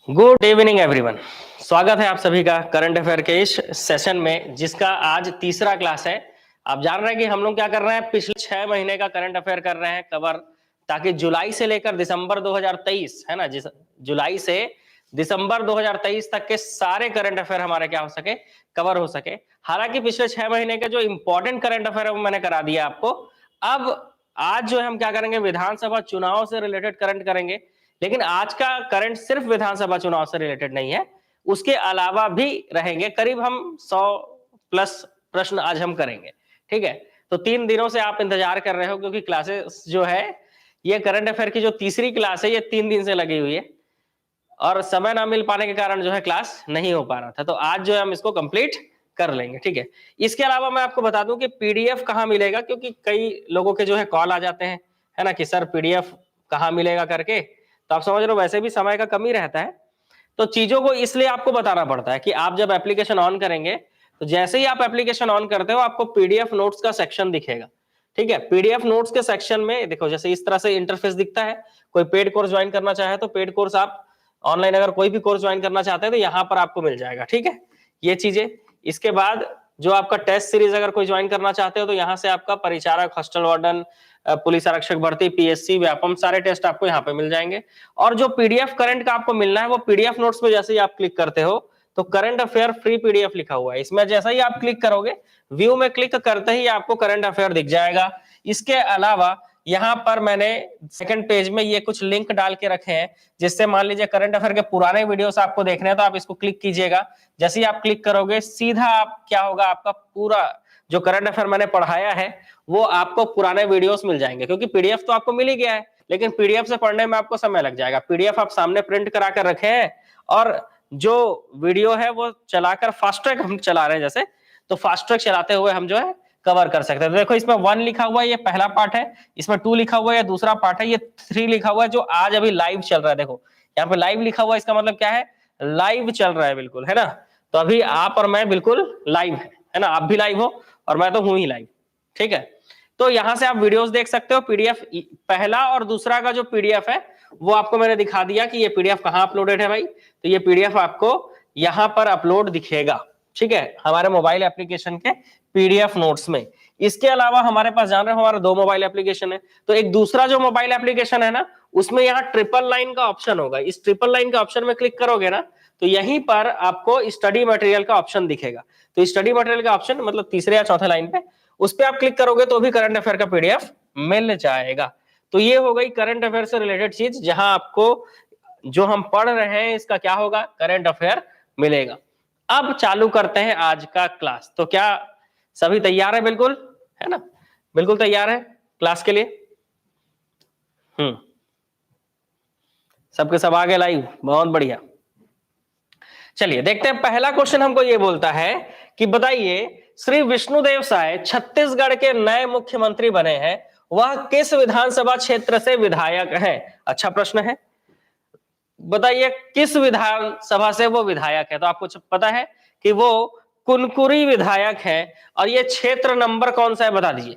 Good evening everyone. स्वागत है आप सभी का करंट अफेयर के इस सेशन में, जिसका आज तीसरा क्लास है। आप जान रहे हैं कि हम लोग क्या कर रहे हैं, पिछले 6 महीने का करंट अफेयर कर रहे हैं कवर, ताकि जुलाई से लेकर दिसंबर 2023 है ना, जुलाई से दिसंबर 2023 तक के सारे करंट अफेयर हमारे क्या हो सके, कवर हो सके। हालांकि पिछले 6 महीने के जो इंपॉर्टेंट करंट अफेयर है वो मैंने करा दिया आपको। अब आज जो है हम क्या करेंगे, विधानसभा चुनाव से रिलेटेड करंट करेंगे। लेकिन आज का करंट सिर्फ विधानसभा चुनाव से रिलेटेड नहीं है, उसके अलावा भी रहेंगे। करीब हम 100 प्लस प्रश्न आज हम करेंगे, ठीक है। तो 3 दिनों से आप इंतजार कर रहे हो, क्योंकि क्लासेस जो है, ये करंट अफेयर की जो तीसरी क्लास है, ये 3 दिन से लगी हुई है और समय ना मिल पाने के कारण जो है क्लास नहीं हो पा रहा था। तो आज जो है हम इसको कंप्लीट कर लेंगे, ठीक है। इसके अलावा मैं आपको बता दूं कि पीडीएफ कहाँ मिलेगा, क्योंकि कई लोगों के जो है कॉल आ जाते हैं, है ना, कि सर पीडीएफ कहाँ मिलेगा करके। तो आप समझ रहे हो, वैसे भी समय का कमी रहता है, तो चीजों को इसलिए आपको बताना पड़ता है कि आप जब एप्लीकेशन ऑन करेंगे, तो जैसे ही आप एप्लीकेशन ऑन करते हो, आपको पीडीएफ नोट्स का सेक्शन दिखेगा, ठीक है। पीडीएफ नोट्स के सेक्शन में देखो, जैसे इस तरह से इंटरफेस दिखता है। कोई पेड कोर्स ज्वाइन करना चाहे तो पेड कोर्स, आप ऑनलाइन अगर कोई भी कोर्स ज्वाइन करना चाहते हैं तो यहाँ पर आपको मिल जाएगा, ठीक है, ये चीजें। इसके बाद जो आपका टेस्ट सीरीज अगर कोई ज्वाइन करना चाहते हो, तो यहाँ से आपका परिचारक, हॉस्टल वार्डन, पुलिस आरक्षक भर्ती, पीएससी, व्यापम, सारे टेस्ट आपको यहाँ पे मिल जाएंगे। और जो पीडीएफ करंट का आपको मिलना है, वो पीडीएफ नोट्स में जैसे ही आप क्लिक करते हो, तो करंट अफेयर फ्री पीडीएफ लिखा हुआ है, इसमें जैसा ही आप क्लिक करोगे, व्यू में क्लिक करते ही आपको करंट अफेयर दिख जाएगा। इसके अलावा यहाँ पर मैंने सेकंड पेज में ये कुछ लिंक डाल के रखे हैं, जिससे मान लीजिए करंट अफेयर के पुराने वीडियोस आपको देखने हैं, तो आप इसको क्लिक कीजिएगा। जैसे ही आप क्लिक करोगे, सीधा आप क्या होगा, आपका पूरा जो करंट अफेयर मैंने पढ़ाया है वो आपको पुराने वीडियोस मिल जाएंगे, क्योंकि पीडीएफ तो आपको मिल ही गया है, लेकिन पीडीएफ से पढ़ने में आपको समय लग जाएगा। पीडीएफ आप सामने प्रिंट करा कर रखे हैं, और जो वीडियो है वो चलाकर फास्ट ट्रैक हम चला रहे हैं, जैसे तो फास्ट ट्रैक चलाते हुए हम जो है कवर कर सकते हैं। तो देखो, इसमें 1 लिखा हुआ है, ये पहला पार्ट है, इसमें 2 लिखा हुआ है, ये दूसरा पार्ट है, ये 3 लिखा हुआ है, जो आज अभी लाइव चल रहा है। देखो यहाँ पे लाइव लिखा हुआ है, इसका मतलब क्या है, लाइव चल रहा है, बिल्कुल, है ना। तो अभी आप और मैं बिल्कुल लाइव है ना, आप भी लाइव हो और मैं तो हूं ही लाइव, ठीक है। तो यहां से आप वीडियोस देख सकते हो। पीडीएफ पहला और दूसरा का जो पीडीएफ है वो आपको मैंने दिखा दिया कि ये पीडीएफ कहां अपलोडेड है भाई। तो ये पीडीएफ आपको यहां पर अपलोड दिखेगा, ठीक है, हमारे मोबाइल एप्लीकेशन के पीडीएफ नोट्स में। इसके अलावा हमारे पास, जान रहे हो, हमारा 2 मोबाइल एप्लीकेशन है। तो एक दूसरा जो मोबाइल एप्लीकेशन है ना, उसमें यहाँ ट्रिपल लाइन का ऑप्शन होगा। इस ट्रिपल लाइन का ऑप्शन में क्लिक करोगे ना, तो यहीं पर आपको स्टडी मटेरियल का ऑप्शन दिखेगा। तो स्टडी मटेरियल का ऑप्शन मतलब तीसरे या चौथे लाइन पे, उस पर आप क्लिक करोगे तो भी करंट अफेयर का पीडीएफ मिल जाएगा। तो ये हो गई करंट अफेयर से रिलेटेड चीज, जहां आपको जो हम पढ़ रहे हैं इसका क्या होगा, करंट अफेयर मिलेगा। अब चालू करते हैं आज का क्लास। तो क्या सभी तैयार है, बिल्कुल, है ना, बिल्कुल तैयार है क्लास के लिए? सबके सब आगे लाइव, बहुत बढ़िया। चलिए देखते हैं, पहला क्वेश्चन हमको ये बोलता है कि बताइए, श्री विष्णुदेव साय छत्तीसगढ़ के नए मुख्यमंत्री बने हैं, वह किस विधानसभा क्षेत्र से विधायक हैं? अच्छा प्रश्न है। बताइए किस विधानसभा से वो विधायक है? तो आपको पता है कि वो कुनकुरी विधायक है, और ये क्षेत्र नंबर कौन सा है बता दीजिए।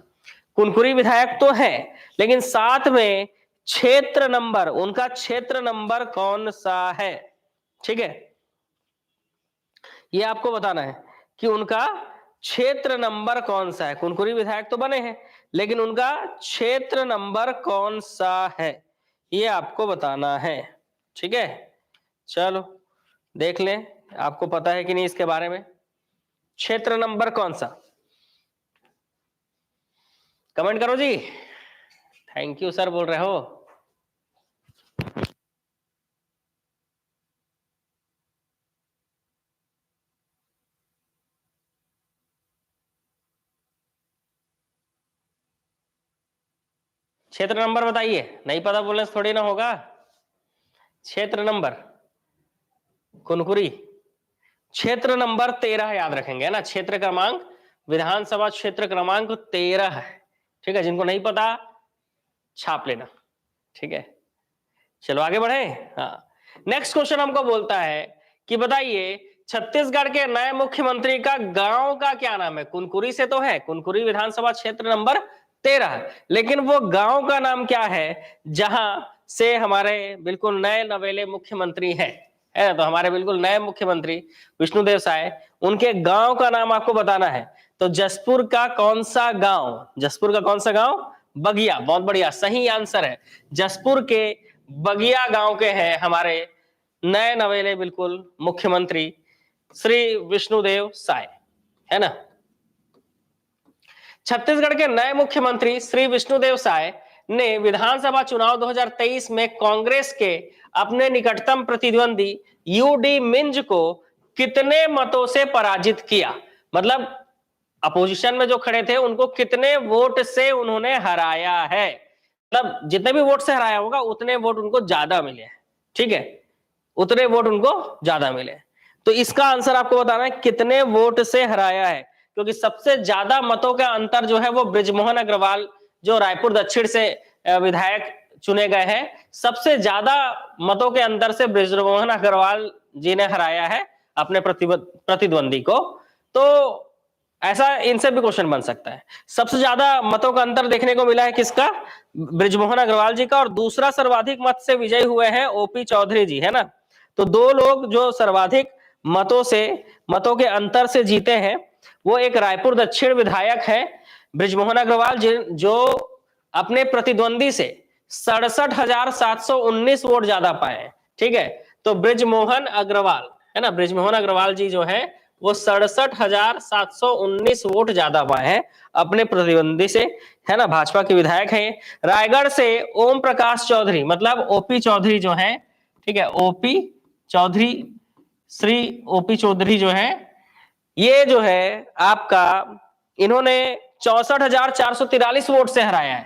कुनकुरी विधायक तो है, लेकिन साथ में क्षेत्र नंबर, उनका क्षेत्र नंबर कौन सा है, ठीक है, ये आपको बताना है कि उनका क्षेत्र नंबर कौन सा है। कुनकुरी विधायक तो बने हैं, लेकिन उनका क्षेत्र नंबर कौन सा है, ये आपको बताना है, ठीक है। चलो देख लें, आपको पता है कि नहीं इसके बारे में, क्षेत्र नंबर कौन सा, कमेंट करो जी। थैंक यू सर बोल रहे हो। क्षेत्र नंबर बताइए, नहीं पता बोलने से थोड़ी ना होगा। क्षेत्र नंबर कुनकुरी, क्षेत्र नंबर 13 याद रखेंगे, है ना, क्षेत्र क्रमांक, विधानसभा क्षेत्र क्रमांक 13 है, ठीक है। जिनको नहीं पता छाप लेना, ठीक है। चलो आगे बढ़े। हाँ, नेक्स्ट क्वेश्चन हमको बोलता है कि बताइए, छत्तीसगढ़ के नए मुख्यमंत्री का गांव का क्या नाम है? कुनकुरी से तो है, कुनकुरी विधानसभा क्षेत्र नंबर 13, लेकिन वो गांव का नाम क्या है जहां से हमारे बिल्कुल नए नवेले मुख्यमंत्री हैं? है ना। तो हमारे बिल्कुल नए मुख्यमंत्री विष्णुदेव साय, उनके गांव का नाम आपको बताना है। तो जसपुर का कौन सा गांव, जसपुर का कौन सा गांव, बगिया, बहुत बढ़िया, सही आंसर है। जसपुर के बगिया गांव के हैं हमारे नए नवेले बिल्कुल मुख्यमंत्री श्री विष्णुदेव साय, है ना। छत्तीसगढ़ के नए मुख्यमंत्री श्री विष्णुदेव साय ने विधानसभा चुनाव 2023 में कांग्रेस के अपने निकटतम प्रतिद्वंदी यूडी मिंज को कितने मतों से पराजित किया, मतलब अपोजिशन में जो खड़े थे उनको कितने वोट से उन्होंने हराया है, मतलब जितने भी वोट से हराया होगा उतने वोट उनको ज्यादा मिले हैं, ठीक है, उतने वोट उनको ज्यादा मिले। तो इसका आंसर आपको बताना है कितने वोट से हराया है, क्योंकि सबसे ज्यादा मतों का अंतर जो है वो बृजमोहन अग्रवाल जो रायपुर दक्षिण से विधायक चुने गए हैं, सबसे ज्यादा मतों के अंतर से बृजमोहन अग्रवाल जी ने हराया है अपने प्रतिद्वंदी को। तो ऐसा इनसे भी क्वेश्चन बन सकता है। सबसे ज्यादा मतों का अंतर देखने को मिला है किसका, बृजमोहन अग्रवाल जी का, और दूसरा सर्वाधिक मत से विजयी हुए हैं ओपी चौधरी जी, है ना। तो दो लोग जो सर्वाधिक मतों के अंतर से जीते हैं वो एक रायपुर दक्षिण विधायक है बृजमोहन अग्रवाल जो अपने प्रतिद्वंदी से 67,719 वोट ज्यादा पाए हैं, ठीक है। तो बृजमोहन अग्रवाल, है ना, बृजमोहन अग्रवाल जी जो है वो 67,719 वोट ज्यादा पाए हैं अपने प्रतिद्वंदी से, है ना, भाजपा के विधायक हैं। रायगढ़ से ओम प्रकाश चौधरी, मतलब ओपी चौधरी जो है, ठीक है, ओपी चौधरी, श्री ओपी चौधरी जो है, ये जो है आपका, इन्होंने 64,443 वोट से हराया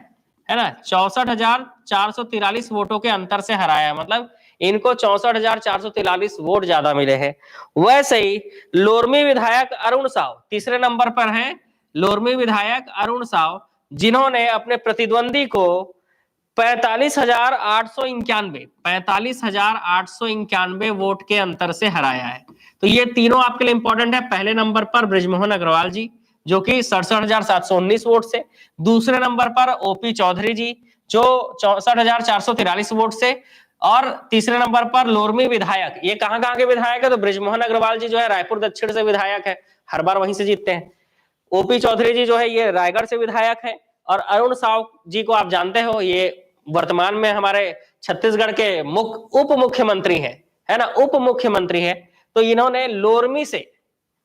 है ना, 64,443 वोटों के अंतर से हराया है, मतलब इनको 64,443 वोट ज्यादा मिले हैं। वैसे ही लोरमी विधायक अरुण साव तीसरे नंबर पर हैं, लोरमी विधायक अरुण साव, जिन्होंने अपने प्रतिद्वंदी को 45,891 वोट के अंतर से हराया है। तो ये तीनों आपके लिए इंपॉर्टेंट है। पहले नंबर पर बृजमोहन अग्रवाल जी जो कि 67,719 वोट से, दूसरे नंबर पर ओपी चौधरी जी जो 64,443 वोट से, और तीसरे नंबर पर लोरमी विधायक, ये कहां के विधायक है, तो बृजमोहन अग्रवाल जी जो है रायपुर दक्षिण से विधायक है, हर बार वहीं से जीतते हैं। ओपी चौधरी जी जो है ये रायगढ़ से विधायक है, और अरुण साव जी को आप जानते हो ये वर्तमान में हमारे छत्तीसगढ़ के उप मुख्यमंत्री है ना, उप मुख्यमंत्री है। तो इन्होंने लोरमी से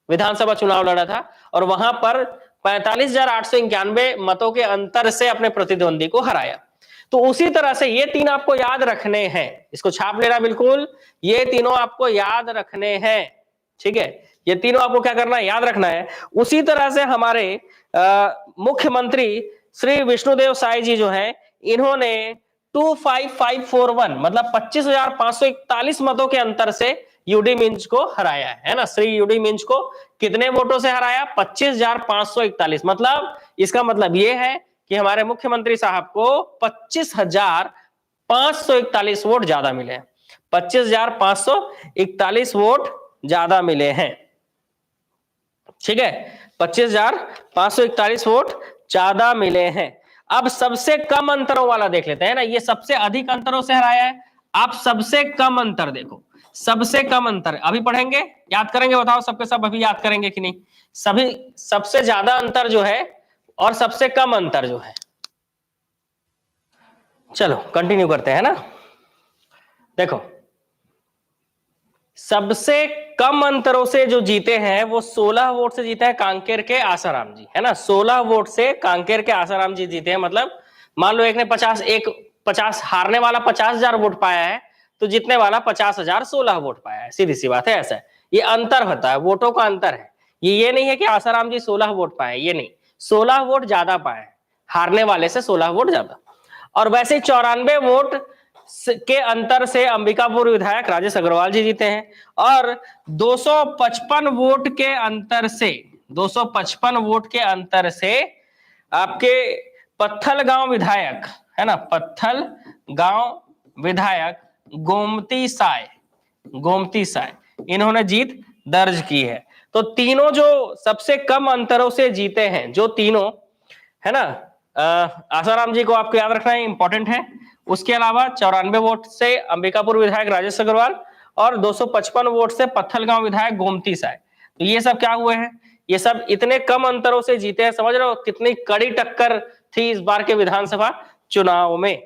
विधानसभा चुनाव लड़ा था और वहां पर 45,891 मतों के अंतर से अपने प्रतिद्वंदी को हराया। तो उसी तरह से ये तीन आपको याद रखने हैं, इसको छाप लेना बिल्कुल, ये तीनों आपको याद रखने हैं, ठीक है, ये तीनों आपको क्या करना है, याद रखना है। उसी तरह से हमारे मुख्यमंत्री श्री विष्णुदेव साय जी जो है, इन्होंने 25,541 मतलब 25,541 मतों के अंतर से यूडी मिंज को हराया है ना। श्री यूडी मिंज को कितने वोटों से हराया, 25,541, मतलब इसका मतलब ये है कि हमारे मुख्यमंत्री साहब को 25,541 वोट ज्यादा मिले हैं, 25,541 वोट ज्यादा मिले हैं, ठीक है, 25,541 वोट ज्यादा मिले हैं। अब सबसे कम अंतरों वाला देख लेते हैं ना, ये सबसे अधिक अंतरों से हराया है। आप सबसे कम अंतर देखो, सबसे कम अंतर अभी पढ़ेंगे, याद करेंगे, बताओ सबके सब अभी याद करेंगे कि नहीं, सभी सबसे ज्यादा अंतर जो है और सबसे कम अंतर जो है। चलो कंटिन्यू करते हैं ना। देखो सबसे कम अंतरों से जो जीते हैं वो 16 वोट से जीते हैं कांकेर के आसाराम जी, है ना, 16 वोट से कांकेर के आसाराम जी जीते हैं। मतलब मान लो एक ने 50 हारने वाला 50,000 वोट पाया है, तो जीतने वाला 50,016 वोट पाया है, सीधी सी बात है, ऐसा है, ये अंतर होता है, वोटों का अंतर है। ये नहीं है कि आसाराम जी 16 वोट पाए, ये नहीं, 16 वोट ज्यादा पाए, हारने वाले से 16 वोट ज्यादा। और वैसे 94 वोट के अंतर से अंबिकापुर विधायक राजेश अग्रवाल जी जीते हैं, और 255 वोट के अंतर से 255 वोट के अंतर से आपके पत्थल गांव विधायक, है ना, पत्थल गांव विधायक गोमती साय इन्होंने जीत दर्ज की है। तो तीनों जो सबसे कम अंतरों से जीते हैं, जो तीनों, है ना, आसाराम जी को आपको याद रखना है, इंपॉर्टेंट है। उसके अलावा 94 वोट से अंबिकापुर विधायक राजेश अग्रवाल, और 255 वोट से पत्थलगांव विधायक गोमती साय। तो ये सब क्या हुए हैं, ये सब इतने कम अंतरों से जीते हैं। समझ रहे हो कितनी कड़ी टक्कर थी इस बार के विधानसभा चुनाव में,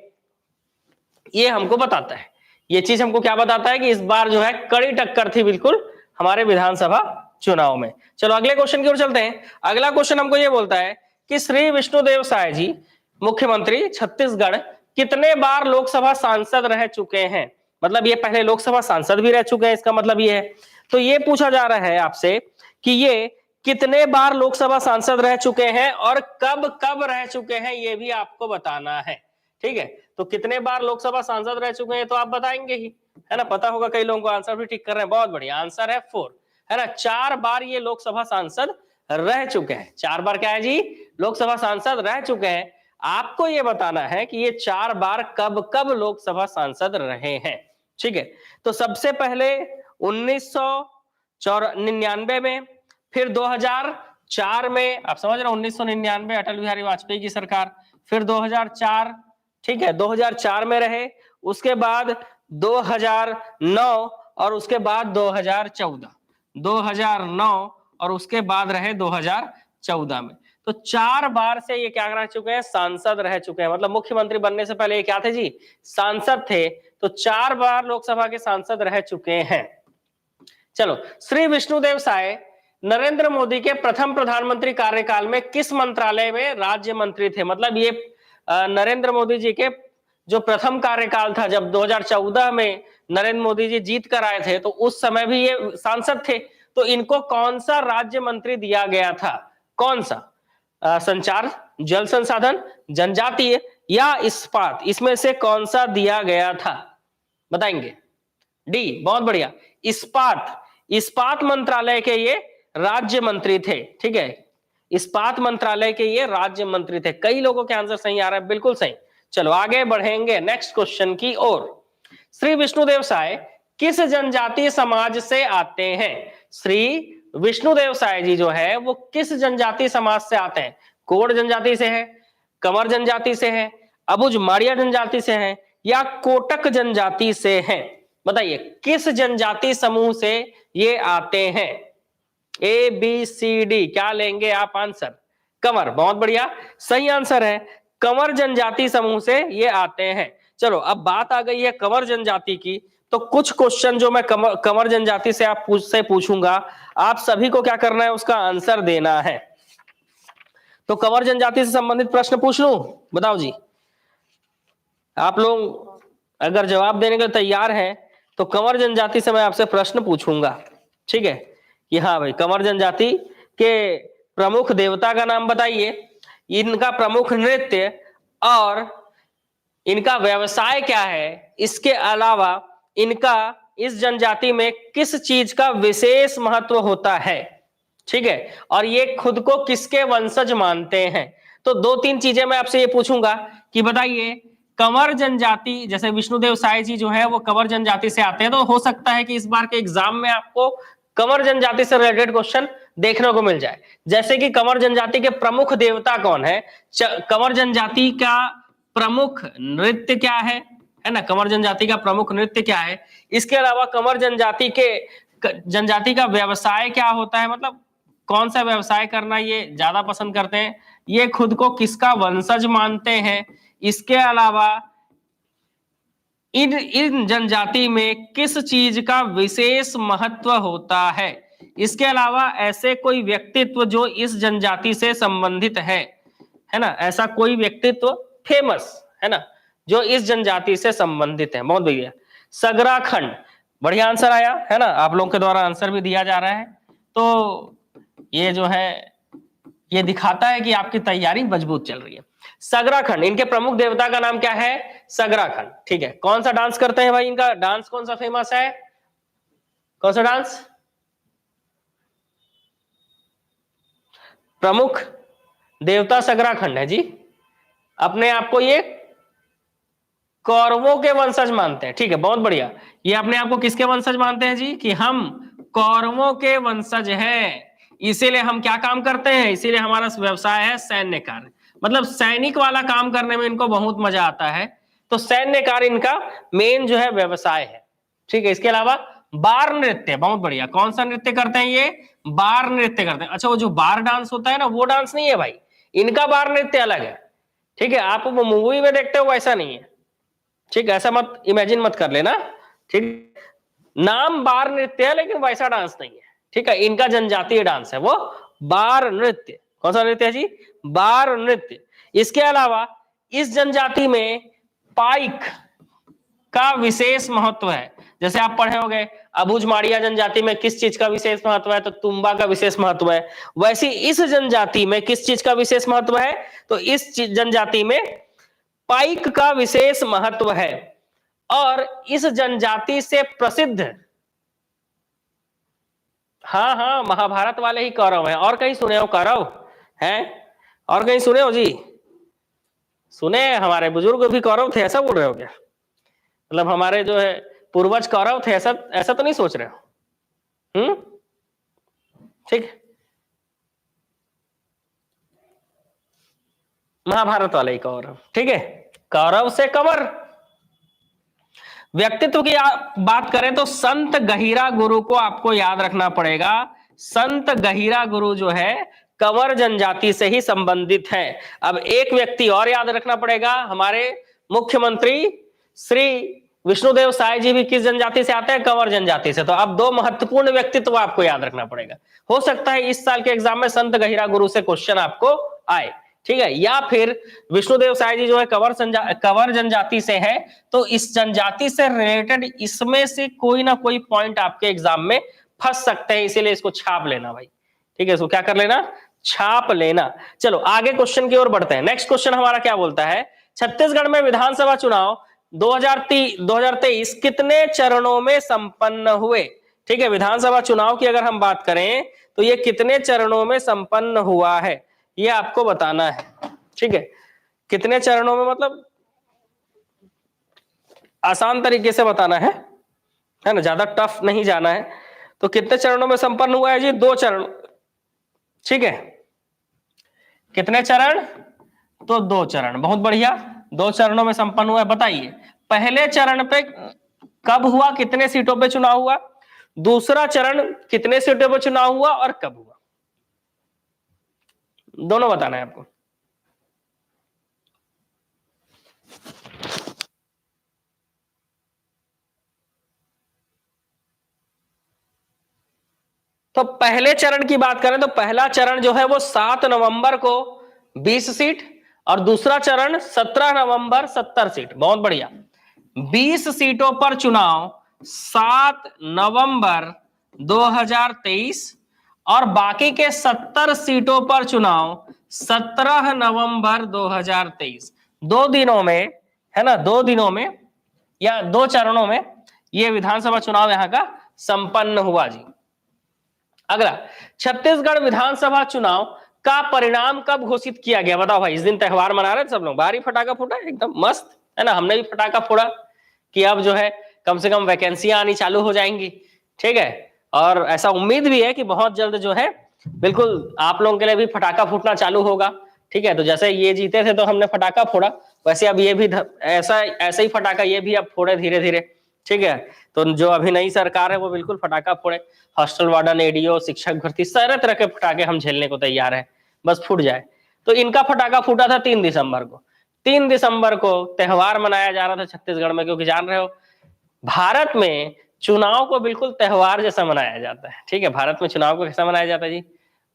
ये हमको बताता है। ये चीज हमको क्या बताता है कि इस बार जो है कड़ी टक्कर थी बिल्कुल हमारे विधानसभा चुनाव में। चलो अगले क्वेश्चन की ओर चलते हैं। अगला क्वेश्चन हमको ये बोलता है कि श्री विष्णुदेव साय जी मुख्यमंत्री छत्तीसगढ़ कितने बार लोकसभा सांसद रह चुके हैं। मतलब ये पहले लोकसभा सांसद भी रह चुके हैं, इसका मतलब ये है। तो ये पूछा जा रहा है आपसे कि ये कितने बार लोकसभा सांसद रह चुके हैं और कब कब रह चुके हैं, ये भी आपको बताना है। ठीक है, तो कितने बार लोकसभा सांसद रह चुके हैं तो आप बताएंगे ही, है ना। पता होगा कई लोगों को, आंसर भी ठीक कर रहे हैं, बहुत बढ़िया। आंसर है 4, है ना। 4 बार ये लोकसभा सांसद रह चुके हैं। 4 बार क्या है जी, लोकसभा सांसद रह चुके हैं। आपको ये बताना है कि ये 4 बार कब कब लोकसभा सांसद रहे हैं। ठीक है, तो सबसे पहले 1999 में, फिर 2004 में, आप समझ रहे हो 1999 अटल बिहारी वाजपेयी की सरकार, फिर 2004, ठीक है 2004 में रहे, उसके बाद 2009 और उसके बाद 2014, 2009 और उसके बाद रहे 2014 में। तो 4 बार से ये क्या रह चुके हैं, सांसद रह चुके हैं। मतलब मुख्यमंत्री बनने से पहले ये क्या थे जी, सांसद थे। तो 4 बार लोकसभा के सांसद रह चुके हैं। चलो, श्री विष्णुदेव साय नरेंद्र मोदी के प्रथम प्रधानमंत्री कार्यकाल में किस मंत्रालय में राज्य मंत्री थे। मतलब ये नरेंद्र मोदी जी के जो प्रथम कार्यकाल था, जब 2014 में नरेंद्र मोदी जी जीत कर आए थे, तो उस समय भी ये सांसद थे। तो इनको कौन सा राज्य मंत्री दिया गया था, कौन सा, संचार, जल संसाधन, जनजातीय या इस्पात, इसमें से कौन सा दिया गया था, बताएंगे। डी, बहुत बढ़िया, इस्पात। इस्पात मंत्रालय के ये राज्य मंत्री थे। ठीक है, इस्पात मंत्रालय के ये राज्य मंत्री थे। कई लोगों के आंसर सही आ रहा है, बिल्कुल सही। चलो आगे बढ़ेंगे नेक्स्ट क्वेश्चन की ओर। श्री विष्णुदेव साय किस जनजातीय समाज से आते हैं। श्री विष्णुदेव साय जी जो है वो किस जनजातीय समाज से आते हैं। कोड जनजाति से है, कंवर जनजाति से है, अबुझ माड़िया जनजाति से है, या कोटक जनजाति से है। बताइए किस जनजाति समूह से ये आते हैं। ए बी सी डी, क्या लेंगे आप आंसर, कंवर। बहुत बढ़िया, सही आंसर है, कंवर जनजाति समूह से ये आते हैं। चलो अब बात आ गई है कंवर जनजाति की, तो कुछ क्वेश्चन जो मैं कंवर जनजाति से आप पूछूंगा, आप सभी को क्या करना है, उसका आंसर देना है। तो कंवर जनजाति से संबंधित प्रश्न पूछ लूं, बताओ जी। आप लोग अगर जवाब देने के लिए तैयार हैं तो कंवर जनजाति से मैं आपसे प्रश्न पूछूंगा। ठीक है, कि हाँ भाई, कंवर जनजाति के प्रमुख देवता का नाम बताइए, इनका प्रमुख नृत्य और इनका व्यवसाय क्या है, इसके अलावा इनका इस जनजाति में किस चीज का विशेष महत्व होता है। ठीक है, और ये खुद को किसके वंशज मानते हैं। तो 2-3 चीजें मैं आपसे ये पूछूंगा कि बताइए, कंवर जनजाति, जैसे विष्णुदेव साय जी जो है वो कंवर जनजाति से आते हैं, तो हो सकता है कि इस बार के एग्जाम में आपको कंवर जनजाति से रिलेटेड क्वेश्चन देखने को मिल जाए। जैसे कि कंवर जनजाति के प्रमुख देवता कौन है, कंवर जनजाति का प्रमुख नृत्य क्या है ना, कंवर जनजाति का प्रमुख नृत्य क्या है, इसके अलावा कंवर जनजाति का व्यवसाय क्या होता है, मतलब कौन सा व्यवसाय करना ये ज्यादा पसंद करते हैं, ये खुद को किसका वंशज मानते हैं, इसके अलावा इन जनजाति में किस चीज का विशेष महत्व होता है, इसके अलावा ऐसे कोई व्यक्तित्व जो इस जनजाति से संबंधित है ना, ऐसा कोई व्यक्तित्व फेमस है ना जो इस जनजाति से संबंधित है। बहुत बढ़िया, सगराखंड, बढ़िया आंसर आया है ना, आप लोगों के द्वारा आंसर भी दिया जा रहा है। तो ये जो है ये दिखाता है कि आपकी तैयारी मजबूत चल रही है। सगराखंड, इनके प्रमुख देवता का नाम क्या है, सगराखंड। ठीक है, कौन सा डांस करते हैं भाई, इनका डांस कौन सा फेमस है, कौन सा डांस, प्रमुख देवता सगराखंड है जी। अपने आप को ये कौरवों के वंशज मानते हैं। ठीक है, बहुत बढ़िया, ये अपने आप को किसके वंशज मानते हैं जी, कि हम कौरवों के वंशज हैं, इसीलिए हम क्या काम करते हैं, इसीलिए हमारा व्यवसाय है सैन्य कार्य। मतलब सैनिक वाला काम करने में इनको बहुत मजा आता है, तो सैन्य कार्य इनका मेन जो है व्यवसाय है। ठीक है, इसके अलावा बार नृत्य, बहुत बढ़िया। कौन सा नृत्य करते हैं ये? बार नृत्य करते हैं। अच्छा, वो जो बार डांस होता है ना, वो डांस नहीं है भाई, इनका बार नृत्य अलग है। ठीक है, आप वो मूवी में देखते हो वैसा नहीं है। ठीक है, ऐसा मत इमेजिन मत कर लेना। ठीक, नाम बार नृत्य है लेकिन वैसा डांस नहीं है। ठीक है, इनका जनजातीय डांस है वो बार नृत्य। कौन सा नृत्य है जी? बार नृत्य। इसके अलावा इस जनजाति में पाइक का विशेष महत्व है। जैसे आप पढ़े होंगे अबुझ माड़िया जनजाति में किस चीज का विशेष महत्व है? तो तुम्बा का विशेष महत्व है। वैसे इस जनजाति में किस चीज का विशेष महत्व है? तो इस जनजाति में पाइक का विशेष महत्व है। और इस जनजाति से प्रसिद्ध, हाँ हाँ, महाभारत वाले ही कौरव हैं। और कहीं सुने हो कौरव हैं? और कहीं सुने हो जी? सुने, हमारे बुजुर्ग भी कौरव थे, ऐसा बोल रहे हो क्या? मतलब हमारे जो है पूर्वज कौरव थे, ऐसा ऐसा तो नहीं सोच रहे हो? ठीक, महाभारत वाले ही कौरव। ठीक है, कौरव से कंवर। व्यक्तित्व की बात करें तो संत गहिरा गुरु को आपको याद रखना पड़ेगा। संत गहिरा गुरु जो है कंवर जनजाति से ही संबंधित है। अब एक व्यक्ति और याद रखना पड़ेगा, हमारे मुख्यमंत्री श्री विष्णुदेव साय जी भी किस जनजाति से आते हैं? कंवर जनजाति से। तो अब दो महत्वपूर्ण व्यक्तित्व आपको याद रखना पड़ेगा। हो सकता है इस साल के एग्जाम में संत गहिरा गुरु से क्वेश्चन आपको आए। ठीक है, या फिर विष्णुदेव साय जी जो है कंवर जनजाति से है, तो इस जनजाति से रिलेटेड इसमें से कोई ना कोई पॉइंट आपके एग्जाम में फंस सकते हैं, इसीलिए इसको छाप लेना भाई। ठीक है, इसको क्या कर लेना? छाप लेना। चलो आगे क्वेश्चन की ओर बढ़ते हैं। नेक्स्ट क्वेश्चन हमारा क्या बोलता है? छत्तीसगढ़ में विधानसभा चुनाव 2023 कितने चरणों में संपन्न हुए? ठीक है, विधानसभा चुनाव की अगर हम बात करें तो ये कितने चरणों में संपन्न हुआ है, ये आपको बताना है। ठीक है, कितने चरणों में, मतलब आसान तरीके से बताना है ना, ज्यादा टफ नहीं जाना है। तो कितने चरणों में संपन्न हुआ है जी? 2 चरण। ठीक है, कितने चरण? तो 2 चरण। बहुत बढ़िया, 2 चरणों में संपन्न हुआ है। बताइए पहले चरण पे कब हुआ, कितने सीटों पे चुनाव हुआ? दूसरा चरण कितने सीटों पे चुनाव हुआ और कब हुआ? दोनों बताना है आपको। तो पहले चरण की बात करें तो पहला चरण जो है वो 7 नवंबर को 20 सीट, और दूसरा चरण 17 नवंबर 70 सीट। बहुत बढ़िया, 20 सीटों पर चुनाव 7 नवंबर 2023 और बाकी के 70 सीटों पर चुनाव 17 नवंबर 2023। 2 दिनों में, है ना, 2 दिनों में या 2 चरणों में यह विधानसभा चुनाव यहां का संपन्न हुआ जी। अगला, छत्तीसगढ़ विधानसभा चुनाव का परिणाम कब घोषित किया गया? बताओ भाई, इस दिन त्योहार मना रहे थे सब लोग, भारी फटाका फूटा एकदम मस्त, है ना, हमने भी फटाका फोड़ा कि अब जो है कम से कम वैकेंसियां आनी चालू हो जाएंगी। ठीक है, और ऐसा उम्मीद भी है कि बहुत जल्द जो है बिल्कुल आप लोगों के लिए भी फटाका फूटना चालू होगा। ठीक है, तो जैसे ये जीते थे तो हमने फटाका फोड़ा, वैसे अब ये भी ऐसा ही फटाका ये भी अब फोड़े धीरे धीरे। ठीक है, तो जो अभी नई सरकार है वो बिल्कुल फटाका फोड़े। हॉस्टल वार्डन, एडीओ, शिक्षक भर्ती, सारे तरह के फटाके हम झेलने को तैयार है, बस फूट जाए। तो इनका फटाका फूटा था 3 दिसंबर को। 3 दिसंबर को त्योहार मनाया जा रहा था छत्तीसगढ़ में, क्योंकि जान रहे हो भारत में चुनाव को बिल्कुल त्योहार जैसा मनाया जाता है। ठीक है, भारत में चुनाव को कैसा मनाया जाता है जी?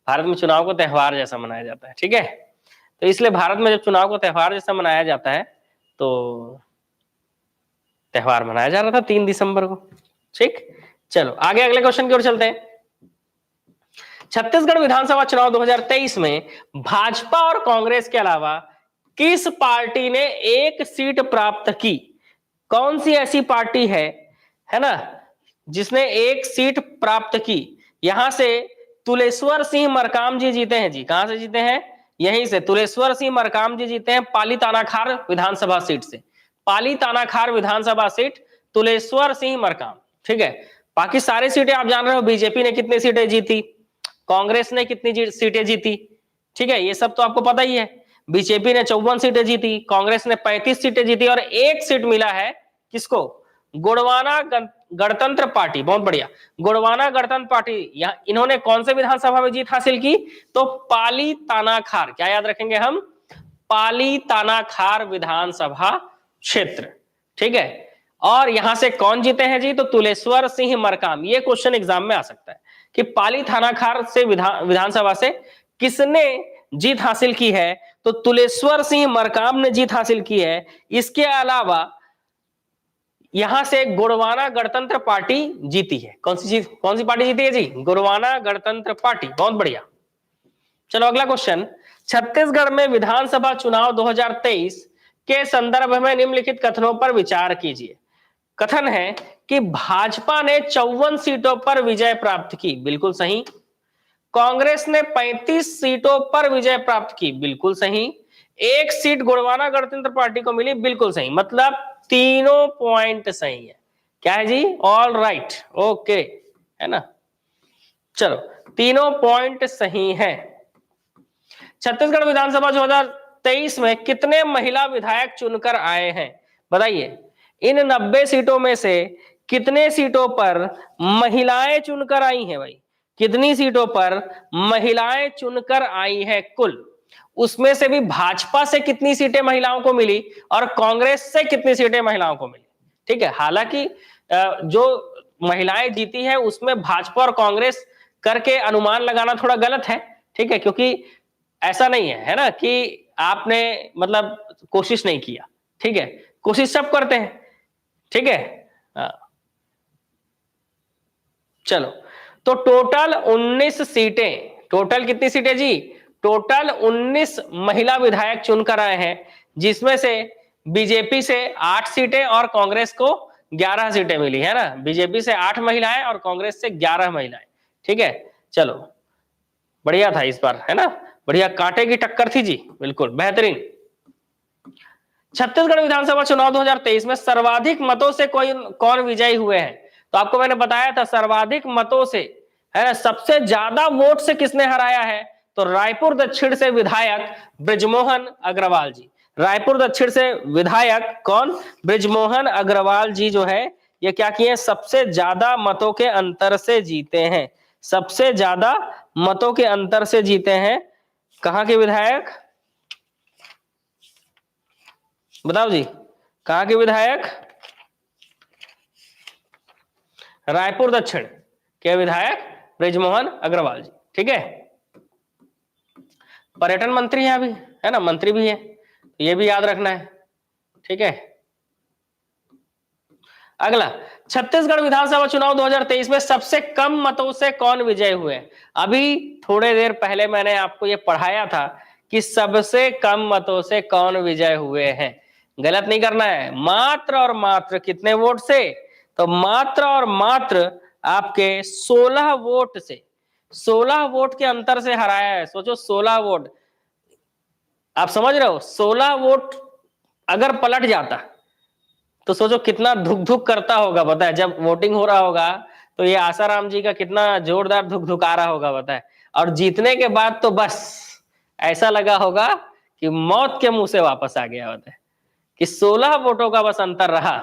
भारत में चुनाव को त्योहार जैसा मनाया जाता है। ठीक है, तो इसलिए भारत में जब चुनाव को त्योहार जैसा मनाया जाता है तो त्योहार मनाया जा रहा था 3 दिसंबर को। ठीक, चलो आगे अगले क्वेश्चन की ओर चलते हैं। छत्तीसगढ़ विधानसभा चुनाव 2023 में भाजपा और कांग्रेस के अलावा किस पार्टी ने 1 सीट प्राप्त की? कौन सी ऐसी पार्टी है ना, जिसने 1 सीट प्राप्त की? यहां से तुलेश्वर सिंह मरकाम जी जीते हैं जी। कहां से जीते हैं? यहीं से तुलेश्वर सिंह मरकाम जी जीते हैं पाली तानाखार विधानसभा सीट से। पाली तानाखार विधानसभा सीट तुलेश्वर सिंह मरकाम। ठीक है, बाकी सारी सीटें आप जान रहे हो, बीजेपी ने कितनी सीटें जीती, कांग्रेस ने कितनी सीटें जीती। ठीक है, ये सब तो आपको पता ही है। बीजेपी ने 54 सीटें जीती, कांग्रेस ने 35 सीटें जीती और 1 सीट मिला है किसको? गोंडवाना गणतंत्र पार्टी, बहुत बढ़िया, गोंडवाना गणतंत्र पार्टी, यहाँ इन्होंने कौन से विधानसभा में जीत हासिल की? तो पाली तानाखार, क्या याद रखेंगे हम? पाली तानाखार विधानसभा क्षेत्र, ठीक है। और यहां से कौन जीते हैं जी? तो तुलेश्वर सिंह मरकाम। ये क्वेश्चन एग्जाम में आ सकता है कि पाली थानाखार से विधानसभा से किसने जीत हासिल की है? तो तुलेश्वर सिंह मरकाम ने जीत हासिल की है। इसके अलावा यहां से गोंडवाना गणतंत्र पार्टी जीती है। कौन सी पार्टी जीती है जी? गोंडवाना गणतंत्र पार्टी, बहुत बढ़िया। चलो अगला क्वेश्चन, छत्तीसगढ़ में विधानसभा चुनाव 2023 के संदर्भ में निम्नलिखित कथनों पर विचार कीजिए। कथन है कि भाजपा ने 54 सीटों पर विजय प्राप्त की, बिल्कुल सही। कांग्रेस ने 35 सीटों पर विजय प्राप्त की, बिल्कुल सही। एक सीट गोंडवाना गणतंत्र पार्टी को मिली, बिल्कुल सही। मतलब तीनों पॉइंट सही है। क्या है जी? ऑल राइट, ओके, है ना। चलो, तीनों पॉइंट सही है। छत्तीसगढ़ विधानसभा 2023 में कितने महिला विधायक चुनकर आए हैं? बताइए, इन 90 सीटों में से कितने सीटों पर महिलाएं चुनकर आई हैं भाई? कितनी सीटों पर महिलाएं चुनकर आई हैं कुल? उसमें से भी भाजपा से कितनी सीटें महिलाओं को मिली और कांग्रेस से कितनी सीटें महिलाओं को मिली? ठीक है, हालांकि जो महिलाएं जीती है उसमें भाजपा और कांग्रेस करके अनुमान लगाना थोड़ा गलत है, ठीक है, क्योंकि ऐसा नहीं है ना कि आपने मतलब कोशिश नहीं किया, ठीक है, कोशिश सब करते हैं, ठीक है। चलो, तो टोटल 19 सीटें, टोटल कितनी सीटें जी? टोटल 19 महिला विधायक चुनकर आए हैं, जिसमें से बीजेपी से 8 सीटें और कांग्रेस को 11 सीटें मिली, है ना। बीजेपी से 8 महिलाएं और कांग्रेस से 11 महिलाएं, ठीक है। चलो, बढ़िया था इस बार, है ना, बढ़िया, कांटे की टक्कर थी जी, बिल्कुल बेहतरीन। छत्तीसगढ़ विधानसभा चुनाव 2023 में सर्वाधिक मतों से कौन विजयी हुए हैं? तो आपको मैंने बताया था सर्वाधिक मतों से, है ना, सबसे ज्यादा वोट से किसने हराया है? तो रायपुर दक्षिण से विधायक बृजमोहन अग्रवाल जी। रायपुर दक्षिण से विधायक कौन? बृजमोहन अग्रवाल जी जो है ये क्या किए? सबसे ज्यादा मतों के अंतर से जीते हैं, सबसे ज्यादा मतों के अंतर से जीते हैं। कहां के विधायक? बताओ जी, कहां के विधायक? रायपुर दक्षिण के विधायक बृजमोहन अग्रवाल जी, ठीक है। पर्यटन मंत्री है अभी, है ना, मंत्री भी है, तो ये भी याद रखना है, ठीक है। अगला, छत्तीसगढ़ विधानसभा चुनाव 2023 में सबसे कम मतों से कौन विजय हुए? अभी थोड़े देर पहले मैंने आपको ये पढ़ाया था कि सबसे कम मतों से कौन विजय हुए हैं। गलत नहीं करना है, मात्र और मात्र कितने वोट से? तो मात्र और मात्र आपके 16 वोट से, 16 वोट के अंतर से हराया है। सोचो 16 वोट, आप समझ रहे हो? 16 वोट अगर पलट जाता तो सोचो कितना धुक धुक करता होगा, पता है, जब वोटिंग हो रहा होगा तो ये आसाराम जी का कितना जोरदार धुक धुक आ रहा होगा, पता है। और जीतने के बाद तो बस ऐसा लगा होगा कि मौत के मुंह से वापस आ गया, होता है कि 16 वोटों का बस अंतर रहा,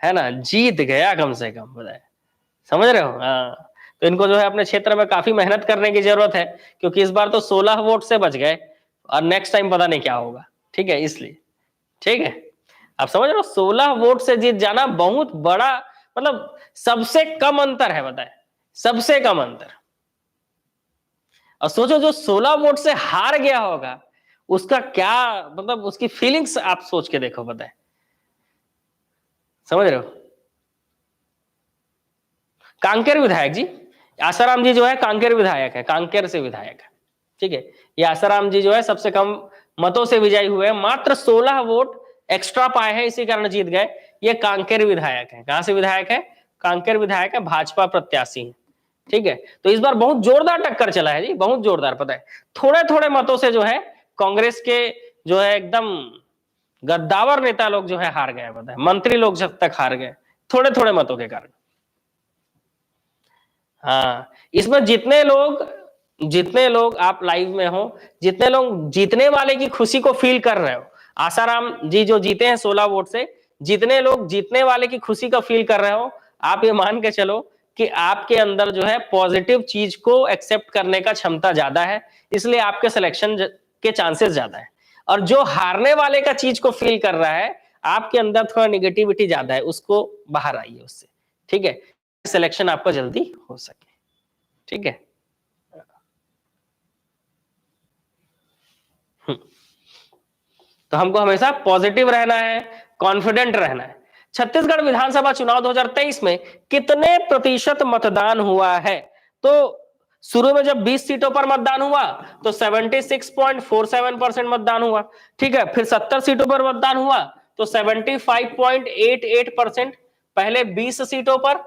है ना, जीत गया कम से कम, पता है, समझ रहे हो। हाँ, तो इनको जो है अपने क्षेत्र में काफी मेहनत करने की जरूरत है, क्योंकि इस बार तो 16 वोट से बच गए और नेक्स्ट टाइम पता नहीं क्या होगा, ठीक है, इसलिए, ठीक है, आप समझ रहे हो। 16 वोट से जीत जाना बहुत बड़ा, मतलब सबसे कम अंतर है, बताए, सबसे कम अंतर। और सोचो जो 16 वोट से हार गया होगा उसका क्या, मतलब उसकी फीलिंग्स आप सोच के देखो, बताए, समझ रहे हो। कांकेर विधायक जी, आसाराम जी जो है कांकेर विधायक है, कांकेर से विधायक है, ठीक है। ये आसाराम जी जो है सबसे कम मतों से विजयी हुए, मात्र 16 वोट एक्स्ट्रा पाए हैं, इसी कारण जीत गए। ये कांकेर विधायक है। कहां से विधायक है? कांकेर विधायक है, भाजपा प्रत्याशी है, ठीक है। तो इस बार बहुत जोरदार टक्कर चला है जी, बहुत जोरदार, पता है, थोड़े थोड़े मतों से जो है कांग्रेस के जो है एकदम गद्दावर नेता लोग जो है हार गए, पता है, मंत्री लोग जब तक हार गए थोड़े थोड़े मतों के कारण। हाँ, इसमें जितने लोग आप लाइव में हो, जितने लोग जीतने वाले की खुशी को फील कर रहे हो, आसाराम जी जो जीते हैं 16 वोट से, जितने लोग जीतने वाले की खुशी का फील कर रहे हो, आप ये मान के चलो कि आपके अंदर जो है पॉजिटिव चीज को एक्सेप्ट करने का क्षमता ज्यादा है, इसलिए आपके सिलेक्शन के चांसेस ज्यादा है। और जो हारने वाले का चीज को फील कर रहा है, आपके अंदर थोड़ा निगेटिविटी ज्यादा है, उसको बाहर आइए उससे, ठीक है, सिलेक्शन आपका जल्दी हो सके, ठीक है। तो हमको हमेशा पॉजिटिव रहना है, कॉन्फिडेंट रहना है। छत्तीसगढ़ विधानसभा चुनाव 2023 में कितने प्रतिशत मतदान हुआ है? तो शुरू में जब 20 सीटों पर मतदान हुआ तो 76.47% मतदान हुआ, ठीक है। फिर 70 सीटों पर मतदान हुआ तो 75.88%। पहले 20 सीटों पर,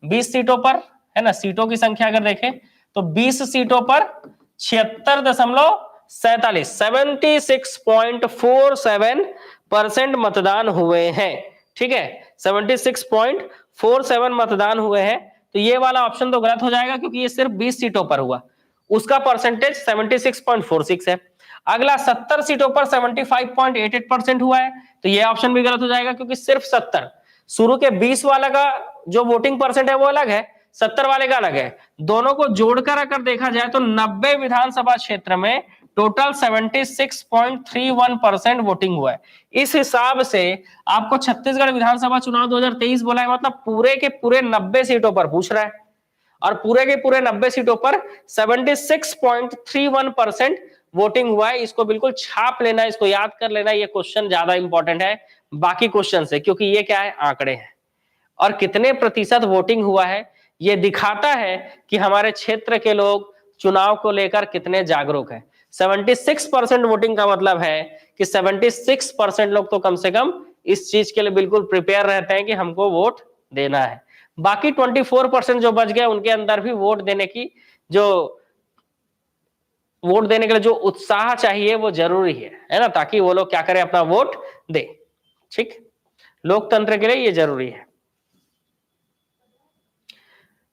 20 सीटों पर, है ना, सीटों की संख्या अगर देखें तो 20 सीटों पर 76.47% मतदान हुए हैं, ठीक है। 76.47 मतदान हुए हैं। तो ये वाला ऑप्शन तो गलत हो जाएगा क्योंकि ये सिर्फ 20 सीटों पर हुआ, उसका परसेंटेज 76.46 है। अगला 70 सीटों पर 75.88% हुआ है, तो ये ऑप्शन भी गलत हो जाएगा क्योंकि सिर्फ 70, शुरू के 20 वाला का जो वोटिंग परसेंट है वो अलग है, 70 वाले का अलग है। दोनों को जोड़कर अगर देखा जाए तो 90 विधानसभा क्षेत्र में टोटल 76.31% वोटिंग हुआ है। इस हिसाब से आपको छत्तीसगढ़ विधानसभा चुनाव 2023 बोला है, मतलब पूरे के पूरे 90 सीटों पर पूछ रहा है, और पूरे के पूरे 90 सीटों पर 76.31% वोटिंग हुआ है। इसको बिल्कुल छाप लेना, इसको याद कर लेना, ये क्वेश्चन ज्यादा इंपॉर्टेंट है बाकी क्वेश्चन से, क्योंकि ये क्या है, आंकड़े हैं। और कितने प्रतिशत वोटिंग हुआ है ये दिखाता है कि हमारे क्षेत्र के लोग चुनाव को लेकर कितने जागरूक हैं। 76% वोटिंग का मतलब है कि 76% लोग तो कम से कम इस चीज के लिए बिल्कुल प्रिपेयर रहते हैं कि हमको वोट देना है। बाकी 24% जो बच गए उनके अंदर भी वोट देने के लिए जो उत्साह चाहिए वो जरूरी है ना, ताकि वो लोग क्या करें, अपना वोट दे, ठीक। लोकतंत्र के लिए ये जरूरी है।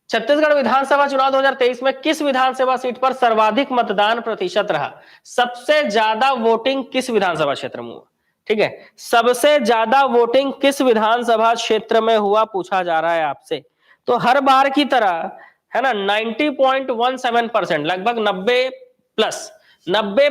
छत्तीसगढ़ विधानसभा चुनाव 2023 में किस विधानसभा सीट पर सर्वाधिक मतदान प्रतिशत रहा? सबसे ज्यादा वोटिंग किस विधानसभा क्षेत्र में हुआ, ठीक है, सबसे ज्यादा वोटिंग किस विधानसभा क्षेत्र में हुआ पूछा जा रहा है आपसे। तो हर बार की तरह है ना, 90.17%, लगभग 90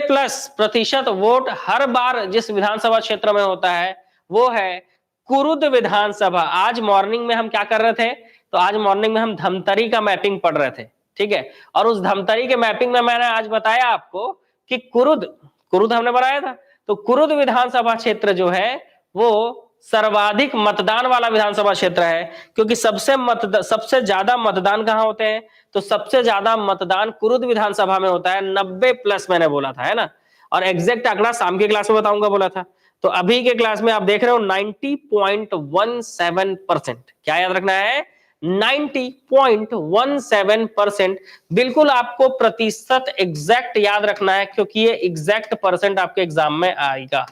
प्लस प्रतिशत वोट हर बार जिस विधानसभा क्षेत्र में होता है वो है कुरुद विधानसभा। आज मॉर्निंग में हम क्या कर रहे थे, तो आज मॉर्निंग में हम धमतरी का मैपिंग पढ़ रहे थे, ठीक है। और उस धमतरी के मैपिंग में मैंने आज बताया आपको कि कुरुद हमने बनाया था, तो कुरुद विधानसभा क्षेत्र जो है वो सर्वाधिक मतदान वाला विधानसभा क्षेत्र है, क्योंकि सबसे ज्यादा मतदान कहां होते हैं, तो सबसे ज्यादा मतदान कुरुद विधानसभा में होता है, 90 प्लस मैंने बोला था, है ना। और एग्जैक्ट आंकड़ा शाम की क्लास में बताऊंगा बोला था। तो अभी के क्लास में आप देख रहे हो 90.17%, क्या याद रखना है, 90.17%। बिल्कुल आपको प्रतिशत एग्जैक्ट याद रखना है, क्योंकि ये एग्जैक्ट परसेंट आपके एग्जाम में आएगा,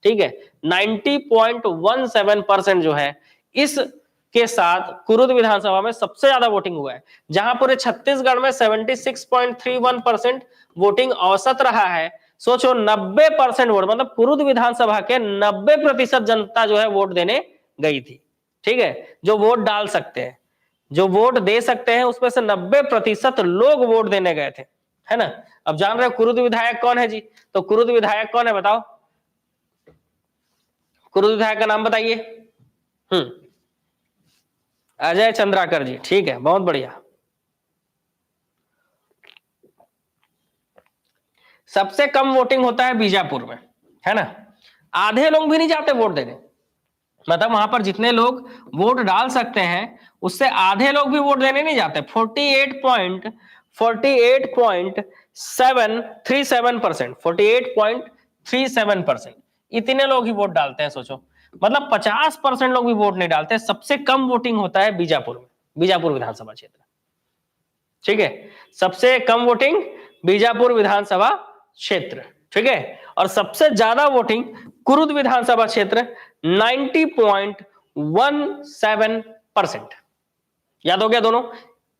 ठीक है। 90.17% जो है, इस के साथ कुरुद विधानसभा में सबसे ज्यादा वोटिंग हुआ है। जहां पूरे छत्तीसगढ़ में 76.31% वोटिंग औसत रहा है, सोचो 90% वोट, मतलब कुरुद विधानसभा के 90% जनता जो है वोट देने गई थी, ठीक है। जो वोट डाल सकते हैं, जो वोट दे सकते हैं, उसमें से 90% लोग वोट देने गए थे, है ना। अब जान रहे हो कुरुद विधायक कौन है जी, तो कुरुद विधायक कौन है बताओ, कुरुद विधायक का नाम बताइए। अजय चंद्राकर जी, ठीक है, बहुत बढ़िया। सबसे कम वोटिंग होता है बीजापुर में, है ना। आधे लोग भी नहीं जाते वोट देने, मतलब वहां पर जितने लोग वोट डाल सकते हैं उससे आधे लोग भी वोट देने नहीं जाते। 48.37%, इतने लोग ही वोट डालते हैं, सोचो, मतलब 50% लोग भी वोट नहीं डालते। सबसे कम वोटिंग होता है बीजापुर में, बीजापुर विधानसभा क्षेत्र, ठीक है। सबसे कम वोटिंग बीजापुर विधानसभा क्षेत्र, ठीक है। और सबसे ज्यादा वोटिंग कुरुद विधानसभा क्षेत्र, 90.17%। याद हो गया दोनों,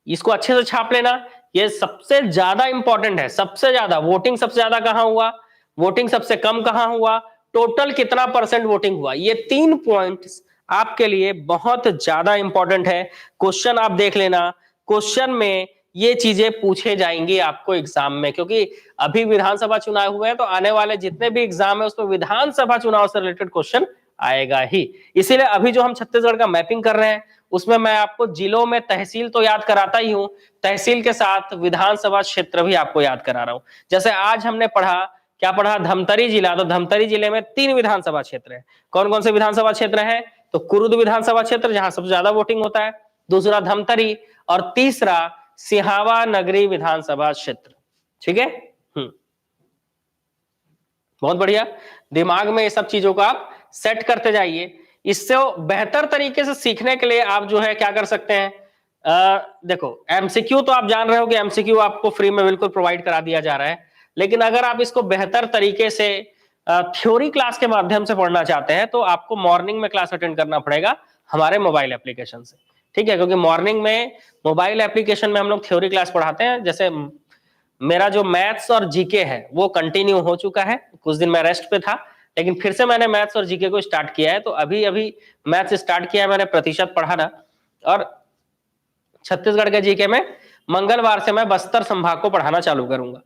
इसको अच्छे से छाप लेना, ये सबसे ज्यादा इंपॉर्टेंट है। सबसे ज्यादा वोटिंग, सबसे ज्यादा कहां हुआ, वोटिंग सबसे कम कहां हुआ, टोटल कितना परसेंट वोटिंग हुआ, ये 3 पॉइंट्स आपके लिए बहुत ज्यादा इंपॉर्टेंट है। क्वेश्चन आप देख लेना, क्वेश्चन में ये चीजें पूछे जाएंगी आपको एग्जाम में, क्योंकि अभी विधानसभा चुनाव हुए हैं तो आने वाले जितने भी एग्जाम है उसमें विधानसभा चुनाव से रिलेटेड क्वेश्चन आएगा ही। इसीलिए अभी जो हम छत्तीसगढ़ का मैपिंग कर रहे हैं उसमें मैं आपको जिलों में तहसील तो याद कराता ही हूं, तहसील के साथ विधानसभा क्षेत्र भी आपको याद करा रहा हूं। जैसे आज हमने पढ़ा, क्या पढ़ा, धमतरी जिला, तो धमतरी जिले में 3 विधानसभा क्षेत्र है। कौन कौन से विधानसभा क्षेत्र है? तो कुरुद विधानसभा क्षेत्र जहां सबसे ज्यादा वोटिंग होता है, दूसरा धमतरी, और तीसरा सिहावा नगरी विधानसभा क्षेत्र। ठीक है, बहुत बढ़िया। दिमाग में ये सब चीजों को आप सेट करते जाइए। इससे बेहतर तरीके से सीखने के लिए आप जो है क्या कर सकते हैं, देखो एमसीक्यू तो आप जान रहे हो कि एमसीक्यू आपको फ्री में बिल्कुल प्रोवाइड करा दिया जा रहा है, लेकिन अगर आप इसको बेहतर तरीके से थ्योरी क्लास के माध्यम से पढ़ना चाहते हैं तो आपको मॉर्निंग में क्लास अटेंड करना पड़ेगा हमारे मोबाइल एप्लीकेशन से। ठीक है, क्योंकि मॉर्निंग में मोबाइल एप्लीकेशन में हम लोग थ्योरी क्लास पढ़ाते हैं। जैसे मेरा जो मैथ्स और जीके है वो कंटिन्यू हो चुका है, कुछ दिन मैं रेस्ट पे था, लेकिन फिर से मैंने मैथ्स और जीके को स्टार्ट किया है। तो अभी अभी मैथ्स स्टार्ट किया है मैंने, प्रतिशत पढ़ाना, और छत्तीसगढ़ के जीके में मंगलवार से मैं बस्तर संभाग को पढ़ाना चालू करूंगा।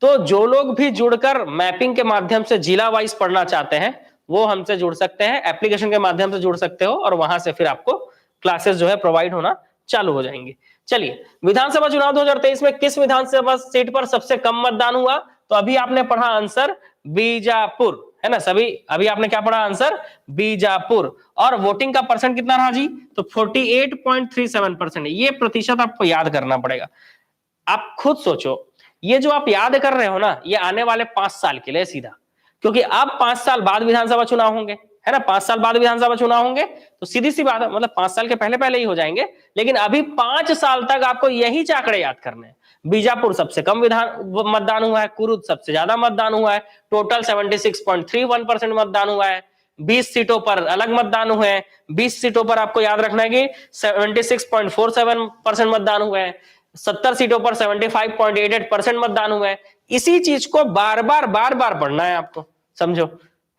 तो जो लोग भी जुड़कर मैपिंग के माध्यम से जिला वाइज पढ़ना चाहते हैं वो हमसे जुड़ सकते हैं, एप्लीकेशन के माध्यम से जुड़ सकते हो, और वहां से फिर आपको क्लासेस जो है प्रोवाइड होना चालू हो जाएंगे। चलिए, विधानसभा चुनाव 2023 में किस विधानसभा सीट पर सबसे कम मतदान हुआ? तो अभी आपने पढ़ा आंसर बीजापुर, है ना सभी? अभी आपने क्या पढ़ा? आंसर बीजापुर। और वोटिंग का परसेंट कितना रहा जी? तो 48.37%। ये प्रतिशत आपको याद करना पड़ेगा। आप खुद सोचो, ये जो आप याद कर रहे हो ना, ये आने वाले 5 साल के लिए सीधा, क्योंकि अब 5 साल बाद विधानसभा चुनाव होंगे, है ना? 5 साल बाद विधानसभा चुनाव होंगे तो सीधी सी बात है, मतलब 5 साल के पहले पहले ही हो जाएंगे, लेकिन अभी 5 साल तक आपको यही आंकड़े याद करने हैं। बीजापुर सबसे कम मतदान हुआ है, कुरुद सबसे ज्यादा मतदान हुआ है, टोटल 76.31% मतदान हुआ है। 20 सीटों पर अलग मतदान हुए हैं, 20 सीटों पर आपको याद रखना है कि 76.47% मतदान हुए हैं, 70 सीटों पर 75.88% मतदान हुआ है। इसी चीज को बार बार पढ़ना है आपको, समझो,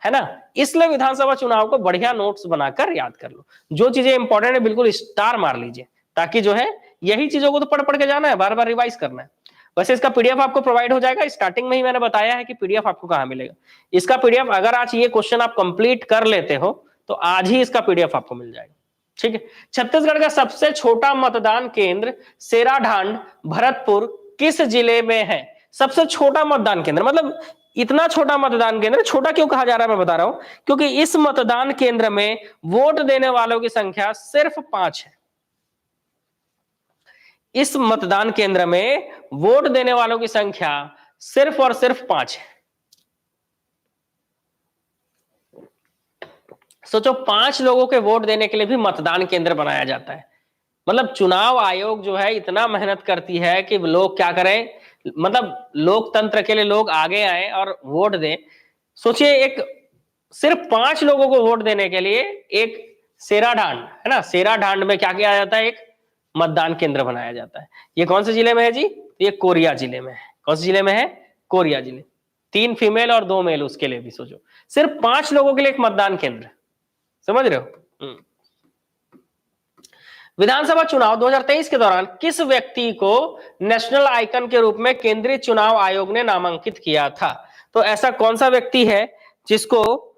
है ना? इसलिए विधानसभा चुनाव को बढ़िया नोट्स बनाकर याद कर लो, जो चीजें इंपॉर्टेंट है बिल्कुल स्टार मार लीजिए, ताकि जो है यही चीजों को तो पढ़ के जाना है, बार बार रिवाइज करना है। वैसे इसका पीडीएफ आपको प्रोवाइड हो जाएगा, स्टार्टिंग में ही मैंने बताया है कि पीडीएफ आपको कहां मिलेगा। इसका पीडीएफ अगर आज ये क्वेश्चन आप कंप्लीट कर लेते हो तो आज ही इसका पीडीएफ आपको मिल जाएगा। ठीक है, छत्तीसगढ़ का सबसे छोटा मतदान केंद्र सेराढांड भरतपुर किस जिले में है? सबसे छोटा मतदान केंद्र, मतलब इतना छोटा मतदान केंद्र, छोटा क्यों कहा जा रहा है मैं बता रहा हूं, क्योंकि इस मतदान केंद्र में वोट देने वालों की संख्या सिर्फ 5 है। इस मतदान केंद्र में वोट देने वालों की संख्या सिर्फ और सिर्फ 5 है। सोचो, 5 लोगों के वोट देने के लिए भी मतदान केंद्र बनाया जाता है। मतलब चुनाव आयोग जो है इतना मेहनत करती है कि लोग क्या करें, मतलब लोकतंत्र के लिए लोग आगे आए और वोट दें। सोचिए, एक सिर्फ 5 लोगों को वोट देने के लिए एक सेराढांड, है ना, सेराढांड में क्या किया जाता है? एक मतदान केंद्र बनाया जाता है। ये कौन से जिले में है जी? ये कोरिया जिले में है। कौन से जिले में है? कोरिया जिले। 3 फीमेल और 2 मेल, उसके लिए भी सोचो, सिर्फ 5 लोगों के लिए एक मतदान केंद्र, समझ रहे हो? विधानसभा चुनाव 2023 के दौरान किस व्यक्ति को नेशनल आइकन के रूप में केंद्रीय चुनाव आयोग ने नामांकित किया था? तो ऐसा कौन सा व्यक्ति है जिसको,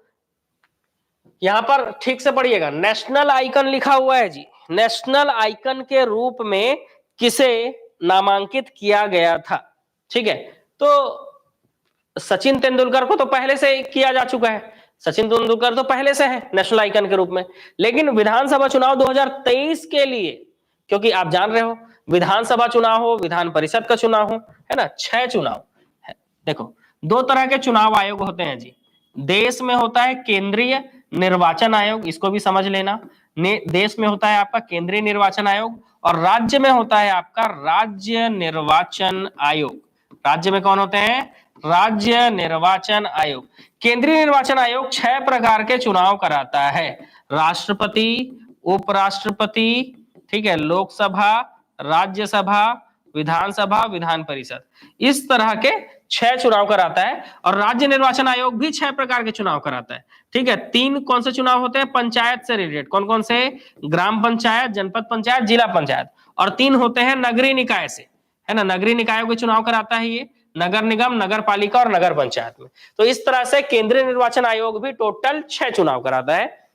यहां पर ठीक से पढ़िएगा, नेशनल आइकन लिखा हुआ है जी, नेशनल आइकन के रूप में किसे नामांकित किया गया था? ठीक है, तो सचिन तेंदुलकर को तो पहले से किया जा चुका है, सचिन तेंदुलकर तो पहले से है नेशनल आइकन के रूप में, लेकिन विधानसभा चुनाव 2023 के लिए, क्योंकि आप जान रहे हो विधानसभा चुनाव हो, विधान परिषद का चुनाव हो, है ना, 6 चुनाव है। देखो, 2 तरह के चुनाव आयोग होते हैं जी। देश में होता है केंद्रीय निर्वाचन आयोग, इसको भी समझ लेना, देश में होता है आपका केंद्रीय निर्वाचन आयोग, और राज्य में होता है आपका राज्य निर्वाचन आयोग। राज्य में कौन होते हैं? राज्य निर्वाचन आयोग। केंद्रीय निर्वाचन आयोग 6 प्रकार के चुनाव कराता है, राष्ट्रपति, उपराष्ट्रपति, ठीक है, लोकसभा, राज्यसभा, विधानसभा, विधान परिषद। इस तरह के 6 चुनाव कराता है, और राज्य निर्वाचन आयोग भी 6 प्रकार के चुनाव कराता है। ठीक है, 3 कौन से चुनाव होते हैं पंचायत से रिलेटेड, कौन कौन से? ग्राम पंचायत, जनपद पंचायत, जिला पंचायत, और 3 होते हैं नगरीय निकाय से, है ना, नगरीय निकायों के चुनाव कराता है ये, नगर निगम, नगर पालिका और नगर पंचायत में। तो इस तरह से केंद्रीय निर्वाचन आयोग भी टोटल 6 चुनाव कराता है,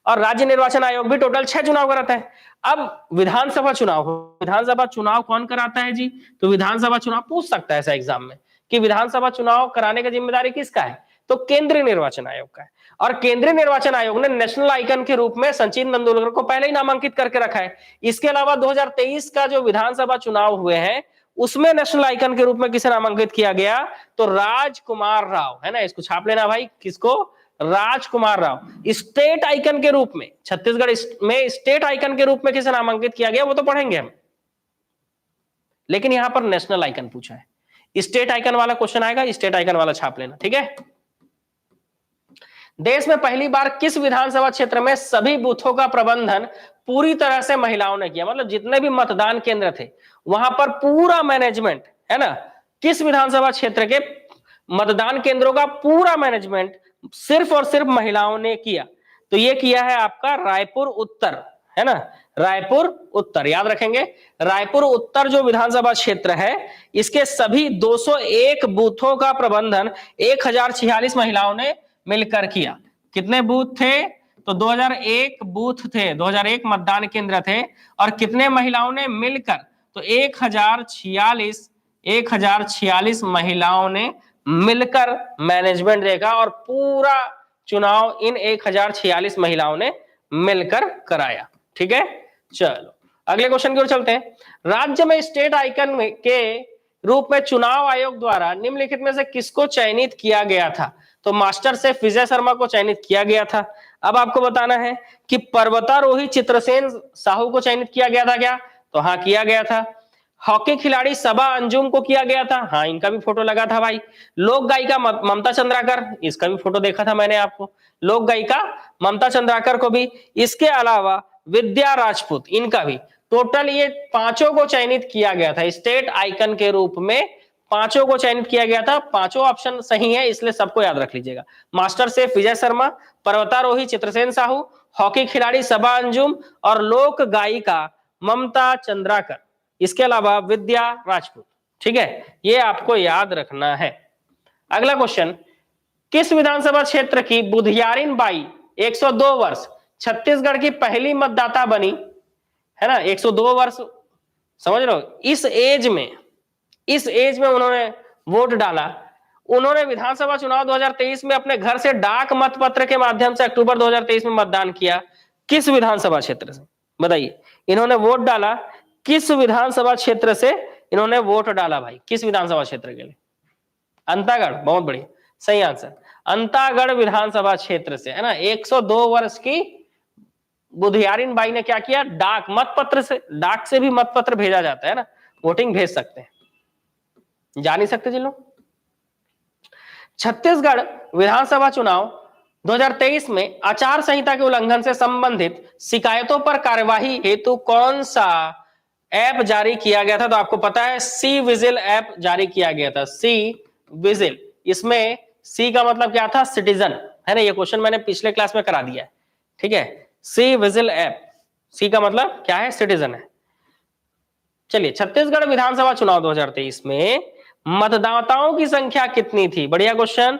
और राज्य निर्वाचन आयोग भी टोटल 6 चुनाव कराता है। अब विधानसभा चुनाव हो, विधानसभा चुनाव कौन कराता है जी? तो विधानसभा चुनाव पूछ सकता है ऐसा एग्जाम में कि विधानसभा चुनाव कराने की जिम्मेदारी किसका है? तो केंद्रीय निर्वाचन आयोग का है। और केंद्रीय निर्वाचन आयोग ने नेशनल आइकन के रूप में सचिन तेंदुलकर को पहले ही नामांकित करके रखा है। इसके अलावा 2023 का जो विधानसभा चुनाव हुए हैं उसमें नेशनल आइकन के रूप में किसे नामांकित किया गया? तो राजकुमार राव, है ना, इसको छाप लेना भाई, किसको? राजकुमार राव। स्टेट आइकन के रूप में, छत्तीसगढ़ में स्टेट आइकन के रूप में किसे नामांकित किया गया वो तो पढ़ेंगे हम, लेकिन यहां पर नेशनल आइकन पूछा है। स्टेट आइकन वाला क्वेश्चन आएगा, स्टेट आइकन वाला छाप लेना, ठीक है। देश में पहली बार किस विधानसभा क्षेत्र में सभी बूथों का प्रबंधन पूरी तरह से महिलाओं ने किया? मतलब जितने भी मतदान केंद्र थे वहां पर पूरा मैनेजमेंट, है ना, किस विधानसभा क्षेत्र के मतदान केंद्रों का पूरा मैनेजमेंट सिर्फ और सिर्फ महिलाओं ने किया? तो ये किया है आपका रायपुर उत्तर, है ना, रायपुर उत्तर, याद रखेंगे। रायपुर उत्तर जो विधानसभा क्षेत्र है इसके सभी 201 बूथों का प्रबंधन 1046 महिलाओं ने मिलकर किया। कितने बूथ थे? तो 2001 बूथ थे, 2001 मतदान केंद्र थे, और कितने महिलाओं ने मिलकर? तो 1046 महिलाओं ने मिलकर मैनेजमेंट देखा, और पूरा चुनाव इन 1046 महिलाओं ने मिलकर कराया। ठीक है, चलो अगले क्वेश्चन की ओर चलते हैं। राज्य में स्टेट आइकन के रूप में चुनाव आयोग द्वारा निम्नलिखित में से किसको चयनित किया गया था? तो मास्टर शेफ विजय शर्मा को चयनित किया गया था। अब आपको बताना है कि पर्वतारोही चित्रसेन साहू को चयनित किया गया था क्या? तो हाँ, किया गया था। हॉकी खिलाड़ी सबा अंजुम को किया गया था, हाँ, इनका भी फोटो लगा था भाई। लोक गायिका ममता चंद्राकर, इसका भी फोटो देखा था मैंने आपको, लोक गायिका ममता चंद्राकर को भी। इसके अलावा विद्या राजपूत, इनका भी। टोटल ये पांचों को चयनित किया गया था स्टेट आइकन के रूप में, पांचों को चयनित किया गया था। पांचों ऑप्शन सही है, इसलिए सबको याद रख लीजिएगा। मास्टर शेफ विजय शर्मा, पर्वतारोही चित्रसेन साहू, हॉकी खिलाड़ी सबा अंजुम, और लोक गायिका ममता चंद्राकर, इसके अलावा विद्या राजपूत। ठीक है, ये आपको याद रखना है। अगला क्वेश्चन, किस विधानसभा क्षेत्र की बुधियारिन बाई 102 वर्ष छत्तीसगढ़ की पहली मतदाता बनी? है ना, 102 वर्ष, समझ रहे हो, इस एज में उन्होंने वोट डाला। उन्होंने विधानसभा चुनाव 2023 में अपने घर से डाक मतपत्र के माध्यम से अक्टूबर 2023 में मतदान किया। किस विधानसभा क्षेत्र से बताइए? इन्होंने वोट डाला किस विधानसभा क्षेत्र से? इन्होंने वोट डाला भाई किस विधानसभा क्षेत्र के लिए? अंतागढ़, बहुत बढ़िया, सही आंसर, अंतागढ़ विधानसभा क्षेत्र से, है ना। 102 वर्ष की बुधियारिन बाई ने क्या किया? डाक मतपत्र से, डाक से भी मतपत्र भेजा जाता है ना, वोटिंग भेज सकते हैं, जा नहीं सकते जिन लोग। छत्तीसगढ़ विधानसभा चुनाव 2023 में आचार संहिता के उल्लंघन से संबंधित शिकायतों पर कार्यवाही हेतु कौन सा ऐप जारी किया गया था? तो आपको पता है सी विजिल ऐप जारी किया गया था, सी विजिल। इसमें सी का मतलब क्या था? सिटीजन, है ना, ये क्वेश्चन मैंने पिछले क्लास में करा दिया है। ठीक है, सी विजिल ऐप, सी का मतलब क्या है? सिटीजन है। चलिए, छत्तीसगढ़ विधानसभा चुनाव 2023 में मतदाताओं की संख्या कितनी थी? बढ़िया क्वेश्चन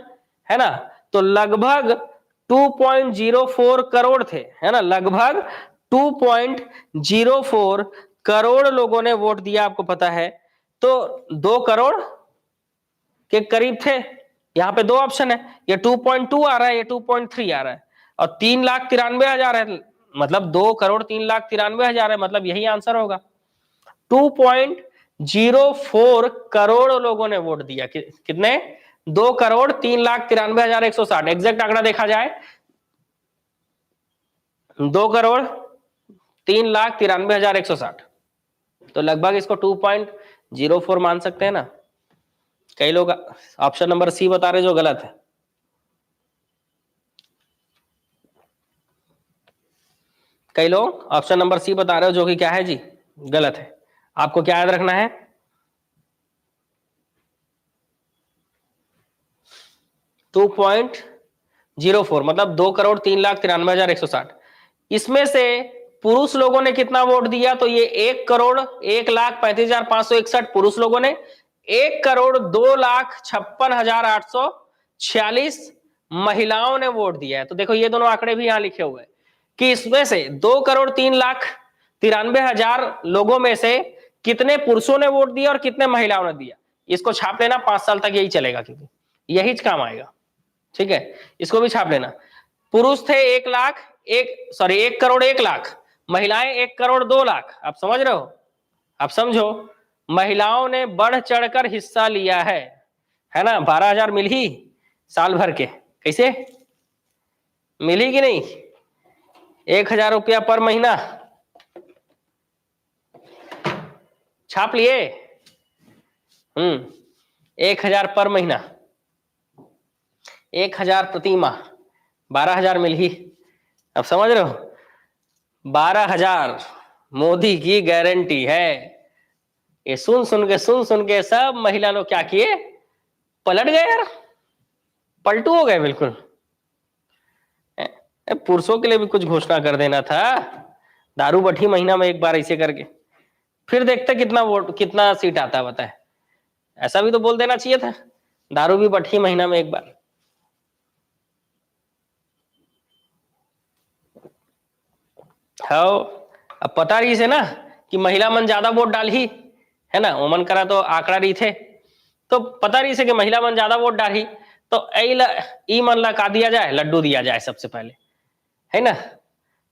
है ना। तो लगभग 2.04 करोड़ थे, है ना, लगभग 2.04 करोड़ लोगों ने वोट दिया, आपको पता है। तो 2 करोड़ के करीब थे। यहां पे दो ऑप्शन है, ये 2.2 आ रहा है, ये 2.3 आ रहा है, और 3,93,000 है, मतलब 2 करोड़ 3,93,000 है, मतलब यही आंसर होगा। 2.04 करोड़ लोगों ने वोट दिया। कितने? 2 करोड़ 3,93,160। एग्जैक्ट आंकड़ा देखा जाए 2 करोड़ 3,93,160, तो लगभग इसको 2.04 मान सकते हैं ना। कई लोग ऑप्शन नंबर सी बता रहे जो गलत है। कई लोग ऑप्शन नंबर सी बता रहे हो जो कि क्या है जी? गलत है। आपको क्या याद रखना है? 2.04 मतलब 2,03,93,160। इसमें से पुरुष लोगों ने कितना वोट दिया? तो ये 1,01,35,561 पुरुष लोगों ने, 1,02,56,846 महिलाओं ने वोट दिया है। तो देखो ये दोनों आंकड़े भी यहां लिखे हुए हैं कि इसमें से 2,03,93,000 लोगों में से कितने पुरुषों ने वोट दिया और कितने महिलाओं ने दिया। इसको छाप लेना, 5 साल तक यही चलेगा, क्योंकि यही काम आएगा। ठीक है, इसको भी छाप लेना। पुरुष थे 1,01,00,000, महिलाएं 1,02,00,000। आप समझ रहे हो? आप समझो, महिलाओं ने बढ़ चढ़कर हिस्सा लिया है ना। 12,000 मिल ही साल भर के, कैसे मिली कि नहीं? 1,000 रुपया पर महीना छाप लिए। 1,000 पर महीना, 1,000 प्रति माह, 12,000 मिल ही। अब समझ रहे हो? 12,000 मोदी की गारंटी है। ये सुन सुन के सब महिला लोग क्या किए? पलट गए यार, पलटू हो गए बिल्कुल। पुरुषों के लिए भी कुछ घोषणा कर देना था, दारू बठी महीना में एक बार ऐसे करके, फिर देखते कितना वोट, कितना सीट आता बताए। ऐसा भी तो बोल देना चाहिए था, दारू भी बठी महीना में एक बार। हाँ, अब पता रही से ना कि महिला मन ज्यादा वोट डाल ही, है ना। ओमन करा तो आंकड़ा रही थे, तो पता रही से कि महिला मन ज्यादा वोट डाल ही, तो ई मन ला का दिया जाए, लड्डू दिया जाए सबसे पहले, है ना।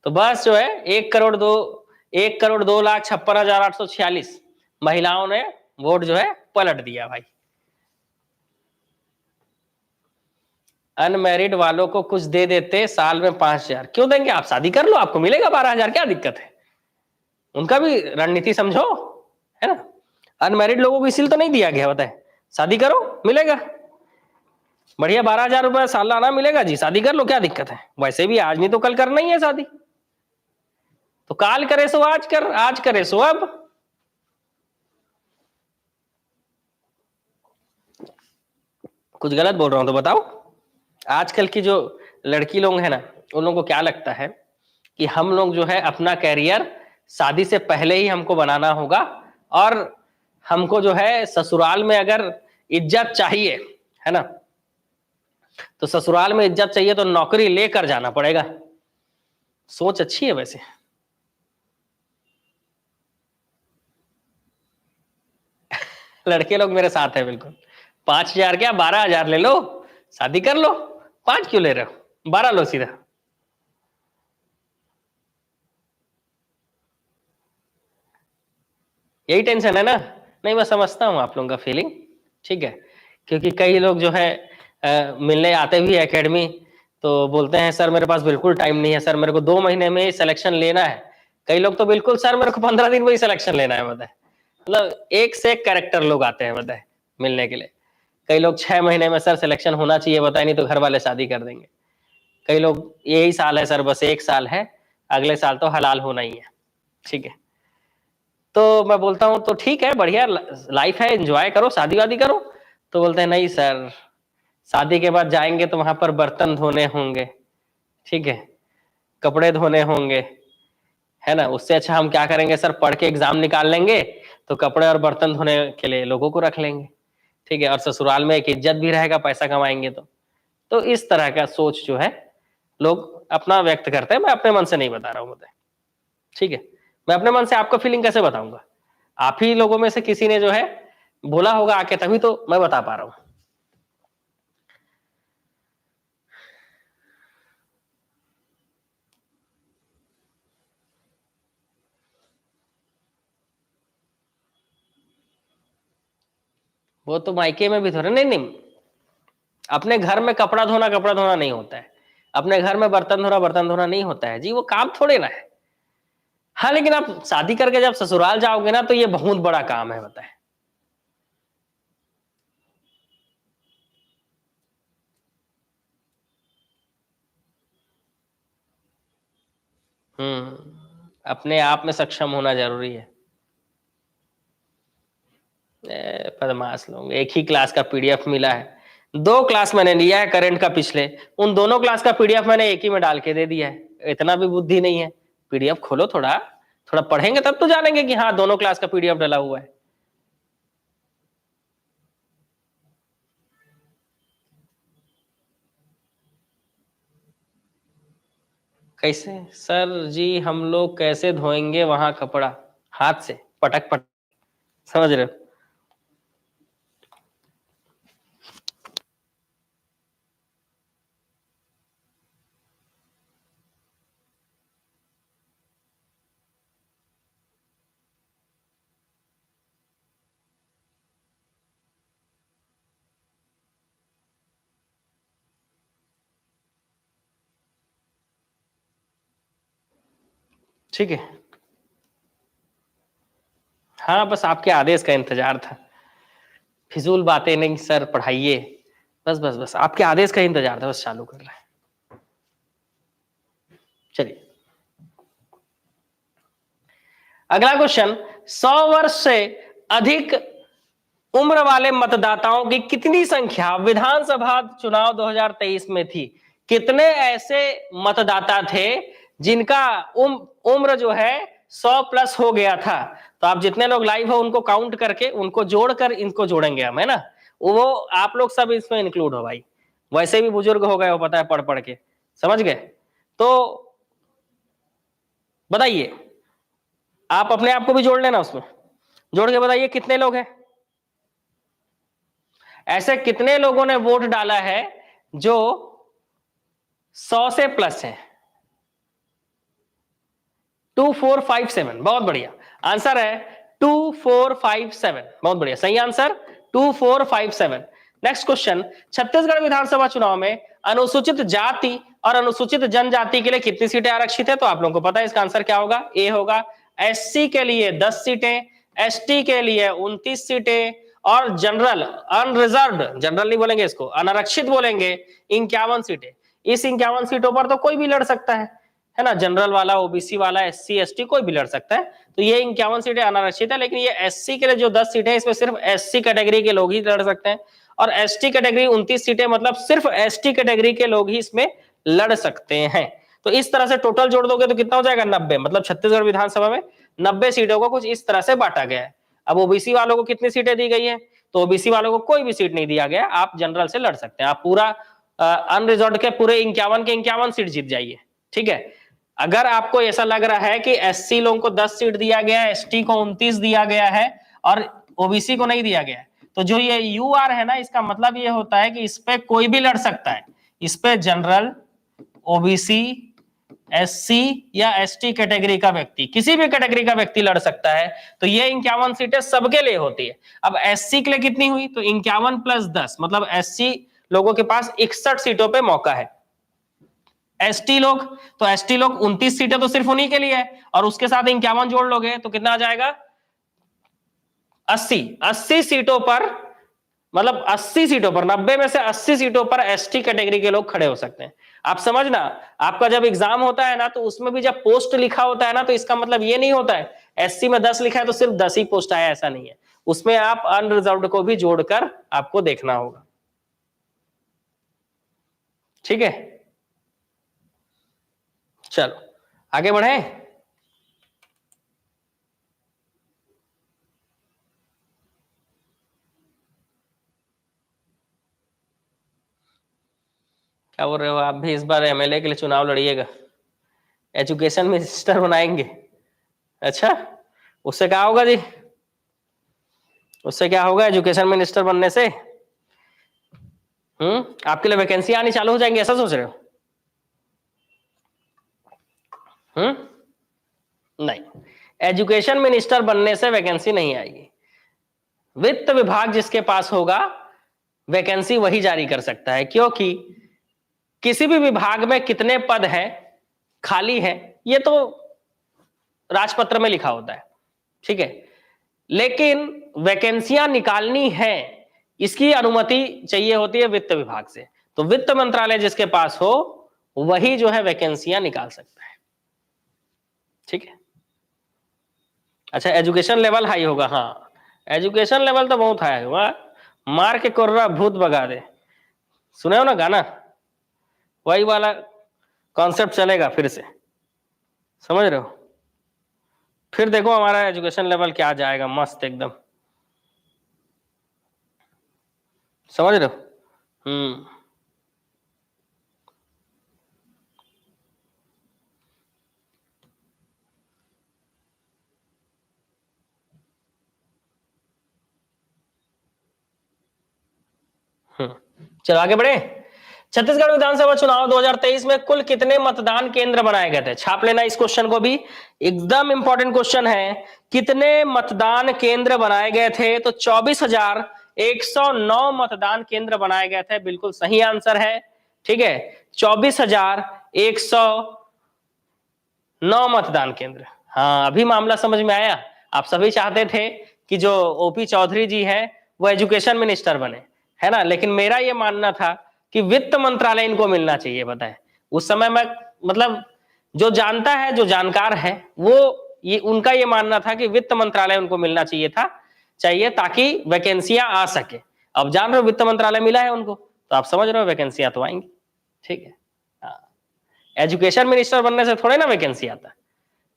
तो बस जो है 1,02,56,846 महिलाओं ने वोट जो है पलट दिया भाई। अनमैरिड वालों को कुछ दे देते, साल में 5,000। क्यों देंगे? आप शादी कर लो, आपको मिलेगा 12,000, क्या दिक्कत है? उनका भी रणनीति समझो, है ना। अनमैरिड लोगों को इसीलिए तो नहीं दिया गया, बताए, शादी करो मिलेगा बढ़िया 12,000 रुपया सालाना मिलेगा जी, शादी कर लो, क्या दिक्कत है? वैसे भी आज नहीं तो कल करना ही है शादी, तो काल करे सो आज कर, आज करे सो अब। कुछ गलत बोल रहा हूं तो बताओ। आजकल की जो लड़की लोग हैं ना, उन लोगों को क्या लगता है कि हम लोग जो है अपना कैरियर शादी से पहले ही हमको बनाना होगा, और हमको जो है ससुराल में अगर इज्जत चाहिए, है ना, तो ससुराल में इज्जत चाहिए तो नौकरी लेकर जाना पड़ेगा। सोच अच्छी है वैसे। लड़के लोग मेरे साथ है बिल्कुल। 5,000 क्या 12,000 ले लो, शादी कर लो। 5 क्यों ले रहे हो? 12 लो सीधा। यही टेंशन है ना। नहीं, मैं समझता हूँ आप लोगों का फीलिंग, ठीक है। क्योंकि कई लोग जो है मिलने आते भी है एकेडमी, तो बोलते हैं सर मेरे पास बिल्कुल टाइम नहीं है, सर मेरे को 2 महीने में ही सिलेक्शन लेना है। कई लोग तो बिल्कुल सर मेरे को 15 दिन में ही सिलेक्शन लेना है, बताए। मतलब एक से एक कैरेक्टर लोग आते हैं, बताए, मिलने के लिए। कई लोग 6 महीने में सर सिलेक्शन होना चाहिए, बताए, नहीं तो घर वाले शादी कर देंगे। कई लोग यही साल है सर, बस 1 साल है, अगले साल तो हलाल होना ही है, ठीक है। तो मैं बोलता हूँ तो ठीक है, बढ़िया लाइफ है, एंजॉय करो, शादी वादी करो। तो बोलते हैं नहीं सर, शादी के बाद जाएंगे तो वहां पर बर्तन धोने होंगे, ठीक है, कपड़े धोने होंगे, है ना। उससे अच्छा हम क्या करेंगे सर, पढ़ के एग्जाम निकाल लेंगे, तो कपड़े और बर्तन धोने के लिए लोगों को रख लेंगे, ठीक है, और ससुराल में एक इज्जत भी रहेगा, पैसा कमाएंगे तो इस तरह का सोच जो है लोग अपना व्यक्त करते हैं। मैं अपने मन से नहीं बता रहा हूँ, बताए, ठीक है। मैं अपने मन से आपको फीलिंग कैसे बताऊंगा? आप ही लोगों में से किसी ने जो है बोला होगा आके, तभी तो मैं बता पा रहा हूं। वो तो मायके में भी थोड़ा, नहीं नहीं, अपने घर में कपड़ा धोना नहीं होता है, अपने घर में बर्तन धोना नहीं होता है जी, वो काम थोड़े ना है। हाँ, लेकिन आप शादी करके जब ससुराल जाओगे ना, तो ये बहुत बड़ा काम है, बताए। अपने आप में सक्षम होना जरूरी है। बदमाश लोग, एक ही क्लास का पीडीएफ मिला है, दो क्लास मैंने लिया है करंट का पिछले, उन दोनों क्लास का पीडीएफ मैंने एक ही में डाल के दे दिया है। इतना भी बुद्धि नहीं है। पीडीएफ खोलो, थोड़ा थोड़ा पढ़ेंगे तब तो जानेंगे कि हाँ दोनों क्लास का पीडीएफ डाला हुआ है। कैसे सर जी, हम लोग कैसे धोएंगे वहां कपड़ा? हाथ से पटक पटक, समझ रहे हो? ठीक है, हाँ बस आपके आदेश का इंतजार था। फिजूल बातें नहीं सर, पढ़ाइए। बस बस बस आपके आदेश का इंतजार था, बस चालू कर रहे हैं। चलिए अगला क्वेश्चन, 100 वर्ष से अधिक उम्र वाले मतदाताओं की कितनी संख्या विधानसभा चुनाव 2023 में थी? कितने ऐसे मतदाता थे जिनका उम्र जो है 100 प्लस हो गया था? तो आप जितने लोग लाइव हो उनको काउंट करके उनको जोड़कर इनको जोड़ेंगे हम, है ना? वो आप लोग सब इसमें इंक्लूड हो भाई, वैसे भी बुजुर्ग हो गए हो, पता है, पढ़ पढ़ के, समझ गए? तो बताइए, आप अपने आप को भी जोड़ लेना उसमें, जोड़ के बताइए कितने लोग हैं। ऐसे कितने लोगों ने वोट डाला है जो 100 से प्लस है? 2457, बहुत बढ़िया आंसर है, 2457, बहुत बढ़िया, सही आंसर 2457। नेक्स्ट क्वेश्चन, छत्तीसगढ़ विधानसभा चुनाव में अनुसूचित जाति और अनुसूचित जनजाति के लिए कितनी सीटें आरक्षित है? तो आप लोगों को पता है इसका आंसर क्या होगा, ए होगा। एससी के लिए 10 सीटें, एसटी के लिए 29 सीटें और जनरल अनरिजर्व्ड, जनरल नहीं बोलेंगे इसको, अनारक्षित बोलेंगे, 51 सीटें। इस 51 सीटों पर तो कोई भी लड़ सकता है ना, जनरल वाला, ओबीसी वाला, एससी एसटी कोई भी लड़ सकता है। तो ये 51 सीटें अनारक्षित है, लेकिन ये एससी के लिए जो 10 सीटें इसमें सिर्फ एससी कैटेगरी के लोग ही लड़ सकते हैं, और एसटी कैटेगरी 29 सीटें, मतलब सिर्फ एसटी कैटेगरी के लोग ही इसमें लड़ सकते हैं। तो इस तरह से टोटल जोड़ दोगे तो कितना हो जाएगा, 90। मतलब छत्तीसगढ़ विधानसभा में 90 सीटों को कुछ इस तरह से बांटा गया है। अब ओबीसी वालों को कितनी सीटें दी गई है? तो ओबीसी वालों को कोई भी सीट नहीं दिया गया, आप जनरल से लड़ सकते हैं, आप पूरा अनरिजर्व्ड के पूरे 51 के 51 सीट जीत जाइए। ठीक है, अगर आपको ऐसा लग रहा है कि एससी लोगों को 10 सीट दिया गया है, एसटी को 29 दिया गया है और ओबीसी को नहीं दिया गया है, तो जो ये यूआर है ना, इसका मतलब ये होता है कि इस पे कोई भी लड़ सकता है। इस पे जनरल, ओबीसी, एससी या एसटी कैटेगरी का व्यक्ति, किसी भी कैटेगरी का व्यक्ति लड़ सकता है। तो ये 51 सीटें सबके लिए होती है। अब एससी के लिए कितनी हुई? तो 51 + 10, मतलब एससी लोगों के पास 61 सीटों पे मौका है। एसटी लोग, तो एसटी लोग 29 सीटें तो सिर्फ उन्हीं के लिए है, और उसके साथ 51 जोड़ लोगे तो कितना आ जाएगा, 80 सीटों पर, मतलब 80 सीटों पर, 90 में से 80 सीटों पर एसटी कैटेगरी के लोग खड़े हो सकते हैं। आप समझना, आपका जब एग्जाम होता है ना, तो उसमें भी जब पोस्ट लिखा होता है ना, तो इसका मतलब ये नहीं होता है एससी में 10 लिखा है तो सिर्फ 10 ही पोस्ट आया, ऐसा नहीं है। उसमें आप अनरिजर्व्ड को भी जोड़कर आपको देखना होगा। ठीक है, चलो आगे बढ़े। क्या बोल रहे हो, आप भी इस बार एमएलए के लिए चुनाव लड़िएगा? एजुकेशन मिनिस्टर बनाएंगे? अच्छा, उससे क्या होगा जी? उससे क्या होगा एजुकेशन मिनिस्टर बनने से? आपके लिए वैकेंसी आनी चालू हो जाएंगी, ऐसा सोच रहे हो? नहीं, एजुकेशन मिनिस्टर बनने से वैकेंसी नहीं आएगी। वित्त विभाग जिसके पास होगा वैकेंसी वही जारी कर सकता है, क्योंकि किसी भी विभाग में कितने पद हैं, खाली है, ये तो राजपत्र में लिखा होता है। ठीक है, लेकिन वैकेंसियां निकालनी है, इसकी अनुमति चाहिए होती है वित्त विभाग से। तो वित्त मंत्रालय जिसके पास हो वही जो है वैकेंसियां निकाल सकता है। ठीक है, अच्छा एजुकेशन लेवल हाई होगा, हाँ एजुकेशन लेवल तो बहुत हाई होगा, मार के कोर्रा भूत भगा दे। सुने हो ना गाना, वही वाला कॉन्सेप्ट चलेगा फिर से, समझ रहे हो। फिर देखो हमारा एजुकेशन लेवल क्या जाएगा, मस्त एकदम, समझ रहे हो। चलो आगे बढ़े। छत्तीसगढ़ विधानसभा चुनाव 2023 में कुल कितने मतदान केंद्र बनाए गए थे, छाप लेना इस क्वेश्चन को भी, एकदम इंपॉर्टेंट क्वेश्चन है। कितने मतदान केंद्र बनाए गए थे, तो 24,109 मतदान केंद्र बनाए गए थे, बिल्कुल सही आंसर है। ठीक है, 24,109 मतदान केंद्र। हाँ, अभी मामला समझ में आया। आप सभी चाहते थे कि जो ओपी चौधरी जी हैं वो एजुकेशन मिनिस्टर बने, है ना, लेकिन मेरा ये मानना था कि वित्त मंत्रालय इनको मिलना चाहिए। पता है उस समय मैं, मतलब जो जानता है, जो जानकार है, वो ये उनका ये मानना था कि वित्त मंत्रालय उनको मिलना चाहिए ताकि वैकेंसियां आ सके। अब जान रहे हो वित्त मंत्रालय मिला है उनको, तो आप समझ रहे हो वैकेंसियां तो आएंगी। ठीक है, एजुकेशन मिनिस्टर बनने से थोड़े ना वैकेंसी आता,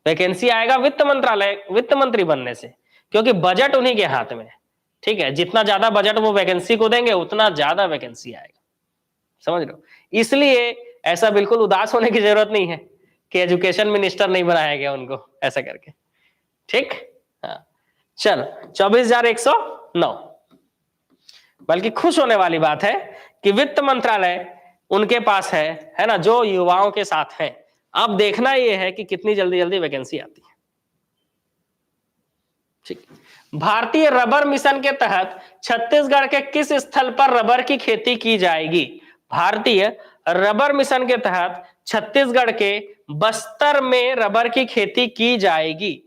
वैकेंसी आएगा वित्त मंत्रालय, वित्त मंत्री बनने से, क्योंकि बजट उन्हीं के हाथ में है। ठीक है, जितना ज्यादा बजट वो वैकेंसी को देंगे उतना ज्यादा वैकेंसी आएगा, समझ रहे हो। इसलिए ऐसा बिल्कुल उदास होने की जरूरत नहीं है कि एजुकेशन मिनिस्टर नहीं बनाया गया उनको ऐसा करके। ठीक, हाँ, चलो 24,109। बल्कि खुश होने वाली बात है कि वित्त मंत्रालय उनके पास है ना, जो युवाओं के साथ है। अब देखना यह है कि कितनी जल्दी जल्दी वैकेंसी आती है। ठीक, भारतीय रबर मिशन के तहत छत्तीसगढ़ के किस स्थल पर रबर की खेती की जाएगी। भारतीय रबर मिशन के तहत छत्तीसगढ़ के बस्तर में रबर की खेती की जाएगी।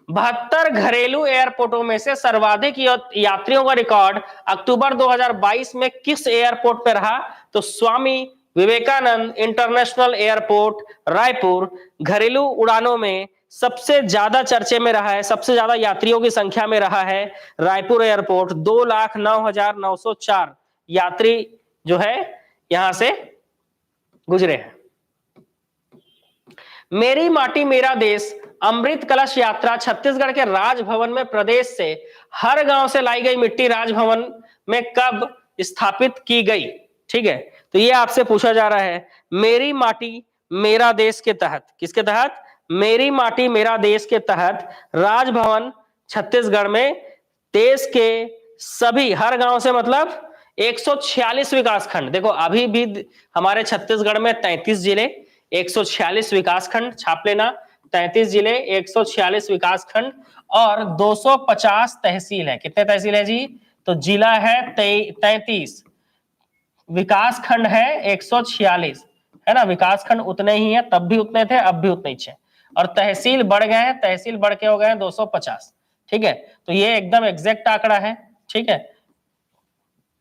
72 घरेलू एयरपोर्टों में से सर्वाधिक यात्रियों का रिकॉर्ड अक्टूबर 2022 में किस एयरपोर्ट पर रहा, तो स्वामी विवेकानंद इंटरनेशनल एयरपोर्ट रायपुर घरेलू उड़ानों में सबसे ज्यादा चर्चे में रहा है, सबसे ज्यादा यात्रियों की संख्या में रहा है रायपुर एयरपोर्ट। 2,09,904 यात्री जो है यहां से गुजरे हैं। मेरी माटी मेरा देश अमृत कलश यात्रा छत्तीसगढ़ के राजभवन में प्रदेश से हर गांव से लाई गई मिट्टी राजभवन में कब स्थापित की गई। ठीक है, तो ये आपसे पूछा जा रहा है मेरी माटी मेरा देश के तहत, किसके तहत, मेरी माटी मेरा देश के तहत राजभवन छत्तीसगढ़ में देश के सभी हर गांव से, मतलब 146 विकासखंड। देखो अभी भी हमारे छत्तीसगढ़ में 33 जिले, 146 विकासखंड, छाप लेना, 33 जिले, 146 विकासखंड और 250 तहसील है। कितने तहसील है जी, तो जिला है 33, विकासखंड है 146, है ना, विकासखंड उतने ही है, तब भी उतने थे, अब भी उतने ही, और तहसील बढ़ गए हैं, तहसील बढ़ के हो गए हैं 250। ठीक है, तो ये एकदम एग्जैक्ट आंकड़ा है। ठीक है,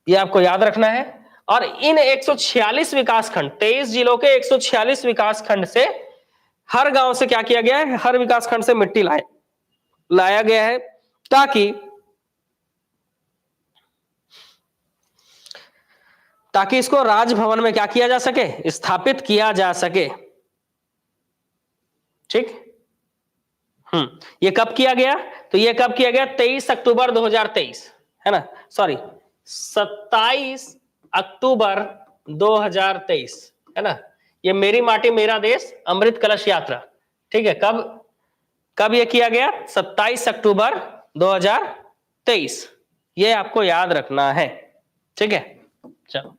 ये आपको याद रखना है। और इन 146 विकासखंड, 23 जिलों के 146 विकासखंड से हर गांव से क्या किया गया है, हर विकासखंड से मिट्टी लाया गया है ताकि इसको राजभवन में क्या किया जा सके, स्थापित किया जा सके। ठीक, ये कब किया गया, तो ये कब किया गया, 23 अक्टूबर 2023, है ना, सॉरी 27 अक्टूबर 2023, है ना। ये मेरी माटी मेरा देश अमृत कलश यात्रा, ठीक है, कब ये किया गया, 27 अक्टूबर 2023, ये आपको याद रखना है। ठीक है, चलो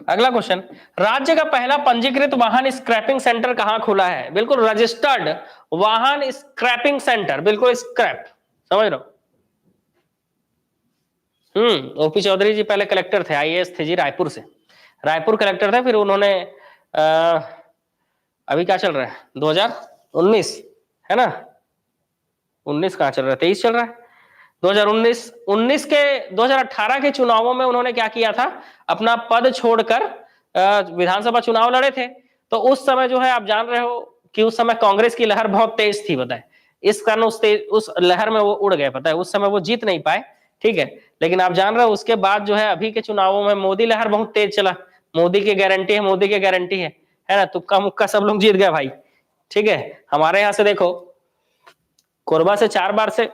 अगला क्वेश्चन, राज्य का पहला पंजीकृत वाहन स्क्रैपिंग सेंटर कहां खुला है। बिल्कुल रजिस्टर्ड वाहन स्क्रैपिंग सेंटर, बिल्कुल स्क्रैप, समझ रहे हो। ओपी चौधरी जी पहले कलेक्टर थे, आईएएस थे जी, रायपुर से, रायपुर कलेक्टर थे, फिर उन्होंने अभी क्या चल रहा है 2019, है ना, 19 कहां चल रहा है, 23 चल रहा है, 2019 के 2018 के चुनावों में उन्होंने क्या किया था, अपना पद छोड़कर विधानसभा चुनाव लड़े थे। तो उस समय जो है आप जान रहे हो कि उस समय कांग्रेस की लहर बहुत तेज थी, बताए, इस कारण उस लहर में वो उड़ गए, पता है, उस समय वो जीत नहीं पाए। ठीक है। लेकिन आप जान रहे हो उसके बाद जो है अभी के चुनावों में मोदी लहर बहुत तेज चला, मोदी की गारंटी है, मोदी की गारंटी है ना, तुक्का मुक्का सब लोग जीत गए भाई। ठीक है, हमारे यहाँ से देखो कोरबा से 4 बार से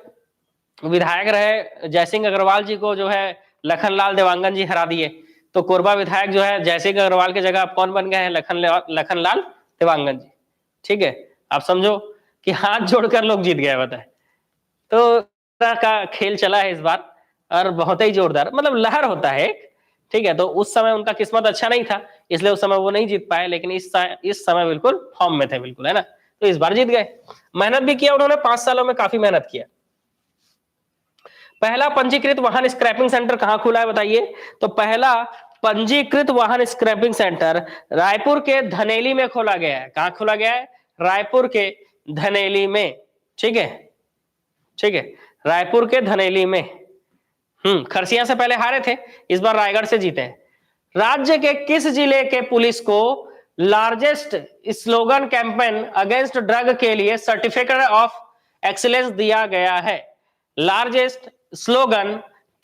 विधायक रहे जयसिंह अग्रवाल जी को जो है लखनलाल देवांगन जी हरा दिए, तो कोरबा विधायक जो है जयसिंह अग्रवाल की जगह कौन बन गए हैं, लखनलाल देवांगन जी। ठीक है, आप समझो कि हाथ जोड़कर लोग जीत गए, बताए। तो तरह का खेल चला है इस बार, और बहुत ही जोरदार, मतलब लहर होता है एक। ठीक है, तो उस समय उनका किस्मत अच्छा नहीं था, इसलिए उस समय वो नहीं जीत पाए, लेकिन इस समय बिल्कुल फॉर्म में थे, बिल्कुल, है ना। तो इस बार जीत गए। मेहनत भी किया उन्होंने, 5 सालों में काफी मेहनत किया। पहला पंजीकृत वाहन स्क्रैपिंग सेंटर कहां खुला है बताइए? तो पहला पंजीकृत वाहन स्क्रैपिंग सेंटर रायपुर के धनेली में खोला गया है। कहां खोला गया है? रायपुर के धनेली में। ठीक है, ठीक है, रायपुर के धनेली में। खरसिया से पहले हारे थे, इस बार रायगढ़ से जीते हैं। राज्य के किस जिले के पुलिस को largest slogan campaign against drug के लिए सर्टिफिकेट ऑफ एक्सीलेंस दिया गया है? Largest slogan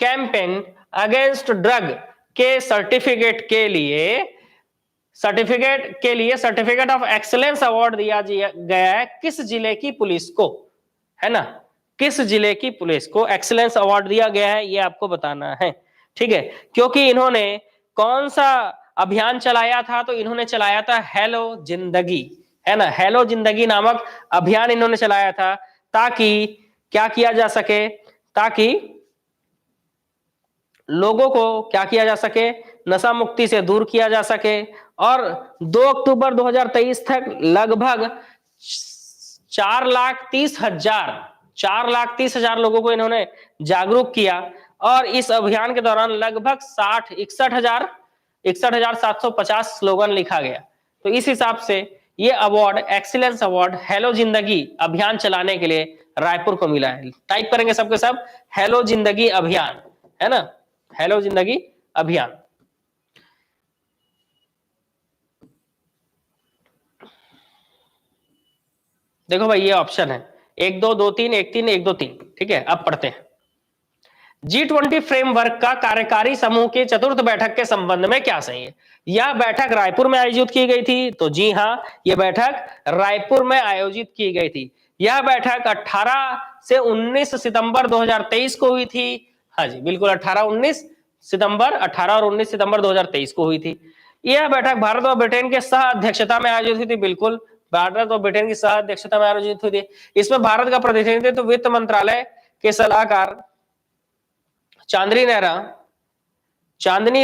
campaign against drug के certificate certificate of excellence award दिया गया है किस जिले की पुलिस को, है ना, किस जिले की पुलिस को एक्सीलेंस अवार्ड दिया गया है, ये आपको बताना है। ठीक है, क्योंकि इन्होंने कौन सा अभियान चलाया था? तो इन्होंने चलाया था हेलो जिंदगी, है ना, हेलो जिंदगी नामक अभियान इन्होंने चलाया था, ताकि क्या किया जा सके, ताकि लोगों को क्या किया जा सके, नशा मुक्ति से दूर किया जा सके। और 2 अक्टूबर 2023 तक लगभग 4,30,000 लोगों को इन्होंने जागरूक किया, और इस अभियान के दौरान लगभग 61,750 स्लोगन लिखा गया। तो इस हिसाब से ये अवार्ड, एक्सीलेंस अवार्ड हेलो जिंदगी अभियान चलाने के लिए रायपुर को मिला है। टाइप करेंगे सबके सब हेलो जिंदगी अभियान, है ना, हेलो जिंदगी अभियान। देखो भाई ये ऑप्शन है 1 2 2 3 1 3 1 2 3। ठीक है, अब पढ़ते हैं। G20 फ्रेमवर्क का कार्यकारी समूह की चतुर्थ बैठक के संबंध में क्या सही है? यह बैठक रायपुर में आयोजित की गई थी, तो जी हां, यह बैठक रायपुर में आयोजित की गई थी। यह बैठक 18 से 19 सितंबर 2023 को हुई थी। हाँ जी बिल्कुल, 18 और 19 सितंबर 2023 को हुई थी। यह बैठक भारत और ब्रिटेन के सह अध्यक्षता में आयोजित हुई थी। बिल्कुल, भारत और ब्रिटेन की सह अध्यक्षता में आयोजित हुई थी। इसमें भारत का प्रतिनिधित्व वित्त मंत्रालय के सलाहकार चांदनी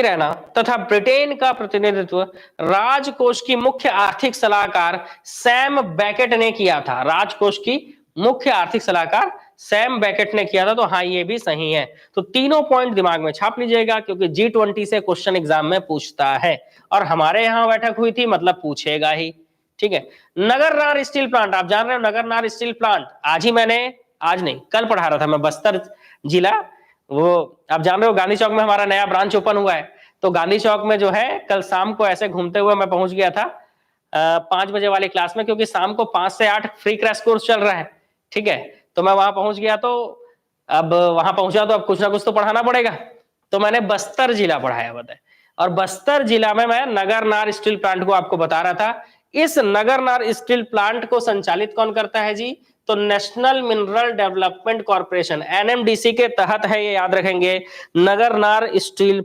रैना तथा ब्रिटेन का प्रतिनिधित्व राजकोष की मुख्य आर्थिक सलाहकार सैम बैकेट ने किया था। राजकोष की मुख्य आर्थिक सलाहकार सैम बैकेट ने किया था। तो हाँ, ये भी सही है। तो तीनों पॉइंट दिमाग में छाप लीजिएगा, क्योंकि G20 से क्वेश्चन एग्जाम में पूछता है, और हमारे यहाँ बैठक हुई थी, मतलब पूछेगा ही। ठीक है, नगरनार स्टील प्लांट, आप जान रहे हो नगरनार स्टील प्लांट, आज नहीं कल पढ़ा रहा था मैं, बस्तर जिला, वो आप जान रहे हो गांधी चौक में हमारा नया ब्रांच ओपन हुआ है। तो गांधी चौक में जो है कल शाम को ऐसे घूमते हुए मैं पहुंच गया था 5 बजे वाली क्लास में, क्योंकि शाम को 5 से 8 फ्री क्रैश कोर्स चल रहा है। ठीक है, तो मैं वहां पहुंच गया, तो अब वहां पहुंचा तो अब कुछ ना कुछ तो पढ़ाना पड़ेगा, तो मैंने बस्तर जिला पढ़ाया, बताए। और बस्तर जिला में मैं नगरनार स्टील प्लांट को आपको बता रहा था। इस नगरनार स्टील प्लांट को संचालित कौन करता है जी? तो national mineral development corporation, NMDC के तहत है, ये याद रखेंगे। नगरनार स्टील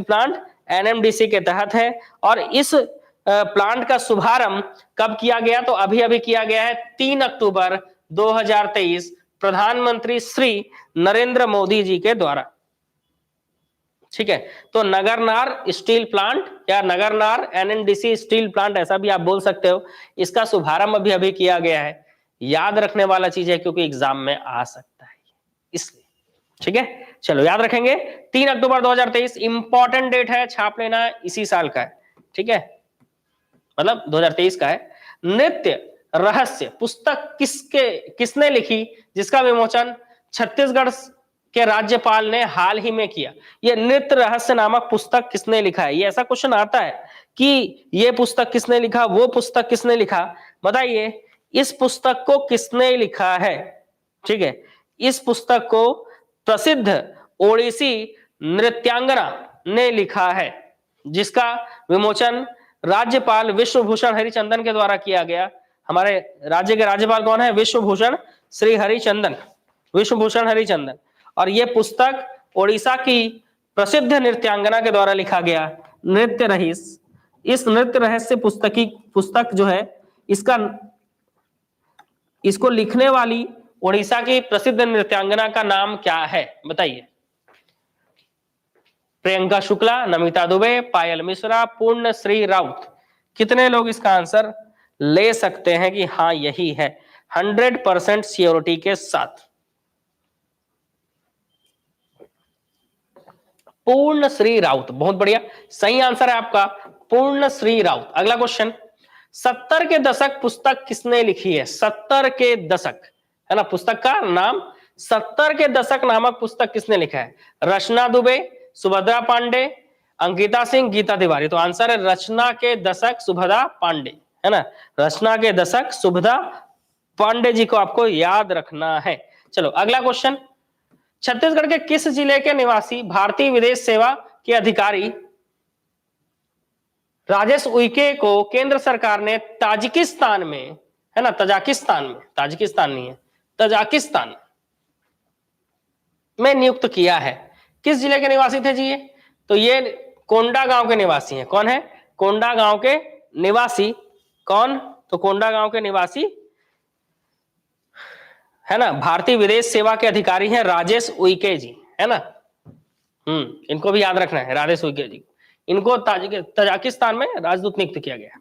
प्लांट एनएमडीसी के तहत है। और इस प्लांट का शुभारंभ कब किया गया? तो अभी अभी किया गया है, 3 अक्टूबर 2023 प्रधानमंत्री श्री नरेंद्र मोदी जी के द्वारा। ठीक है, तो नगरनार स्टील प्लांट या नगरनार एनएनडीसी स्टील प्लांट, ऐसा भी आप बोल सकते हो, इसका शुभारंभ अभी अभी किया गया है। याद रखने वाला चीज है, क्योंकि एग्जाम में आ सकता है इसलिए। ठीक है, चलो याद रखेंगे। 3 अक्टूबर 2023 इंपॉर्टेंट डेट है, छाप लेना, इसी साल का है। ठीक है, मतलब 2023 का है। नृत्य रहस्य पुस्तक किसने लिखी, जिसका विमोचन छत्तीसगढ़ के राज्यपाल ने हाल ही में किया? ये नृत्य रहस्य नामक पुस्तक किसने लिखा है? ये ऐसा क्वेश्चन आता है कि ये पुस्तक किसने लिखा, वो पुस्तक किसने लिखा, बताइए। इस पुस्तक को किसने लिखा है? ठीक है, इस पुस्तक को प्रसिद्ध ओडिसी नृत्यांगना ने लिखा है, जिसका विमोचन राज्यपाल विश्वभूषण हरिचंदन के द्वारा किया गया। हमारे राज्य के राज्यपाल कौन है? विश्वभूषण श्री हरिचंदन, विश्वभूषण हरिचंदन। और यह पुस्तक ओडिशा की प्रसिद्ध नृत्यांगना के द्वारा लिखा गया नृत्य रहस्य। इस नृत्य रहस्य पुस्तक जो है, इसको लिखने वाली ओडिशा की प्रसिद्ध नृत्यांगना का नाम क्या है? बताइए। प्रियंका शुक्ला, नमिता दुबे, पायल मिश्रा, पूर्णश्री राउत। कितने लोग इसका आंसर ले सकते हैं कि हाँ यही है 100% श्योरिटी के साथ? पूर्णश्री राउत, बहुत बढ़िया, सही आंसर है आपका पूर्णश्री राउत। अगला क्वेश्चन, 70 के दशक पुस्तक किसने लिखी है? 70 के दशक, है ना, पुस्तक का नाम 70 के दशक नामक पुस्तक किसने लिखा है? रचना दुबे, सुभद्रा पांडे, अंकिता सिंह, गीता तिवारी। तो आंसर है रचना के दशक सुभद्रा पांडे, है ना, रचना के दशक सुभद्रा पांडे जी को आपको याद रखना है। चलो अगला क्वेश्चन, छत्तीसगढ़ के किस जिले के निवासी भारतीय विदेश सेवा के अधिकारी राजेश उइके को केंद्र सरकार ने ताजिकिस्तान में, है ना, तजाकिस्तान में, ताजिकिस्तान नहीं है, तजाकिस्तान में नियुक्त किया है? किस जिले के निवासी थे जी ये? तो ये कोंडा गांव के निवासी हैं। कौन है? कोंडा गांव के निवासी। कौन? तो कोंडा गांव के निवासी, है ना, भारतीय विदेश सेवा के अधिकारी हैं राजेश उइके जी, है ना। इनको भी याद रखना है, राजेश उइके जी। इनको तजाकिस्तान में राजदूत नियुक्त किया गया।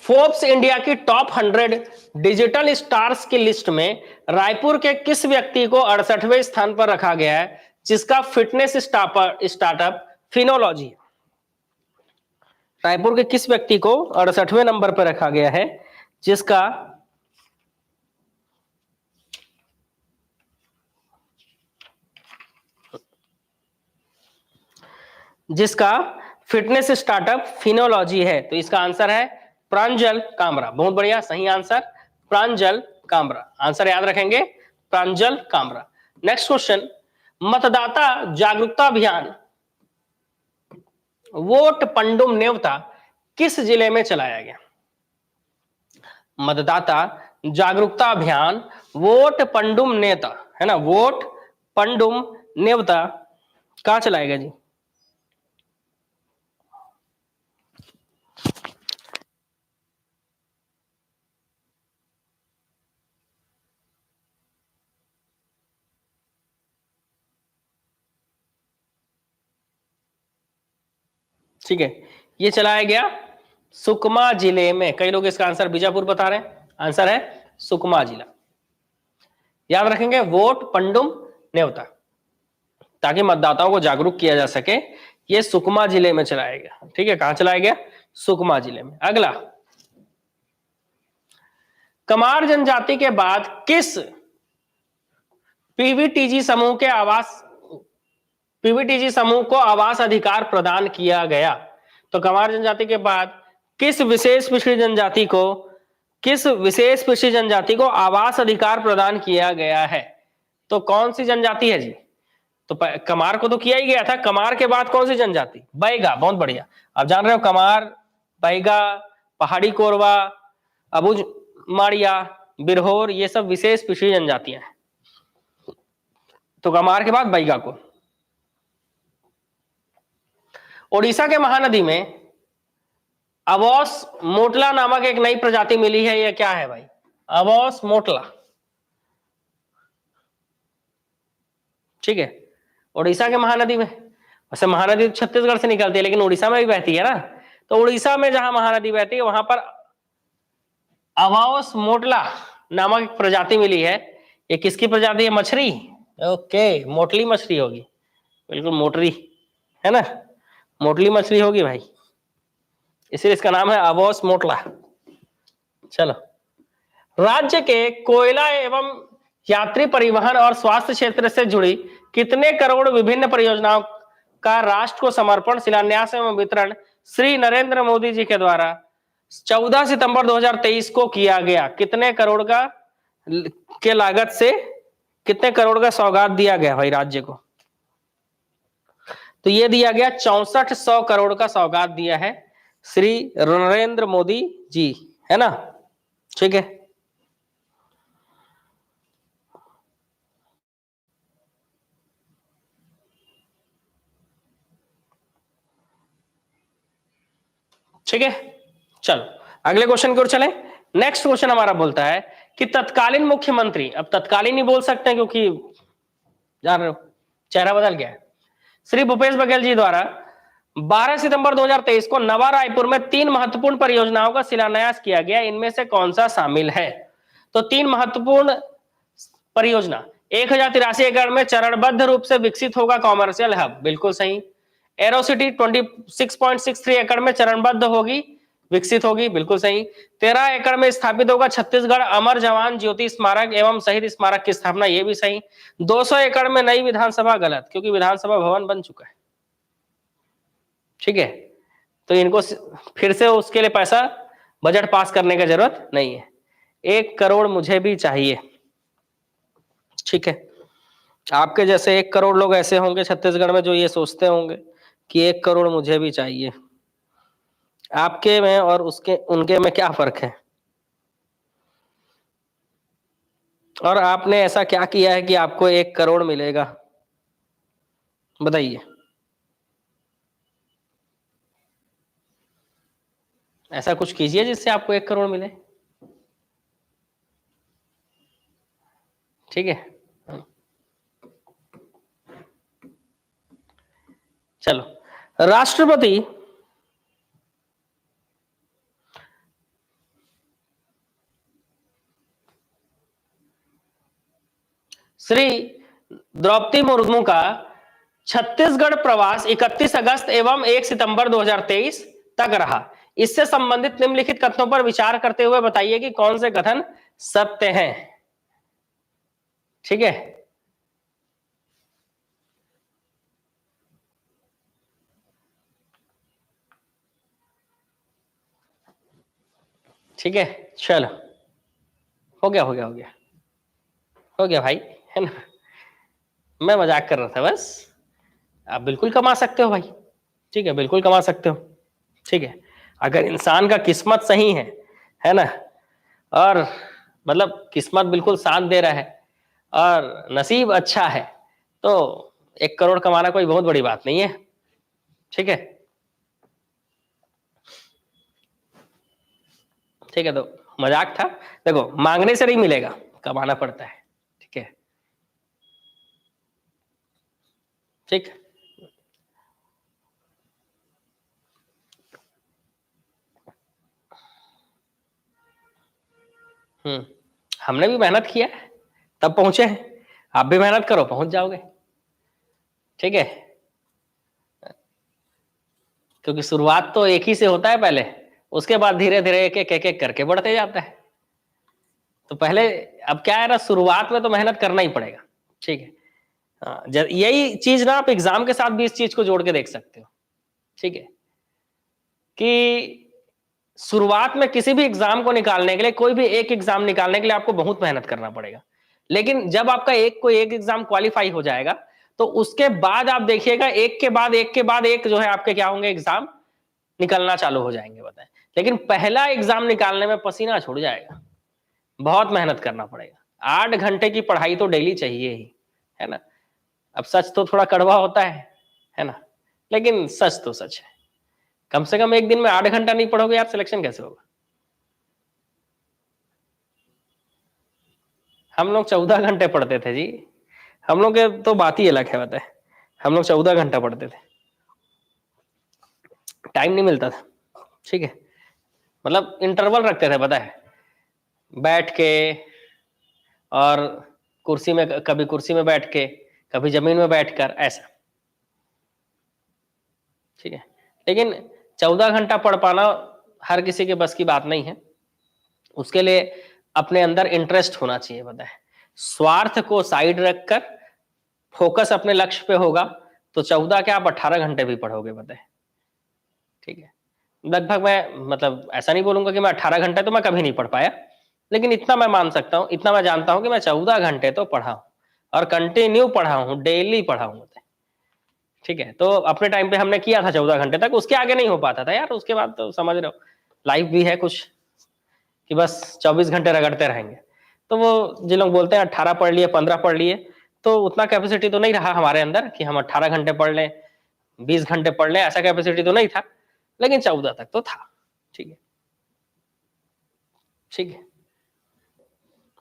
फोर्ब्स इंडिया की टॉप 100 डिजिटल स्टार्स की लिस्ट में रायपुर के किस व्यक्ति को 68वें स्थान पर रखा गया है, जिसका फिटनेस स्टार्टअप फिनोलॉजी? रायपुर के किस व्यक्ति को 68वें नंबर पर रखा गया है, जिसका फिटनेस स्टार्टअप फिनोलॉजी है? तो इसका आंसर है प्रांजल कामरा। बहुत बढ़िया, सही आंसर प्रांजल कामरा। आंसर याद रखेंगे, प्रांजल कामरा। नेक्स्ट क्वेश्चन, मतदाता जागरूकता अभियान वोट पंडुम नेवता किस जिले में चलाया गया? मतदाता जागरूकता अभियान वोट पंडुम नेता, है ना, वोट पंडुम नेवता कहां चलाएगा जी? ठीक है, ये चलाया गया सुकमा जिले में। कई लोग इसका आंसर बीजापुर बता रहे हैं, आंसर है सुकमा जिला। याद रखेंगे, वोट पंडुम नेवता, ताकि मतदाताओं को जागरूक किया जा सके। ये सुकमा जिले में चलाया गया। ठीक है, कहां चलाया गया? सुकमा जिले में। अगला, कमार जनजाति के बाद किस पीवीटीजी समूह को आवास अधिकार प्रदान किया गया? तो कमार जनजाति के बाद किस विशेष पिछड़ी जनजाति को आवास अधिकार प्रदान किया गया है? तो कौन सी जनजाति है जी? तो कमार को तो किया ही गया था, कमार के बाद कौन सी जनजाति? बैगा। बहुत बढ़िया, आप जान रहे हो कमार, बैगा, पहाड़ी कोरवा, अबुझ माड़िया, बिरहोर, ये सब विशेष पिछड़ी जनजातियां हैं। तो कमार के बाद बैगा को। ओडिशा के महानदी में अबोस मोटला नामक एक नई प्रजाति मिली है, यह क्या है भाई? अबोस मोटला। ठीक है, ओडिशा के महानदी में, वैसे महानदी छत्तीसगढ़ से निकलती है लेकिन उड़ीसा में भी बहती है ना, तो उड़ीसा में जहां महानदी बहती है वहां पर अबोस मोटला नामक एक प्रजाति मिली है। ये किसकी प्रजाति है? मछली। ओके, मोटली मछली होगी, बिल्कुल मोटरी, है ना, मोटली मछली होगी भाई, इसलिए इसका नाम है अबोस मोटला। चलो, राज्य के कोयला एवं यात्री परिवहन और स्वास्थ्य क्षेत्र से जुड़ी कितने करोड़ विभिन्न परियोजनाओं का राष्ट्र को समर्पण, शिलान्यास एवं वितरण श्री नरेंद्र मोदी जी के द्वारा 14 सितंबर 2023 को किया गया? कितने करोड़ का के लागत से कितने करोड़ का सौगात दिया गया भाई राज्य को? तो ये दिया गया 6400 करोड़ का सौगात दिया है श्री नरेंद्र मोदी जी, है ना? ठीक है, ठीक है। चलो अगले क्वेश्चन की ओर चलें। नेक्स्ट क्वेश्चन हमारा बोलता है कि तत्कालीन मुख्यमंत्री, अब तत्कालीन ही बोल सकते हैं क्योंकि जान रहे हो चेहरा बदल गया है, श्री भूपेश बघेल जी द्वारा 12 सितंबर 2023 को नवा रायपुर में 3 महत्वपूर्ण परियोजनाओं का शिलान्यास किया गया, इनमें से कौन सा शामिल है? तो 3 महत्वपूर्ण परियोजना, 1083 एकड़ में चरणबद्ध रूप से विकसित होगा कॉमर्शियल हब, बिल्कुल सही। एरोसिटी 26.63 एकड़ में चरणबद्ध होगी, विकसित होगी, बिल्कुल सही। 13 एकड़ में स्थापित होगा छत्तीसगढ़ अमर जवान ज्योति स्मारक एवं शहीद स्मारक की स्थापना, ये भी सही। 200 एकड़ में नई विधानसभा, गलत, क्योंकि विधानसभा भवन बन चुका है, ठीक है, तो इनको फिर से उसके लिए पैसा बजट पास करने की जरूरत नहीं है। 1 करोड़ मुझे भी चाहिए, ठीक है। आपके जैसे 1 करोड़ लोग ऐसे होंगे छत्तीसगढ़ में जो ये सोचते होंगे कि 1 करोड़ मुझे भी चाहिए। आपके में और उसके उनके में क्या फर्क है? और आपने ऐसा क्या किया है कि आपको 1 करोड़ मिलेगा, बताइए। ऐसा कुछ कीजिए जिससे आपको 1 करोड़ मिले, ठीक है। चलो राष्ट्रपति श्री द्रौपदी मुर्मू का छत्तीसगढ़ प्रवास 31 अगस्त एवं 1 सितंबर 2023 तक रहा। इससे संबंधित निम्नलिखित कथनों पर विचार करते हुए बताइए कि कौन से कथन सत्य हैं, ठीक है। ठीक है, चलो हो गया हो गया हो गया हो गया भाई, है ना, मैं मजाक कर रहा था बस। आप बिल्कुल कमा सकते हो भाई, ठीक है, बिल्कुल कमा सकते हो, ठीक है, अगर इंसान का किस्मत सही है ना, और मतलब किस्मत बिल्कुल साथ दे रहा है और नसीब अच्छा है, तो 1 करोड़ कमाना कोई बहुत बड़ी बात नहीं है, ठीक है। ठीक है, तो मजाक था, देखो मांगने से नहीं मिलेगा, कमाना पड़ता है, ठीक है, ठीक। हमने भी मेहनत किया है तब पहुंचे हैं, आप भी मेहनत करो पहुंच जाओगे, ठीक है, क्योंकि शुरुआत तो एक ही से होता है पहले, उसके बाद धीरे धीरे एक एक एक एक करके बढ़ते जाता है। तो पहले अब क्या है ना, शुरुआत में तो मेहनत करना ही पड़ेगा, ठीक है। हाँ, यही चीज ना आप एग्जाम के साथ भी इस चीज को जोड़ के देख सकते हो, ठीक है, कि शुरुआत में किसी भी एग्जाम को निकालने के लिए, कोई भी एक एग्जाम निकालने के लिए आपको बहुत मेहनत करना पड़ेगा, लेकिन जब आपका कोई एक एग्जाम क्वालिफाई हो जाएगा तो उसके बाद आप देखिएगा एक के बाद एक के बाद एक जो है आपके क्या होंगे, एग्जाम निकलना चालू हो जाएंगे, बताएं। लेकिन पहला एग्जाम निकालने में पसीना छूट जाएगा, बहुत मेहनत करना पड़ेगा, 8 घंटे की पढ़ाई तो डेली चाहिए ही, है ना। अब सच तो थोड़ा कड़वा होता है ना, लेकिन सच तो सच है। कम से कम एक दिन में 8 घंटा नहीं पढ़ोगे यार, सिलेक्शन कैसे होगा? हम लोग 14 घंटे पढ़ते थे जी, हम लोग के तो बात ही अलग है, बताए, हम लोग 14 घंटा पढ़ते थे, टाइम नहीं मिलता था, ठीक है, मतलब इंटरवल रखते थे, पता है, बैठ के, और कुर्सी में, कभी कुर्सी में बैठ के, कभी जमीन में बैठकर, ऐसा, ठीक है। लेकिन 14 घंटा पढ़ पाना हर किसी के बस की बात नहीं है, उसके लिए अपने अंदर इंटरेस्ट होना चाहिए, पता है। स्वार्थ को साइड रखकर फोकस अपने लक्ष्य पे होगा तो 14 क्या आप 18 घंटे भी पढ़ोगे बताए। ठीक है, लगभग मैं मतलब ऐसा नहीं बोलूंगा कि मैं 18 घंटे तो मैं कभी नहीं पढ़ पाया, लेकिन इतना मैं मान सकता हूँ, इतना मैं जानता हूँ कि मैं 14 घंटे तो पढ़ा हूँ और कंटिन्यू पढ़ा हूँ, डेली पढ़ा हूँ। ठीक है, तो अपने टाइम पे हमने किया था 14 घंटे तक, उसके आगे नहीं हो पाता था यार। उसके बाद तो समझ रहे हो लाइफ भी है कुछ कि बस 24 घंटे रगड़ते रहेंगे। तो वो जिन लोग बोलते हैं 18 पढ़ लिए 15 पढ़ लिए, तो उतना कैपेसिटी तो नहीं रहा हमारे अंदर कि हम 18 घंटे पढ़ लें 20 घंटे पढ़ लें, ऐसा कैपेसिटी तो नहीं था, लेकिन 14 तक तो था। ठीक है, ठीक है।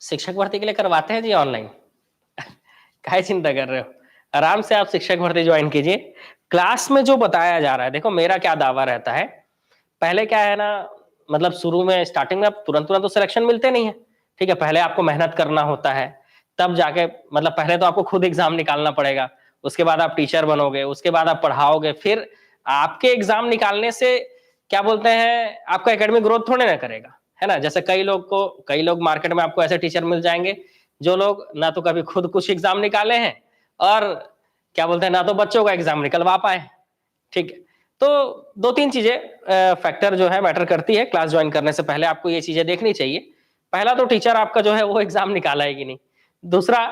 शिक्षक भर्ती के लिए करवाते हैं जी ऑनलाइन काहे चिंता कर रहे हो, आराम से आप शिक्षक भर्ती ज्वाइन कीजिए। क्लास में जो बताया जा रहा है, देखो मेरा क्या दावा रहता है, पहले क्या है ना, मतलब शुरू में स्टार्टिंग में आप तुरंत तुरंत तो सिलेक्शन मिलते नहीं है। ठीक है, पहले आपको मेहनत करना होता है, तब जाके मतलब पहले तो आपको खुद एग्जाम निकालना पड़ेगा, उसके बाद आप टीचर बनोगे, उसके बाद आप पढ़ाओगे, फिर आपके एग्जाम निकालने से क्या बोलते हैं आपका एकेडमिक ग्रोथ थोड़े ना करेगा, है ना। जैसे कई लोग मार्केट में आपको ऐसे टीचर मिल जाएंगे जो लोग ना तो कभी खुद कुछ एग्जाम निकाले हैं और क्या बोलते हैं ना तो बच्चों का एग्जाम निकलवा पाए। ठीक है, तो दो तीन चीजें फैक्टर जो है मैटर करती है क्लास ज्वाइन करने से पहले, आपको ये चीजें देखनी चाहिए। पहला तो टीचर आपका जो है वो एग्जाम निकाला है कि नहीं। दूसरा,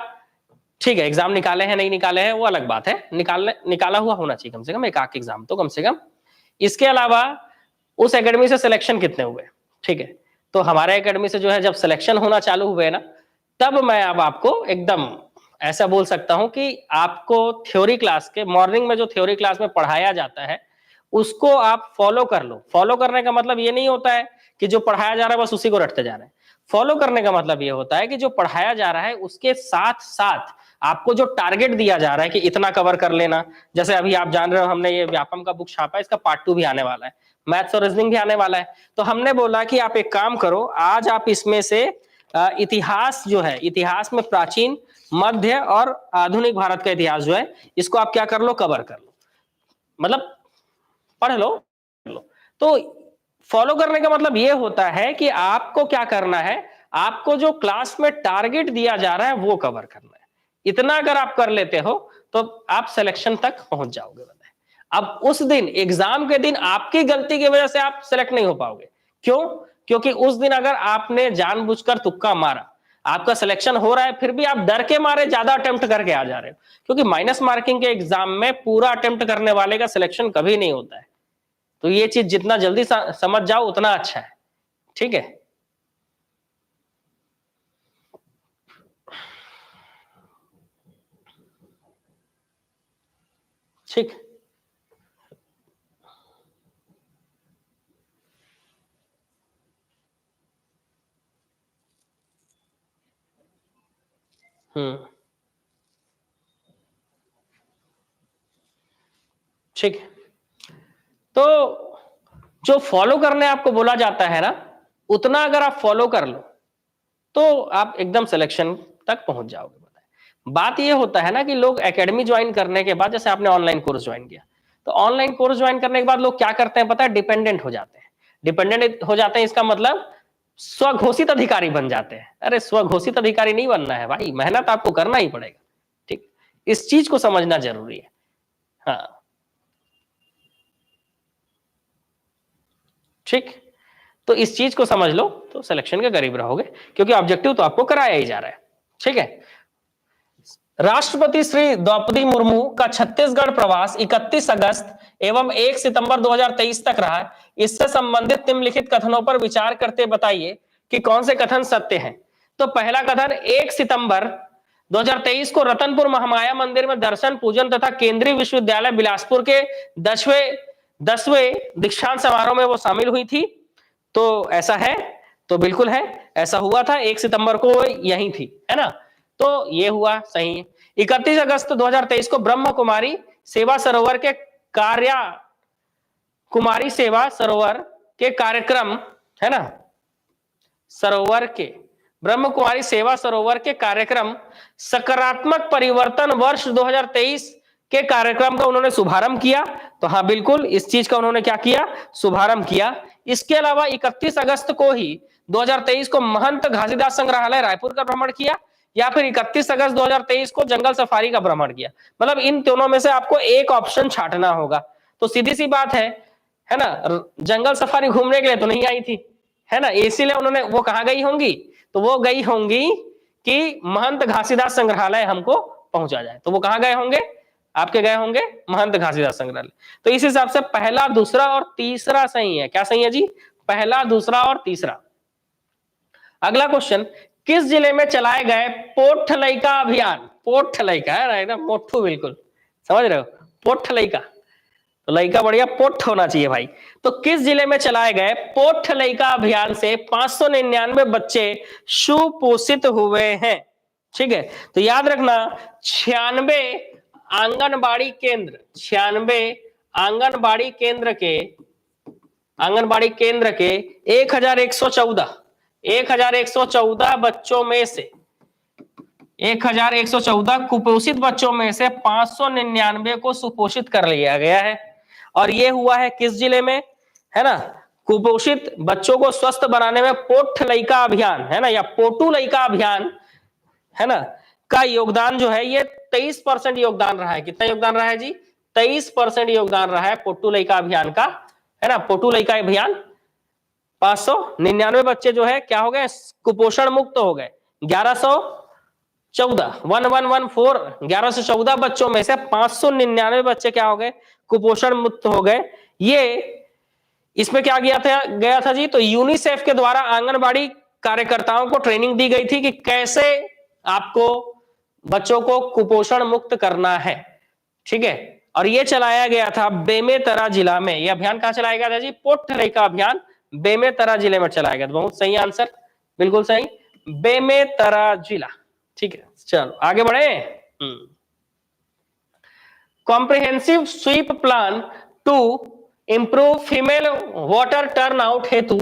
ठीक है एग्जाम निकाले हैं नहीं निकाले हैं वो अलग बात है, निकाला हुआ होना चाहिए कम से कम एक आध एग्जाम तो कम से कम। इसके अलावा उस एकेडमी से सिलेक्शन कितने हुए। ठीक है, तो हमारे एकेडमी से जो है जब सिलेक्शन होना चालू हुए ना, तब मैं अब आपको एकदम ऐसा बोल सकता हूं कि आपको थ्योरी क्लास के मॉर्निंग में जो थ्योरी क्लास में पढ़ाया जाता है उसको आप फॉलो कर लो। फॉलो करने का मतलब ये नहीं होता है कि जो पढ़ाया जा रहा है बस उसी को रटते जा रहे हैं। फॉलो करने का मतलब ये होता है कि जो पढ़ाया जा रहा है उसके साथ साथ आपको जो टारगेट दिया जा रहा है कि इतना कवर कर लेना। जैसे अभी आप जान रहे हो हमने ये व्यापम का बुक छापा है, इसका पार्ट 2 भी आने वाला है, मैथ्स और रीजनिंग भी आने वाला है। तो हमने बोला कि आप एक काम करो, आज आप इसमें से इतिहास जो है, इतिहास में प्राचीन मध्य और आधुनिक भारत का इतिहास जो है इसको आप क्या कर लो, कवर कर लो, मतलब पढ़ लो। तो फॉलो करने का मतलब ये होता है कि आपको क्या करना है, आपको जो क्लास में टारगेट दिया जा रहा है वो कवर करना है। इतना अगर आप कर लेते हो तो आप सिलेक्शन तक पहुंच जाओगे। अब उस दिन एग्जाम के दिन आपकी गलती की वजह से आप सिलेक्ट नहीं हो पाओगे। क्यों? क्योंकि उस दिन अगर आपने जानबूझकर तुक्का मारा, आपका सिलेक्शन हो रहा है फिर भी आप डर के मारे ज्यादा अटेम्प्ट करके आ जा रहे हो, क्योंकि माइनस मार्किंग के एग्जाम में पूरा अटेम्प्ट करने वाले का सिलेक्शन कभी नहीं होता है। तो ये चीज जितना जल्दी समझ जाओ उतना अच्छा है। ठीक है, ठीक। ठीक। तो जो फॉलो करने आपको बोला जाता है ना, उतना अगर आप फॉलो कर लो तो आप एकदम सिलेक्शन तक पहुंच जाओगे। बात ये होता है ना कि लोग एकेडमी ज्वाइन करने के बाद, जैसे आपने ऑनलाइन कोर्स ज्वाइन किया, तो ऑनलाइन कोर्स ज्वाइन करने के बाद लोग क्या करते हैं पता है, डिपेंडेंट हो जाते हैं। डिपेंडेंट हो जाते हैं इसका मतलब स्वघोषित अधिकारी बन जाते हैं। अरे स्वघोषित अधिकारी नहीं बनना है भाई, मेहनत आपको करना ही पड़ेगा। ठीक, इस चीज को समझना जरूरी है। हाँ, ठीक, तो इस चीज को समझ लो तो सिलेक्शन के करीब रहोगे, क्योंकि ऑब्जेक्टिव तो आपको कराया ही जा रहा है। ठीक है, राष्ट्रपति श्री द्रौपदी मुर्मू का छत्तीसगढ़ प्रवास 31 अगस्त एवं 1 सितंबर 2023 तक रहा। इससे संबंधित निम्नलिखित कथनों पर विचार करते बताइए कि कौन से कथन सत्य हैं। तो पहला कथन, 1 सितंबर 2023 को रतनपुर महामाया मंदिर में दर्शन पूजन तथा केंद्रीय विश्वविद्यालय बिलासपुर के 10वें दीक्षांत समारोह में वो शामिल हुई थी। तो ऐसा है, तो बिल्कुल है, ऐसा हुआ था, 1 सितंबर को यही थी, है ना। तो ये हुआ सही है। 31 अगस्त 2023 को ब्रह्म कुमारी सेवा सरोवर के कार्यक्रम, है ना, सरोवर के ब्रह्म कुमारी सेवा सरोवर के कार्यक्रम सकारात्मक परिवर्तन वर्ष 2023 के कार्यक्रम का उन्होंने शुभारंभ किया। तो हाँ बिल्कुल, इस चीज का उन्होंने क्या किया, शुभारंभ किया। इसके अलावा 31 अगस्त को ही 2023 को महंत घासीदास संग्रहालय रायपुर का भ्रमण किया। या फिर 31 अगस्त 2023 को जंगल सफारी का भ्रमण किया। मतलब इन दोनों में से आपको एक ऑप्शन छांटना होगा। तो सीधी सी बात है ना, जंगल सफारी घूमने के लिए तो नहीं आई थी, है ना, इसीलिए उन्होंने, वो कहाँ गई होंगी, तो वो गई होंगी कि महंत घासीदास संग्रहालय हमको पहुंचा जाए। तो वो कहाँ गए होंगे, आपके गए होंगे महंत घासीदास संग्रहालय। तो इस हिसाब से पहला, दूसरा और तीसरा सही है। क्या सही है जी, पहला, दूसरा और तीसरा। अगला क्वेश्चन, किस जिले में चलाए गए पोर्टलैका अभियान, पोर्टलैका है ना, एकदम मोठू, बिल्कुल समझ रहे हो, पोर्टलैका, तो लइका बढ़िया पोट होना चाहिए भाई। तो किस जिले में चलाए गए पोर्टलैका अभियान से 599 बच्चे सुपोषित हुए हैं? ठीक है, तो याद रखना 96 आंगनबाड़ी केंद्र, 96 आंगनबाड़ी केंद्र के 1114 बच्चों में से 1114 कुपोषित बच्चों में से 599 को सुपोषित कर लिया गया है। और ये हुआ है किस जिले में, है ना, कुपोषित बच्चों को स्वस्थ बनाने में पोर्टलैका अभियान, है ना, या पोटुलैका अभियान, है ना, का योगदान जो है ये 23% योगदान रहा है। कितना योगदान रहा है जी, 23% योगदान रहा है पोटुलैका अभियान का, है ना। पोटुलैका अभियान 599 बच्चे जो है क्या हो गए, कुपोषण मुक्त हो गए। 1114 बच्चों में से 599 बच्चे क्या हो गए, कुपोषण मुक्त हो गए। ये इसमें क्या गया था जी, तो यूनिसेफ के द्वारा आंगनबाड़ी कार्यकर्ताओं को ट्रेनिंग दी गई थी कि कैसे आपको बच्चों को कुपोषण मुक्त करना है। ठीक है, और ये चलाया गया था बेमेतरा जिला में। ये अभियान कहां चलाया गया था जी, पोर्टलैका अभियान बेमेतरा जिले में चलाया गया था। बहुत सही आंसर, बिल्कुल सही, बेमेतरा जिला। ठीक है, चलो आगे बढ़े। Comprehensive sweep plan to improve female voter turnout हेतु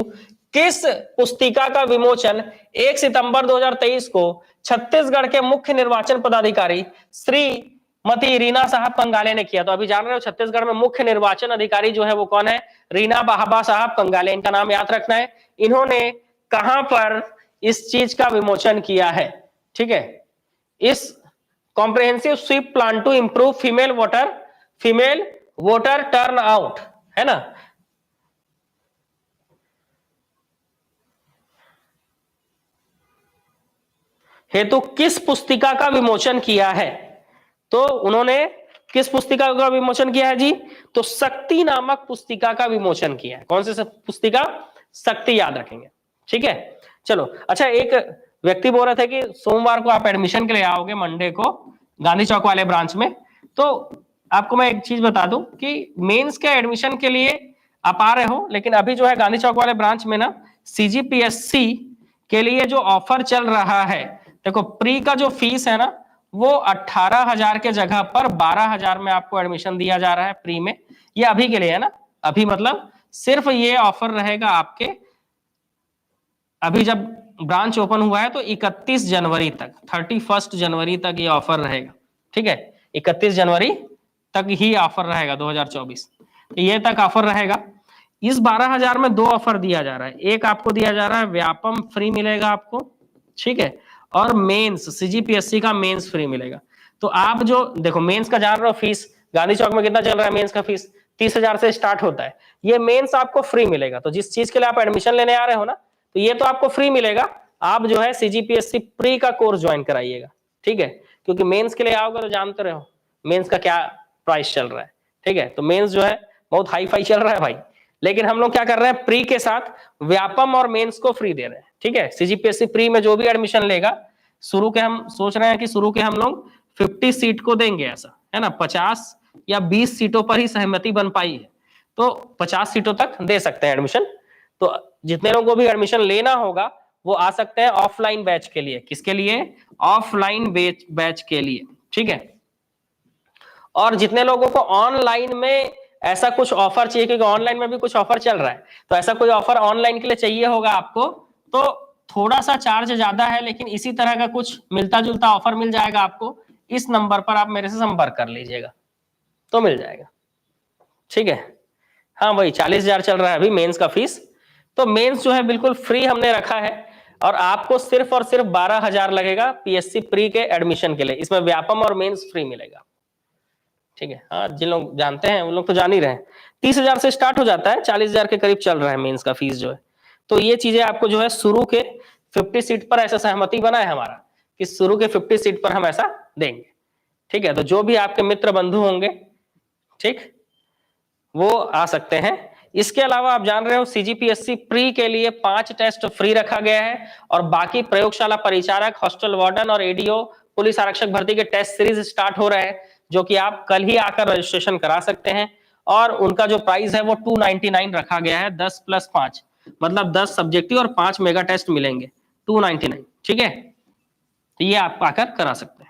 किस पुस्तिका का विमोचन 1 सितंबर 2023 को छत्तीसगढ़ के मुख्य निर्वाचन पदाधिकारी श्रीमती रीना साहब कंगाले ने किया? तो अभी जान रहे हो छत्तीसगढ़ में मुख्य निर्वाचन अधिकारी जो है वो कौन है, रीना बाहबा साहब कंगाले, इनका नाम याद रखना है। इन्होंने कहां पर इस चीज का विमोचन किया है? ठीक है, इस comprehensive sweep plan to improve female voter turn out, है ना, हेतु किस पुस्तिका का विमोचन किया है? तो उन्होंने किस पुस्तिका का विमोचन किया है जी, तो शक्ति नामक पुस्तिका का विमोचन किया है। कौन सी पुस्तिका, शक्ति, याद रखेंगे। ठीक है, चलो अच्छा, एक व्यक्ति बोल रहे थे कि सोमवार को आप एडमिशन के लिए आओगे, मंडे को गांधी चौक वाले ब्रांच में। तो आपको मैं एक चीज बता दूं कि मेंस के एडमिशन के लिए आप आ रहे हो, लेकिन अभी जो है गांधी चौक वाले ब्रांच में ना सीजीपीएससी के लिए जो ऑफर चल रहा है, देखो प्री का जो फीस है ना वो 18,000 के जगह पर 12,000 में आपको एडमिशन दिया जा रहा है प्री में। ये अभी के लिए है ना, अभी मतलब सिर्फ ये ऑफर रहेगा आपके, अभी जब ब्रांच ओपन हुआ है तो 31 जनवरी तक, 31 जनवरी तक ये ऑफर रहेगा। ठीक है, 31 जनवरी तक ही ऑफर रहेगा 2024, ये तक ऑफर रहेगा। इस 12,000 में दो ऑफर दिया जा रहा है, एक आपको दिया जा रहा है व्यापम फ्री मिलेगा आपको, ठीक है, और मेंस सीजीपीएससी का मेंस फ्री मिलेगा। तो आप जो देखो मेंस का जान रहे हो फीस गांधी चौक में कितना चल रहा है, मेंस का फीस 30,000 से स्टार्ट होता है, ये मेंस आपको फ्री मिलेगा। तो जिस चीज के लिए आप एडमिशन लेने आ रहे हो ना, तो ये तो आपको फ्री मिलेगा, आप जो है सीजीपीएससी प्री का कोर्स ज्वाइन कराइएगा। ठीक है, क्योंकि मेंस के लिए आओगे तो जानते रहो मेंस का क्या प्राइस चल रहा है। ठीक है, तो मेंस जो है बहुत हाई फाई चल रहा है भाई, लेकिन हम लोग क्या कर रहे हैं, प्री के साथ व्यापम और मेंस को फ्री दे रहे हैं। ठीक है, सीजीपीएससी प्री में जो भी एडमिशन लेगा, शुरू के हम सोच रहे हैं कि शुरू के हम लोग 50 सीट को देंगे, ऐसा है ना, 50 या 20 सीटों पर ही सहमति बन पाई है, तो 50 सीटों तक दे सकते हैं एडमिशन। तो जितने लोगों को भी एडमिशन लेना होगा वो आ सकते हैं ऑफलाइन बैच के लिए। किसके लिए, ऑफलाइन बैच के लिए। ठीक है, और जितने लोगों को ऑनलाइन में ऐसा कुछ ऑफर चाहिए, क्योंकि ऑनलाइन में भी कुछ ऑफर चल रहा है, तो ऐसा कोई ऑफर ऑनलाइन के लिए चाहिए होगा आपको, तो थोड़ा सा चार्ज ज्यादा है, लेकिन इसी तरह का कुछ मिलता जुलता ऑफर मिल जाएगा आपको। इस नंबर पर आप मेरे से संपर्क कर लीजिएगा तो मिल जाएगा। ठीक है, हाँ वही 40,000 चल रहा है अभी मेंस का फीस। तो मेंस जो है बिल्कुल फ्री हमने रखा है, और आपको सिर्फ और सिर्फ 12,000 लगेगा पीएससी प्री के एडमिशन के लिए। इसमें व्यापम और मेंस फ्री मिलेगा, ठीक है। हाँ, जिन लोग जानते हैं उन लोग तो जान ही रहे हैं। 30,000 से स्टार्ट हो जाता है, 40,000 के करीब चल रहा है मेंस का फीस जो है। तो ये चीजें आपको जो है शुरू के 50 सीट पर ऐसा सहमति बना है हमारा कि शुरू के 50 सीट पर हम ऐसा देंगे, ठीक है। तो जो भी आपके मित्र बंधु होंगे, ठीक, वो आ सकते हैं। इसके अलावा आप जान रहे हो सीजीपीएससी प्री के लिए 5 टेस्ट फ्री रखा गया है और बाकी प्रयोगशाला परिचारक, हॉस्टल वार्डन और एडीओ, पुलिस आरक्षक भर्ती के टेस्ट सीरीज स्टार्ट हो रहे हैं, जो कि आप कल ही आकर रजिस्ट्रेशन करा सकते हैं। और उनका जो प्राइस है वो 299 रखा गया है, 10 + 5 मतलब 10 सब्जेक्टिव और 5 मेगा टेस्ट मिलेंगे, 299, ठीक है। तो ये आप आकर करा सकते हैं।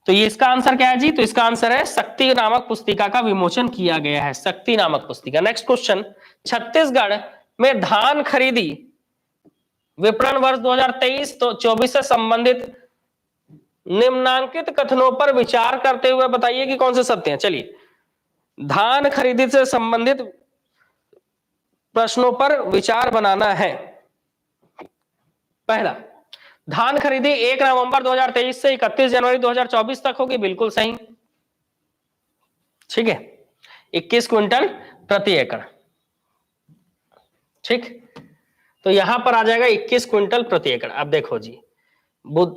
तो ये इसका आंसर क्या है जी? तो इसका आंसर है शक्ति नामक पुस्तिका का विमोचन किया गया है, शक्ति नामक पुस्तिका। नेक्स्ट क्वेश्चन, छत्तीसगढ़ में धान खरीदी विपणन वर्ष 2023-24 से संबंधित निम्नांकित कथनों पर विचार करते हुए बताइए कि कौन से सत्य हैं। चलिए, धान खरीदी से संबंधित प्रश्नों पर विचार बनाना है। पहला, धान खरीदी 1 नवंबर 2023 से 31 जनवरी 2024 तक होगी, बिल्कुल सही, ठीक है। 21 क्विंटल प्रति एकड़, ठीक। तो यहां पर आ जाएगा 21 क्विंटल प्रति एकड़। अब देखो जी, बुद्ध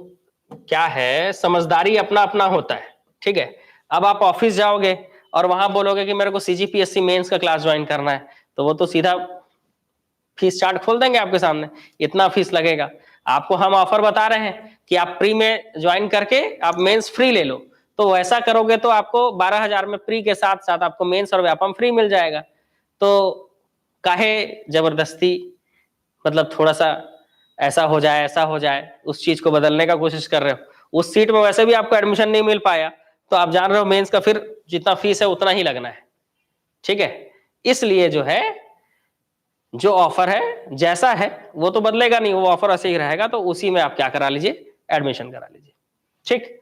क्या है, समझदारी अपना अपना होता है, ठीक है। अब आप ऑफिस जाओगे और वहां बोलोगे कि मेरे को सीजीपीएससी मेंस का क्लास ज्वाइन करना है, तो वो तो सीधा फीस चार्ट खोल देंगे आपके सामने, इतना फीस लगेगा। आपको हम ऑफर बता रहे हैं कि आप प्री में ज्वाइन करके आप मेंस फ्री ले लो, तो ऐसा करोगे तो आपको 12,000 में प्री के साथ साथ आपको मेंस और व्यापम फ्री मिल जाएगा। तो काहे जबरदस्ती, मतलब थोड़ा सा ऐसा हो जाए, ऐसा हो जाए, उस चीज को बदलने का कोशिश कर रहे हो। उस सीट में वैसे भी आपको एडमिशन नहीं मिल पाया, तो आप जान रहे हो मेंस का फिर जितना फीस है उतना ही लगना है, ठीक है। इसलिए जो है, जो ऑफर है जैसा है वो तो बदलेगा नहीं, वो ऑफर ऐसे ही रहेगा, तो उसी में आप क्या करा लीजिए, एडमिशन करा लीजिए, ठीक।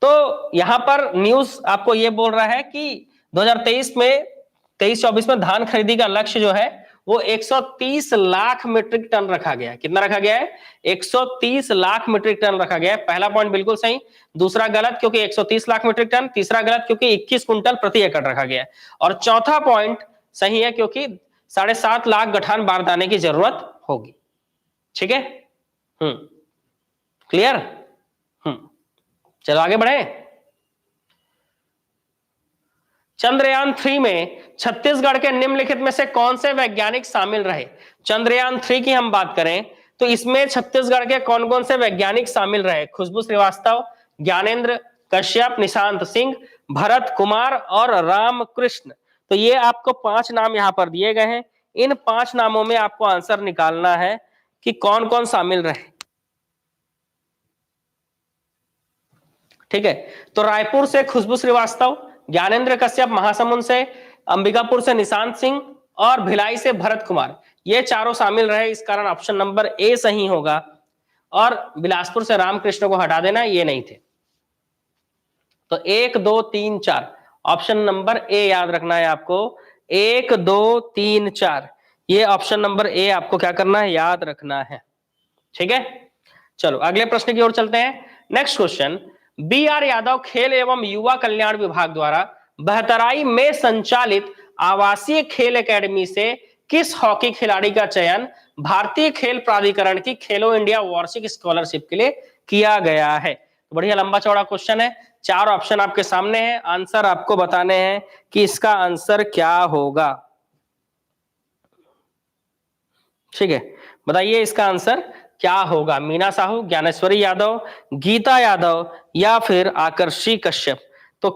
तो यहां पर न्यूज आपको ये बोल रहा है कि 2023 में 23-24 में धान खरीदी का लक्ष्य जो है वो 130 लाख मीट्रिक टन रखा गया है। कितना रखा गया है? 130 लाख मीट्रिक टन रखा गया है। पहला पॉइंट बिल्कुल सही, दूसरा गलत क्योंकि 130 लाख मीट्रिक टन, तीसरा गलत क्योंकि 21 क्विंटल प्रति एकड़ रखा गया है, और चौथा पॉइंट सही है क्योंकि 7.5 लाख गठान बारदाने की जरूरत होगी, ठीक है। क्लियर? चलो आगे बढ़े। चंद्रयान 3 में छत्तीसगढ़ के निम्नलिखित में से कौन से वैज्ञानिक शामिल रहे? चंद्रयान 3 की हम बात करें तो इसमें छत्तीसगढ़ के कौन कौन से वैज्ञानिक शामिल रहे? खुशबू श्रीवास्तव, ज्ञानेंद्र कश्यप, निशांत सिंह, भरत कुमार और रामकृष्ण। तो ये आपको 5 नाम यहां पर दिए गए हैं। इन 5 नामों में आपको आंसर निकालना है कि कौन कौन शामिल रहे, ठीक है। तो रायपुर से खुशबू श्रीवास्तव, ज्ञानेंद्र कश्यप महासमुंद से, अंबिकापुर से निशांत सिंह और भिलाई से भरत कुमार, ये चारों शामिल रहे। इस कारण ऑप्शन नंबर ए सही होगा। और बिलासपुर से रामकृष्ण को हटा देना, ये नहीं थे। तो 1 2 3 4 ऑप्शन नंबर ए याद रखना है आपको। 1 2 3 4 ये ऑप्शन नंबर ए आपको क्या करना है, याद रखना है, ठीक है। चलो अगले प्रश्न की ओर चलते हैं। Next question, B R. यादव खेल एवं युवा कल्याण विभाग द्वारा बहतराई में संचालित आवासीय खेल एकेडमी से किस हॉकी खिलाड़ी का चयन भारतीय खेल प्राधिकरण की खेलो इंडिया वार्षिक स्कॉलरशिप के लिए किया गया है? तो बढ़िया लंबा चौड़ा क्वेश्चन है, 4 ऑप्शन आपके सामने हैं, आंसर आपको बताने हैं कि इसका आंसर क्या होगा, ठीक है। बताइए इसका आंसर क्या होगा? मीना साहू, ज्ञानेश्वरी यादव, गीता यादव या फिर आकर्षी कश्यप? तो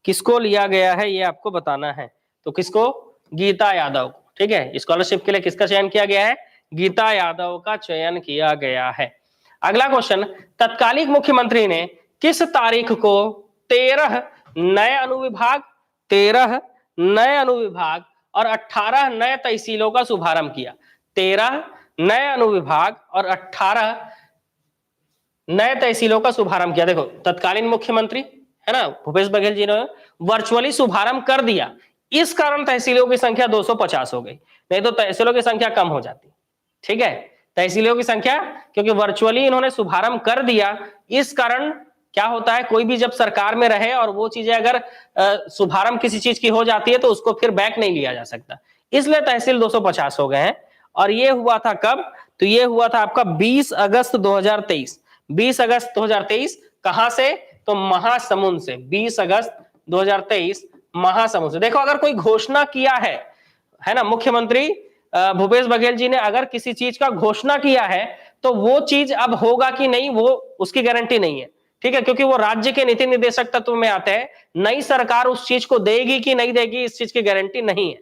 किसको लिया गया है ये आपको बताना है। तो किसको? गीता यादव, ठीक है। स्कॉलरशिप के लिए किसका चयन किया गया है? गीता यादव का चयन किया गया है। अगला क्वेश्चन, तत्कालीन मुख्यमंत्री ने किस तारीख को 13 नए अनुविभाग और 18 नए तहसीलों का शुभारंभ किया? 13 नए अनुविभाग और 18 नए तहसीलों का शुभारंभ किया। देखो तत्कालीन मुख्यमंत्री है ना, भूपेश बघेल जी ने वर्चुअली शुभारंभ कर दिया, इस कारण तहसीलों की संख्या 250 हो गई। नहीं तो तहसीलों की संख्या कम हो जाती। ठीक है, तहसीलों की संख्या, क्योंकि वर्चुअली इन्होंने शुभारंभ कर दिया, इस कारण क्या होता है, कोई भी जब सरकार में रहे और वो चीजें अगर शुभारंभ किसी चीज की हो जाती है तो उसको फिर बैक नहीं लिया जा सकता, इसलिए तहसील 250 हो गए हैं। और ये हुआ था कब, तो ये हुआ था आपका 20 अगस्त 2023। 20 अगस्त 2023 कहां से, तो महासमुंद से। 20 अगस्त 2023 महासमुंद से। देखो, अगर कोई घोषणा किया है ना, मुख्यमंत्री भूपेश बघेल जी ने अगर किसी चीज का घोषणा किया है तो वो चीज अब होगा कि नहीं, वो उसकी गारंटी नहीं है। ठीक है, क्योंकि वो राज्य के नीति निर्देशक तत्व में आते हैं। नई सरकार उस चीज को देगी कि नहीं देगी, इस चीज की गारंटी नहीं है।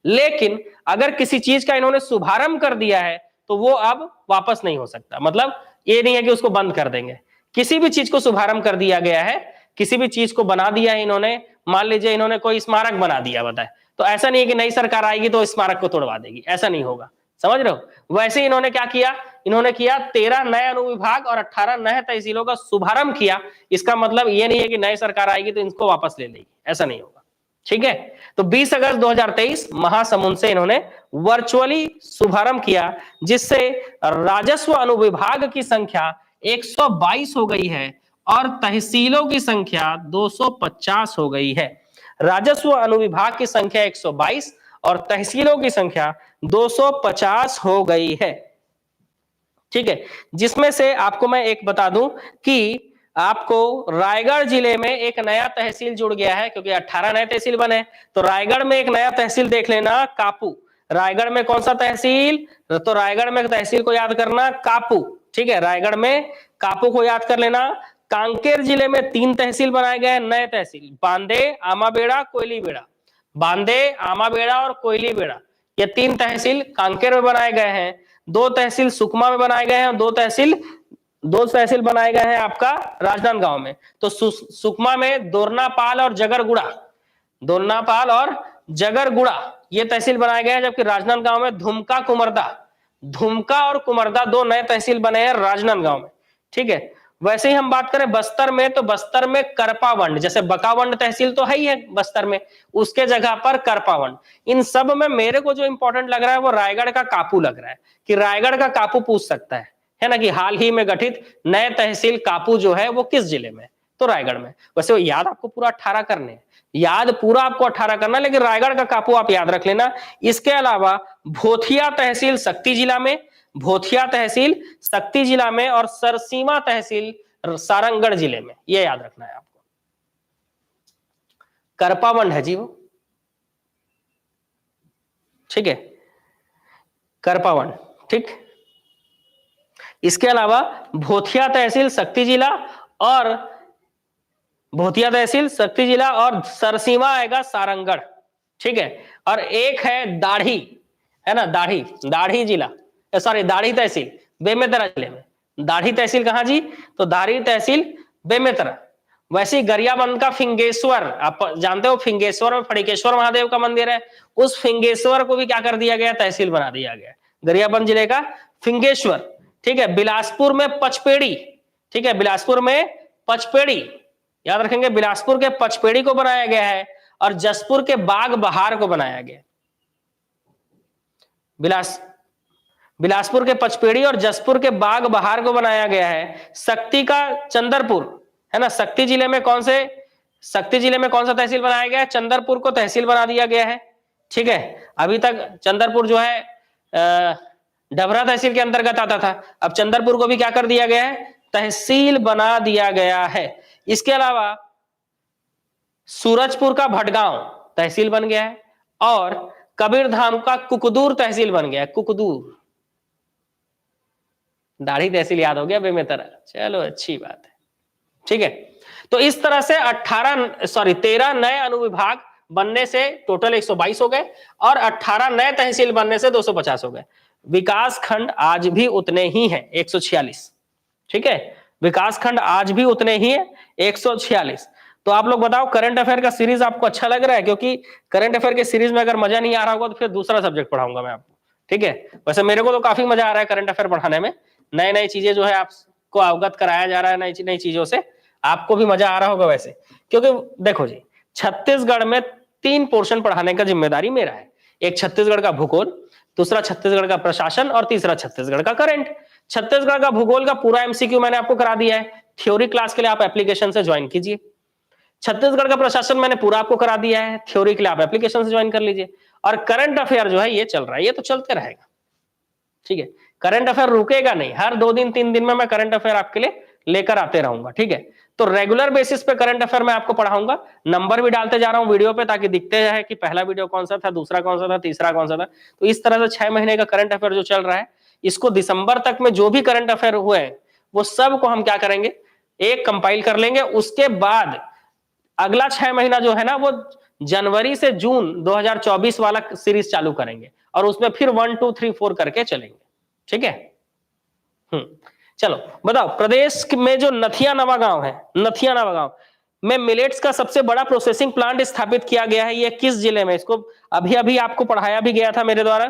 लेकिन अगर किसी चीज का इन्होंने शुभारंभ कर दिया है तो वो अब वापस नहीं हो सकता। मतलब ये नहीं है कि उसको बंद कर देंगे। किसी भी चीज को शुभारंभ कर दिया गया है, किसी भी चीज को बना दिया है इन्होंने, मान लीजिए इन्होंने कोई स्मारक बना दिया, बताए, तो ऐसा नहीं है कि नई सरकार आएगी तो स्मारक को तोड़वा देगी, ऐसा नहीं होगा। समझ रहे हो? वैसे इन्होंने क्या किया, इन्होंने किया 13 नए अनुविभाग और 18 नए तहसीलों का शुभारंभ किया। इसका मतलब ये नहीं है कि नई सरकार आएगी तो इनको वापस ले लेगी, ऐसा नहीं होगा। ठीक है, तो 20 अगस्त 2023 महासमुंद से इन्होंने वर्चुअली शुभारंभ किया, जिससे राजस्व अनुविभाग की संख्या 122 हो गई है और तहसीलों की संख्या 250 हो गई है। राजस्व अनुविभाग की संख्या 122 और तहसीलों की संख्या 250 हो गई है। ठीक है, जिसमें से आपको मैं एक बता दूं कि आपको रायगढ़ जिले में एक नया तहसील जुड़ गया है, क्योंकि 18 नए तहसील बने, तो रायगढ़ में एक नया तहसील देख लेना, कापू। रायगढ़ में कौन सा तहसील, तो रायगढ़ में तहसील को याद करना, कापू। ठीक है, रायगढ़ में कापू को याद कर लेना। कांकेर जिले में 3 तहसील बनाए गए, नए तहसील, बांदे, आमाबेड़ा, कोयलीबेड़ा। बांदे, आमाबेड़ा और कोयलीबेड़ा, ये 3 तहसील कांकेर में बनाए गए हैं। 2 तहसील सुकमा में बनाए गए हैं, 2 तहसील बनाए गए हैं आपका राजनांदगांव में। तो सुकमा में दोरनापाल और जगरगुड़ा, दोरनापाल और जगरगुड़ा ये तहसील बनाए गए हैं, जबकि राजनांदगांव में धुमका कुमरदा, धुमका और कुमरदा 2 नए तहसील बने हैं राजनांदगांव में। ठीक है, वैसे ही हम बात करें बस्तर में, तो बस्तर में करपावंड, जैसे बकावंड तहसील तो है ही है बस्तर में, उसके जगह पर करपावंड। इन सब में मेरे को जो इंपॉर्टेंट लग रहा है वो रायगढ़ का कापू लग रहा है, कि रायगढ़ का कापू पूछ सकता है ना, कि हाल ही में गठित नए तहसील कापू जो है वो किस जिले में, तो रायगढ़ में। वैसे वो याद आपको पूरा 18 करने हैं, याद पूरा आपको 18 करना, लेकिन रायगढ़ का कापू आप याद रख लेना। इसके अलावा भोथिया तहसील शक्ति जिला में, भोथिया तहसील शक्ति जिला में, और सरसीमा तहसील सारंगढ़ जिले में, ये याद रखना है आपको। करपावंड है जी वो, ठीक है, करपावंड। ठीक, इसके अलावा भोथिया तहसील शक्ति जिला और भोथिया तहसील शक्ति जिला और सरसीमा आएगा सारंगढ़। ठीक है, और एक है दाढ़ी, है ना, दाढ़ी, दाढ़ी जिला, सॉरी दाढ़ी तहसील बेमेतरा जिले में। दाढ़ी तहसील कहां जी, तो दाढ़ी तहसील बेमेतरा। वैसे ही गरियाबंद का फिंगेश्वर, आप जानते हो फिंगेश्वर में फड़िकेश्वर महादेव का मंदिर है, उस फिंगेश्वर को भी क्या कर दिया गया, तहसील बना दिया गया, गरियाबंद जिले का फिंगेश्वर। ठीक है, बिलासपुर में पचपेड़ी, ठीक है, बिलासपुर में पचपेड़ी याद रखेंगे, बिलासपुर के पचपेड़ी को बनाया गया है, और जसपुर के बाग बहार को बनाया गया। बिलासपुर के पचपेड़ी और जसपुर के बाग बहार को बनाया गया है। शक्ति का चंदरपुर, है ना, शक्ति जिले में कौन सा तहसील बनाया गया है, चंदरपुर को तहसील बना दिया गया है। ठीक है, अभी तक चंदरपुर जो है डभरा तहसील के अंतर्गत आता था, अब चंदरपुर को भी क्या कर दिया गया है, तहसील बना दिया गया है। इसके अलावा सूरजपुर का भटगांव तहसील बन गया है, और कबीरधाम का कुकदूर तहसील बन गया है, कुकदूर। दाढ़ी तहसील याद हो गया बेमेतरा, चलो अच्छी बात है। ठीक है, तो इस तरह से 13 नए अनुविभाग बनने से टोटल 122 हो गए, और 18 नए तहसील बनने से 250 हो गए। विकास खंड आज भी उतने ही हैं, 146। ठीक है, विकास खंड आज भी उतने ही है, 146। तो आप लोग बताओ, करंट अफेयर का सीरीज आपको अच्छा लग रहा है? क्योंकि करंट अफेयर के सीरीज में अगर मजा नहीं आ रहा होगा तो फिर दूसरा सब्जेक्ट पढ़ाऊंगा मैं आपको। ठीक है, वैसे मेरे को तो काफी मजा आ रहा है करंट अफेयर पढ़ाने में, नए नई चीजें जो है आपको अवगत कराया जा रहा है नई नई चीजों से, आपको भी मजा आ रहा होगा वैसे। क्योंकि देखो जी, छत्तीसगढ़ में 3 पोर्शन पढ़ाने का जिम्मेदारी मेरा है। एक छत्तीसगढ़ का भूगोल, दूसरा छत्तीसगढ़ का प्रशासन और तीसरा छत्तीसगढ़ का करंट। छत्तीसगढ़ का भूगोल का पूरा एमसीक्यू मैंने आपको करा दिया है, थ्योरी क्लास के लिए आप एप्लीकेशन से ज्वाइन कीजिए। छत्तीसगढ़ का प्रशासन मैंने पूरा आपको करा दिया है, थ्योरी के लिए आप एप्लीकेशन से ज्वाइन कर लीजिए। और करंट अफेयर जो है ये चल रहा है, ये तो चलते रहेगा, ठीक है। करंट अफेयर रुकेगा नहीं, हर 2 दिन 3 दिन में मैं करंट अफेयर आपके लिए लेकर आते रहूंगा, ठीक है। तो रेगुलर बेसिस पे करंट अफेयर मैं आपको पढ़ाऊंगा, नंबर भी डालते जा रहा हूं वीडियो पे ताकि दिखते जाए कि पहला वीडियो कौन सा था, दूसरा कौन सा था, तीसरा कौन सा था। तो इस तरह से 6 महीने का करंट अफेयर जो चल रहा है, इसको दिसंबर तक में जो भी करंट अफेयर हुए हैं वो सब को हम क्या करेंगे, एक कंपाइल कर लेंगे। उसके बाद अगला 6 महीना जो है ना वो जनवरी से जून 2024 वाला सीरीज चालू करेंगे और उसमें फिर 1 2 3 4 करके चलेंगे, ठीक है। चलो बताओ, प्रदेश में जो नथिया नवा गांव है, नथिया नवा गांव में मिलेट्स का सबसे बड़ा प्रोसेसिंग प्लांट स्थापित किया गया है, ये किस जिले में? इसको अभी अभी आपको पढ़ाया भी गया था मेरे द्वारा,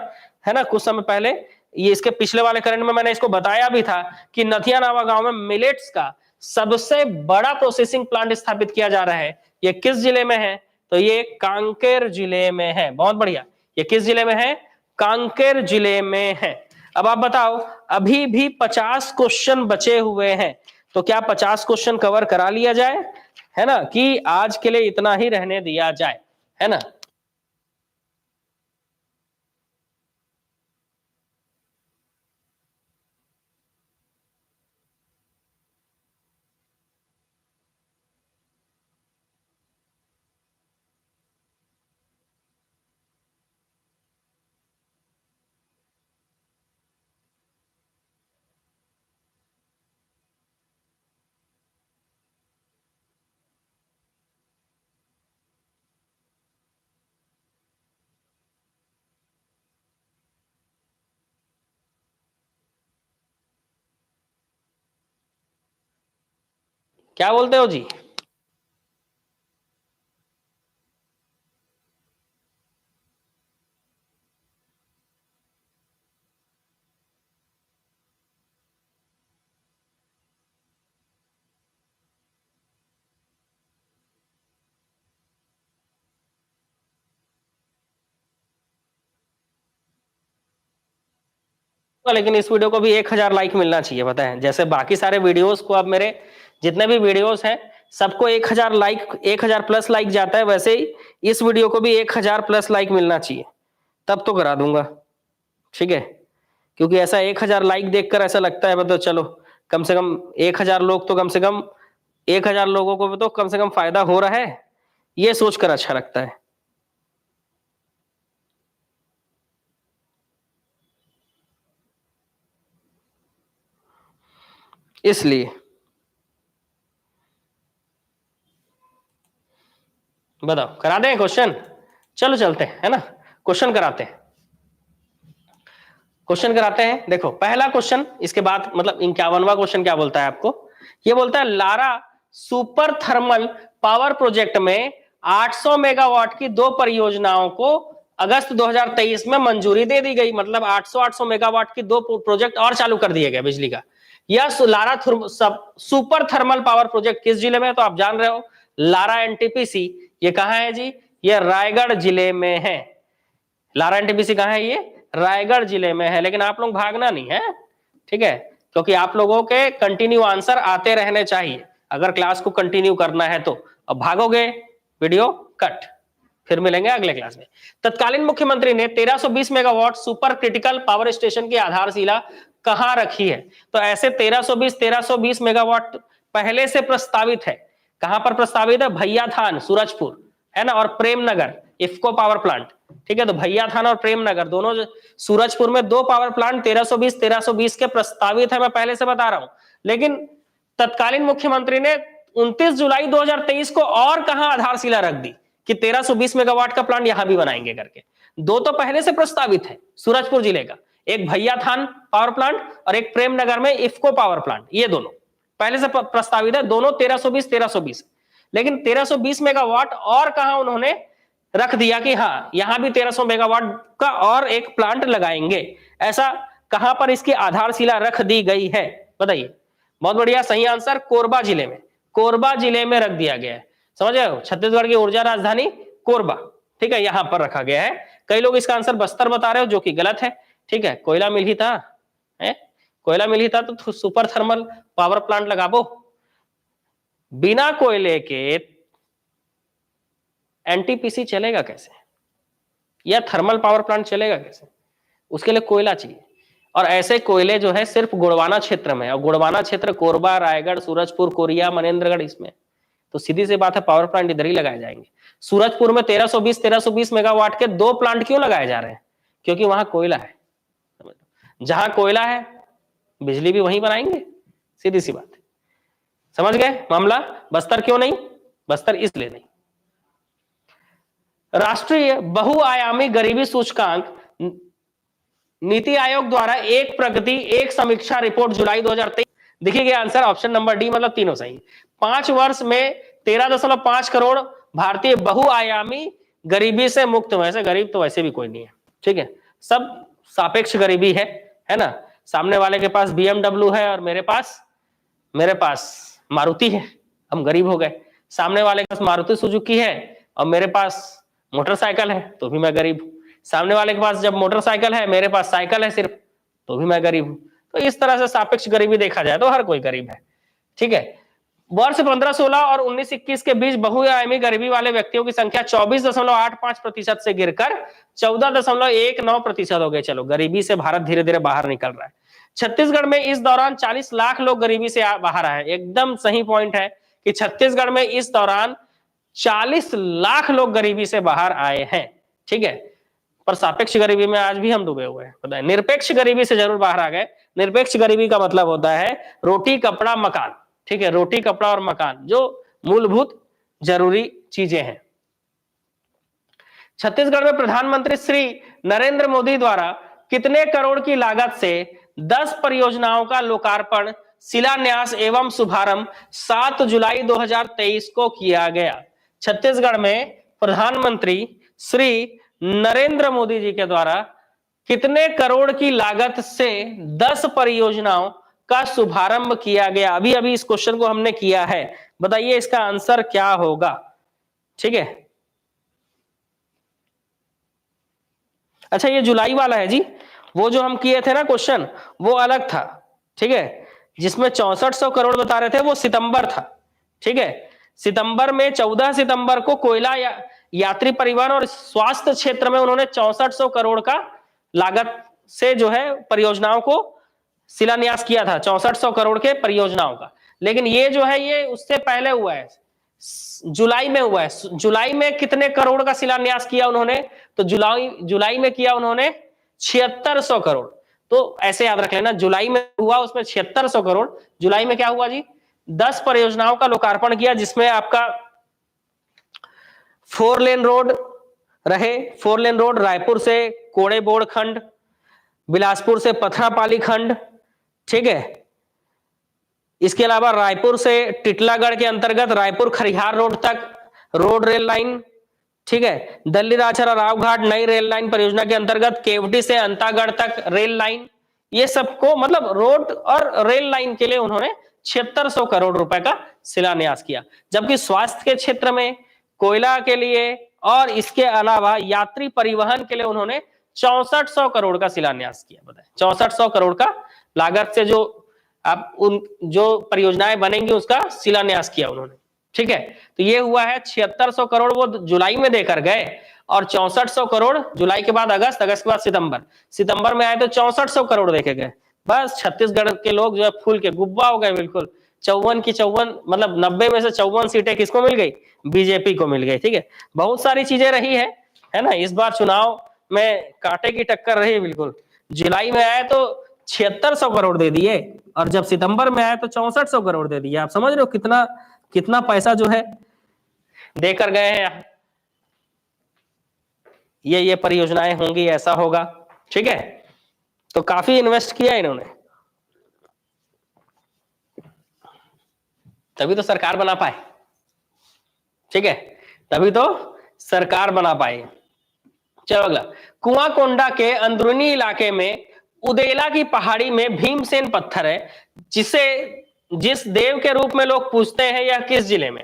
है ना, कुछ समय पहले। ये इसके पिछले वाले करंट में मैंने इसको बताया भी था कि नथिया नवा गांव में मिलेट्स का सबसे बड़ा प्रोसेसिंग प्लांट स्थापित किया जा रहा है। ये किस जिले में है? तो ये कांकेर जिले में है। बहुत बढ़िया, ये किस जिले में है? कांकेर जिले में है। अब आप बताओ, अभी भी 50 क्वेश्चन बचे हुए हैं, तो क्या 50 क्वेश्चन कवर करा लिया जाए, है ना, कि आज के लिए इतना ही रहने दिया जाए, है ना? क्या बोलते हो जी? लेकिन इस वीडियो को भी 1000 लाइक मिलना चाहिए, पता है, जैसे बाकी सारे वीडियोस को, अब मेरे जितने भी वीडियोस हैं सबको 1000 लाइक, 1000 प्लस लाइक जाता है, वैसे ही इस वीडियो को भी 1000 प्लस लाइक मिलना चाहिए, तब तो करा दूंगा, ठीक है। क्योंकि ऐसा 1000 लाइक देखकर ऐसा लगता है मतलब चलो कम से कम 1000 लोग तो कम से कम 1000 लोगों को तो कम से कम फायदा हो रहा है, ये सोचकर अच्छा लगता है। इसलिए बताओ, करा दें क्वेश्चन? चलो चलते हैं, है ना, क्वेश्चन कराते हैं, क्वेश्चन कराते हैं। देखो पहला क्वेश्चन, इसके बाद मतलब 51वां क्वेश्चन क्या बोलता है आपको? ये बोलता है Lara super thermal power project में 800 मेगावाट की 2 परियोजनाओं को अगस्त 2023 में मंजूरी दे दी गई। मतलब 800 मेगावाट की 2 प्रोजेक्ट और चालू कर दिए गए बिजली का। यह Lara super thermal power project किस जिले में है? तो आप जान रहे हो, लारा एनटीपीसी, ये कहां है जी? ये रायगढ़ जिले में है। लारा एनटीपीसी कहां है? ये रायगढ़ जिले में है। लेकिन आप लोग भागना नहीं है, ठीक है, क्योंकि आप लोगों के कंटिन्यू आंसर आते रहने चाहिए अगर क्लास को कंटिन्यू करना है तो। अब भागोगे वीडियो कट। फिर मिलेंगे अगले क्लास में। तत्कालीन मुख्यमंत्री ने 1320 megawatt super critical power station की आधारशिला कहां रखी है? तो ऐसे 1320 मेगावाट पहले से प्रस्तावित है। कहां पर प्रस्तावित है? भैया थान सूरजपुर, है ना, और प्रेमनगर इफ्को पावर प्लांट, ठीक है। तो भैया थान और प्रेमनगर दोनों सूरजपुर में 2 पावर प्लांट 1320 के प्रस्तावित है, मैं पहले से बता रहा हूं। लेकिन तत्कालीन मुख्यमंत्री ने 29 जुलाई 2023 को और कहां आधारशिला रख दी कि 1320 मेगावाट का प्लांट यहां भी बनाएंगे करके। 2 तो पहले से प्रस्तावित है सूरजपुर जिले का, एक भैया थान पावर प्लांट और एक प्रेमनगर में इफ्को पावर प्लांट, ये दोनों पहले से प्रस्तावित है, दोनों 1320। लेकिन 1320 मेगावाट और कहां उन्होंने रख दिया कि हाँ यहां भी 1300 मेगावाट का और एक प्लांट लगाएंगे। ऐसा कहां पर इसकी आधारशिला रख दी गई है बताइए? बहुत बढ़िया, सही आंसर कोरबा जिले में, कोरबा जिले में रख दिया गया है। समझ रहे हो? छत्तीसगढ़ की ऊर्जा राजधानी कोरबा, ठीक है, यहां पर रखा गया है। कई लोग इसका आंसर बस्तर बता रहे हो, जो कि गलत है। ठीक है, कोयला मिल ही था, है कोयला मिल ही था तो सुपर थर्मल पावर प्लांट लगाबो। बिना कोयले के एनटीपीसी चलेगा कैसे, या थर्मल पावर प्लांट चलेगा कैसे? उसके लिए कोयला चाहिए, और ऐसे कोयले जो है सिर्फ गुड़वाना क्षेत्र में, और गुड़वाना क्षेत्र कोरबा, रायगढ़, सूरजपुर, कोरिया, मनेन्द्रगढ़, इसमें तो सीधी सी बात है पावर प्लांट इधर ही लगाए जाएंगे। सूरजपुर में 1320 मेगावाट के 2 प्लांट क्यों लगाए जा रहे हैं? क्योंकि वहां कोयला है। जहां कोयला है बिजली भी वहीं बनाएंगे, सीधी सी बात है। समझ गए मामला? बस्तर क्यों नहीं? बस्तर इसलिए नहीं। राष्ट्रीय बहुआयामी गरीबी सूचकांक नीति आयोग द्वारा एक प्रगति एक समीक्षा रिपोर्ट जुलाई 2023। देखिए आंसर ऑप्शन नंबर डी, मतलब तीनों सही। 5 वर्ष में 13.5 करोड़ भारतीय बहुआयामी गरीबी से मुक्त हुए। ऐसे गरीब तो वैसे भी कोई नहीं है, ठीक है, सब सापेक्ष गरीबी है ना। सामने वाले के पास BMW है और मेरे पास मारुति है, हम गरीब हो गए। सामने वाले के पास मारुति सुजुकी है और मेरे पास मोटरसाइकिल है, तो भी मैं गरीब हूं। सामने वाले के पास जब मोटरसाइकिल है, मेरे पास साइकिल है सिर्फ, तो भी मैं गरीब हूं। तो इस तरह से सापेक्ष गरीबी देखा जाए तो हर कोई गरीब है, ठीक है। वर्ष 15-16 और 19-21 के बीच बहुआयामी गरीबी वाले व्यक्तियों की संख्या 24.85% से गिरकर 14.19% हो गई। चलो, गरीबी से भारत धीरे धीरे बाहर निकल रहा है। छत्तीसगढ़ में इस दौरान 40 लाख लोग गरीबी से बाहर आए। एकदम सही पॉइंट है कि छत्तीसगढ़ में इस दौरान 40 लाख लोग गरीबी से बाहर आए हैं, ठीक है। पर सापेक्ष गरीबी में आज भी हम डूबे हुए हैं, पता है। निरपेक्ष गरीबी से जरूर बाहर आ गए। निरपेक्ष गरीबी का मतलब होता है रोटी, कपड़ा, मकान, ठीक है, रोटी, कपड़ा और मकान, जो मूलभूत जरूरी चीजें हैं। छत्तीसगढ़ में प्रधानमंत्री श्री नरेंद्र मोदी द्वारा कितने करोड़ की लागत से 10 परियोजनाओं का लोकार्पण, शिलान्यास एवं शुभारंभ 7 जुलाई 2023 को किया गया? छत्तीसगढ़ में प्रधानमंत्री श्री नरेंद्र मोदी जी के द्वारा कितने करोड़ की लागत से 10 परियोजनाओं का शुभारंभ किया गया? अभी अभी इस क्वेश्चन को हमने किया है, बताइए इसका आंसर क्या होगा, ठीक है। अच्छा, ये जुलाई वाला है जी, वो जो हम किए थे ना क्वेश्चन, वो अलग था, ठीक है। जिसमें 6400 करोड़ बता रहे थे वो सितंबर था, ठीक है। सितंबर में 14 सितंबर को कोयला या यात्री परिवहन और स्वास्थ्य क्षेत्र में उन्होंने 6400 करोड़ का लागत से जो है परियोजनाओं को शिलान्यास किया था, 6400 करोड़ के परियोजनाओं का। लेकिन ये जो है ये उससे पहले हुआ है, जुलाई में हुआ है। जुलाई में कितने करोड़ का शिलान्यास किया उन्होंने? तो जुलाई में किया उन्होंने 7600 करोड़। तो ऐसे याद रख लेना, जुलाई में हुआ उसमें 7600 करोड़। जुलाई में क्या हुआ जी? 10 परियोजनाओं का लोकार्पण किया, जिसमें आपका 4 लेन रोड रहे। 4 लेन रोड रायपुर से कोड़ेबोड़ खंड, बिलासपुर से पथरापाली खंड, ठीक है। इसके अलावा रायपुर से टिटलागढ़ के अंतर्गत रायपुर खरिहार रोड तक रोड रेल लाइन, ठीक है। दल्ली राजहरा रावघाट नई रेल लाइन परियोजना के अंतर्गत केवटी से अंतागढ़ तक रेल लाइन, ये सबको मतलब रोड और रेल लाइन के लिए उन्होंने 7600 करोड़ रुपए का शिलान्यास किया। जबकि स्वास्थ्य के क्षेत्र में, कोयला के लिए और इसके अलावा यात्री परिवहन के लिए उन्होंने 6400 करोड़ का शिलान्यास किया। बताए 6400 करोड़ का लागत से जो आप उन जो परियोजनाएं बनेंगी उसका शिलान्यास किया उन्होंने, ठीक है। तो ये हुआ है 7600 करोड़ वो जुलाई में देकर गए, और 6400 करोड़ जुलाई के बाद अगस्त, अगस्त के बाद सितंबर में आए तो 6400 करोड़ देके गए। बस छत्तीसगढ़ के लोग जो है फूल के गुब्बा हो गए बिल्कुल। 54 की 54 मतलब 90 में से 54 सीटें किसको मिल गई? बीजेपी को मिल गई, ठीक है। बहुत सारी चीजें रही है ना। इस बार चुनाव में कांटे की टक्कर रही बिल्कुल। जुलाई में आए तो 7600 करोड़ दे दिए, और जब सितंबर में आए तो 6400 करोड़ दे दिए। आप समझ रहे हो कितना पैसा जो है देकर गए हैं। ये परियोजनाएं होंगी, ऐसा होगा, ठीक है। तो काफी इन्वेस्ट किया इन्होंने, तभी तो सरकार बना पाए, ठीक है, तभी तो सरकार बना पाए। चलो अगला, कुआंकोंडा के अंदरूनी इलाके में उदेला की पहाड़ी में भीमसेन पत्थर है, जिस देव के रूप में लोग पूछते हैं, यह किस जिले में?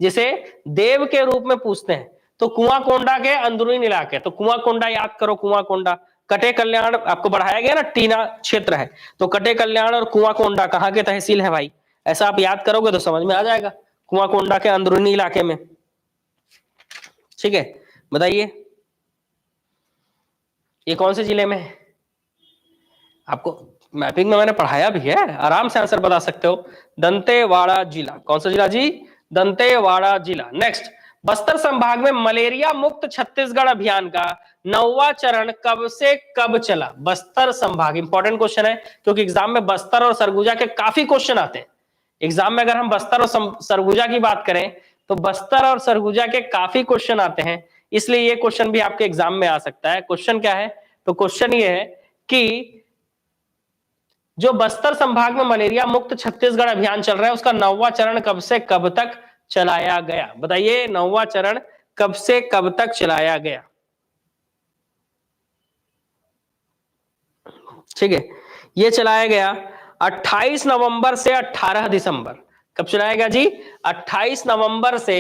जिसे देव के रूप में पूछते हैं, तो कुआंकोंडा के अंदरूनी इलाके, तो कुआंकोंडा याद करो, कुआंकोंडा, कटे कल्याण आपको बढ़ाया गया ना, टीना क्षेत्र है, तो कटे कल्याण और कुआंकोंडा कहाँ के तहसील है भाई, ऐसा आप याद करोगे तो समझ में आ जाएगा, कुआंकोंडा के अंदरूनी इलाके में। ठीक है, बताइए ये कौन से जिले में है? आपको मैपिंग में मैंने पढ़ाया भी है, आराम से आंसर बता सकते हो। दंतेवाड़ा जिला, कौन सा जिला जी? दंतेवाड़ा जिला। नेक्स्ट, बस्तर संभाग में मलेरिया मुक्त छत्तीसगढ़ अभियान का 9वां चरण कब से कब चला? बस्तर संभाग, इंपॉर्टेंट क्वेश्चन है क्योंकि एग्जाम में बस्तर और सरगुजा के काफी क्वेश्चन आते हैं। एग्जाम में अगर हम बस्तर और सरगुजा की बात करें तो बस्तर और सरगुजा के काफी क्वेश्चन आते हैं, इसलिए ये क्वेश्चन भी आपके एग्जाम में आ सकता है। क्वेश्चन क्या है? तो क्वेश्चन ये है कि जो बस्तर संभाग में मलेरिया मुक्त छत्तीसगढ़ अभियान चल रहा है उसका 9वां चरण कब से कब तक चलाया गया? बताइए 9वां चरण कब से कब तक चलाया गया? ठीक है, ये चलाया गया 28 नवंबर से 18 दिसंबर। कब चलाया गया जी? 28 नवंबर से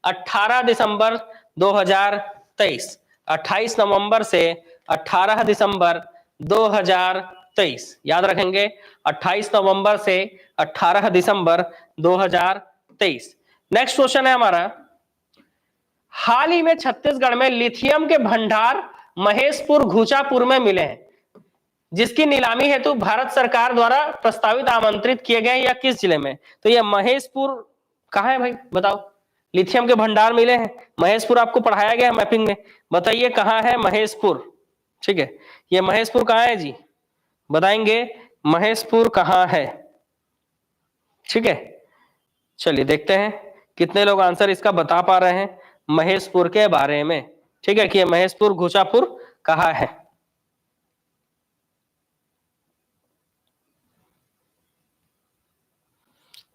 18 दिसंबर 2023। 28 नवंबर से 18 दिसंबर 2023 याद रखेंगे, 28 नवंबर से 18 दिसंबर 2023। नेक्स्ट क्वेश्चन है हमारा, हाल ही में छत्तीसगढ़ में लिथियम के भंडार महेशपुर घुचापुर में मिले हैं, जिसकी नीलामी हेतु भारत सरकार द्वारा प्रस्तावित आमंत्रित किए गए या किस जिले में? तो ये महेशपुर कहाँ है भाई, बताओ। लिथियम के भंडार मिले हैं, महेशपुर आपको पढ़ाया गया है मैपिंग में, बताइए कहाँ है महेशपुर? ठीक है, ये महेशपुर कहाँ है जी, बताएंगे महेशपुर कहाँ है? ठीक है, चलिए देखते हैं कितने लोग आंसर इसका बता पा रहे हैं महेशपुर के बारे में। ठीक है, कि महेशपुर घुचापुर कहाँ है?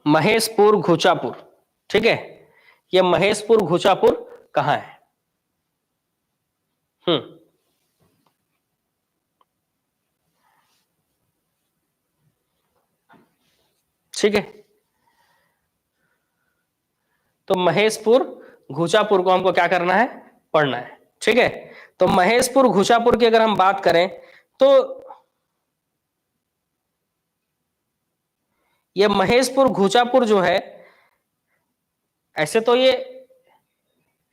महेशपुर घुचापुर, ठीक है, ये महेशपुर घुचापुर कहाँ है? ठीक है, तो महेशपुर घुचापुर को हमको क्या करना है? पढ़ना है। ठीक है, तो महेशपुर घुचापुर की अगर हम बात करें तो ये महेशपुर घुचापुर जो है, ऐसे तो ये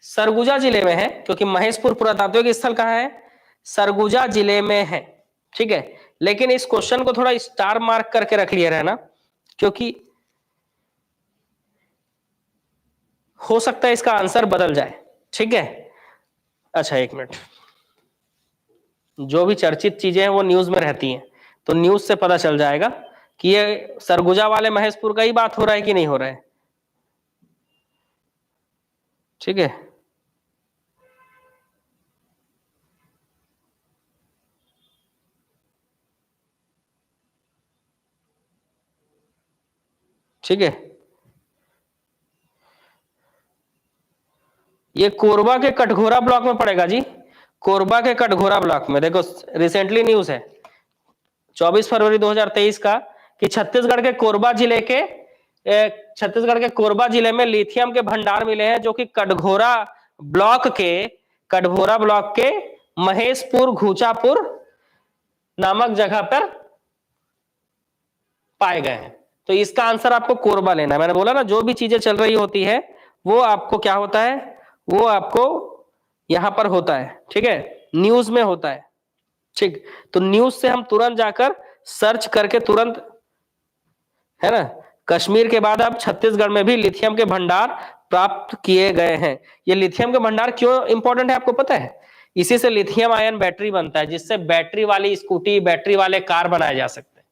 सरगुजा जिले में है क्योंकि महेशपुर पुरातात्विक स्थल कहाँ है? सरगुजा जिले में है। ठीक है, लेकिन इस क्वेश्चन को थोड़ा स्टार मार्क करके रख लिया रहना क्योंकि हो सकता है इसका आंसर बदल जाए। ठीक है, अच्छा एक मिनट, जो भी चर्चित चीजें हैं वो न्यूज में रहती हैं, तो न्यूज से पता चल जाएगा कि ये सरगुजा वाले महेशपुर का ही बात हो रहा है कि नहीं हो रहा है। ठीक है, ठीक है, ये कोरबा के कटघोरा ब्लॉक में पड़ेगा जी, कोरबा के कटघोरा ब्लॉक में। देखो रिसेंटली न्यूज है 24 फरवरी 2023 का कि छत्तीसगढ़ के कोरबा जिले में लिथियम के भंडार मिले हैं जो कि कटघोरा ब्लॉक के महेशपुर घुचापुर नामक जगह पर पाए गए हैं। तो इसका आंसर आपको कोरबा लेना है। मैंने बोला ना, जो भी चीजें चल रही होती है वो आपको क्या होता है, वो आपको यहां पर होता है। ठीक है, न्यूज में होता है। ठीक, तो न्यूज से हम तुरंत जाकर सर्च करके तुरंत, है ना, कश्मीर के बाद अब छत्तीसगढ़ में भी लिथियम के भंडार प्राप्त किए गए हैं। ये लिथियम के भंडार क्यों इंपॉर्टेंट है आपको पता है? इसी से लिथियम आयन बैटरी बनता है जिससे बैटरी वाली स्कूटी, बैटरी वाले कार बनाए जा सकते हैं।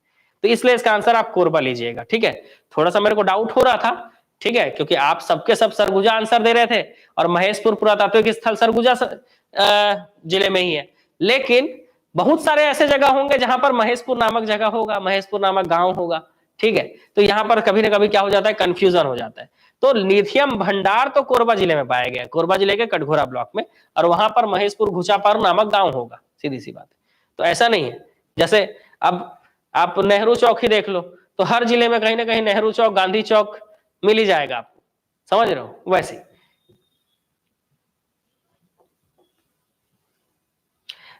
तो इसलिए इसका आंसर आप कोरबा लीजिएगा। ठीक है, थोड़ा सा मेरे को डाउट हो रहा था, ठीक है, क्योंकि आप सबके सब सरगुजा आंसर दे रहे थे और महेशपुर पुरातात्विक स्थल सरगुजा जिले में ही है, लेकिन बहुत सारे ऐसे जगह होंगे जहां पर महेशपुर नामक जगह होगा, महेशपुर नामक गांव होगा। ठीक है, तो यहां पर कभी ना कभी क्या हो जाता है, कंफ्यूजन हो जाता है। तो लिथियम भंडार तो कोरबा जिले में पाया गया, कोरबा जिले के कटघोरा ब्लॉक में, और वहां पर महेशपुर घुचापुर नामक गांव होगा, सीधी सी बात है। तो ऐसा नहीं है, जैसे अब आप नेहरू चौक ही देख लो, तो हर जिले में कहीं ना कहीं नेहरू चौक, गांधी चौक मिल ही जाएगा आपको, समझ रहे हो? वैसे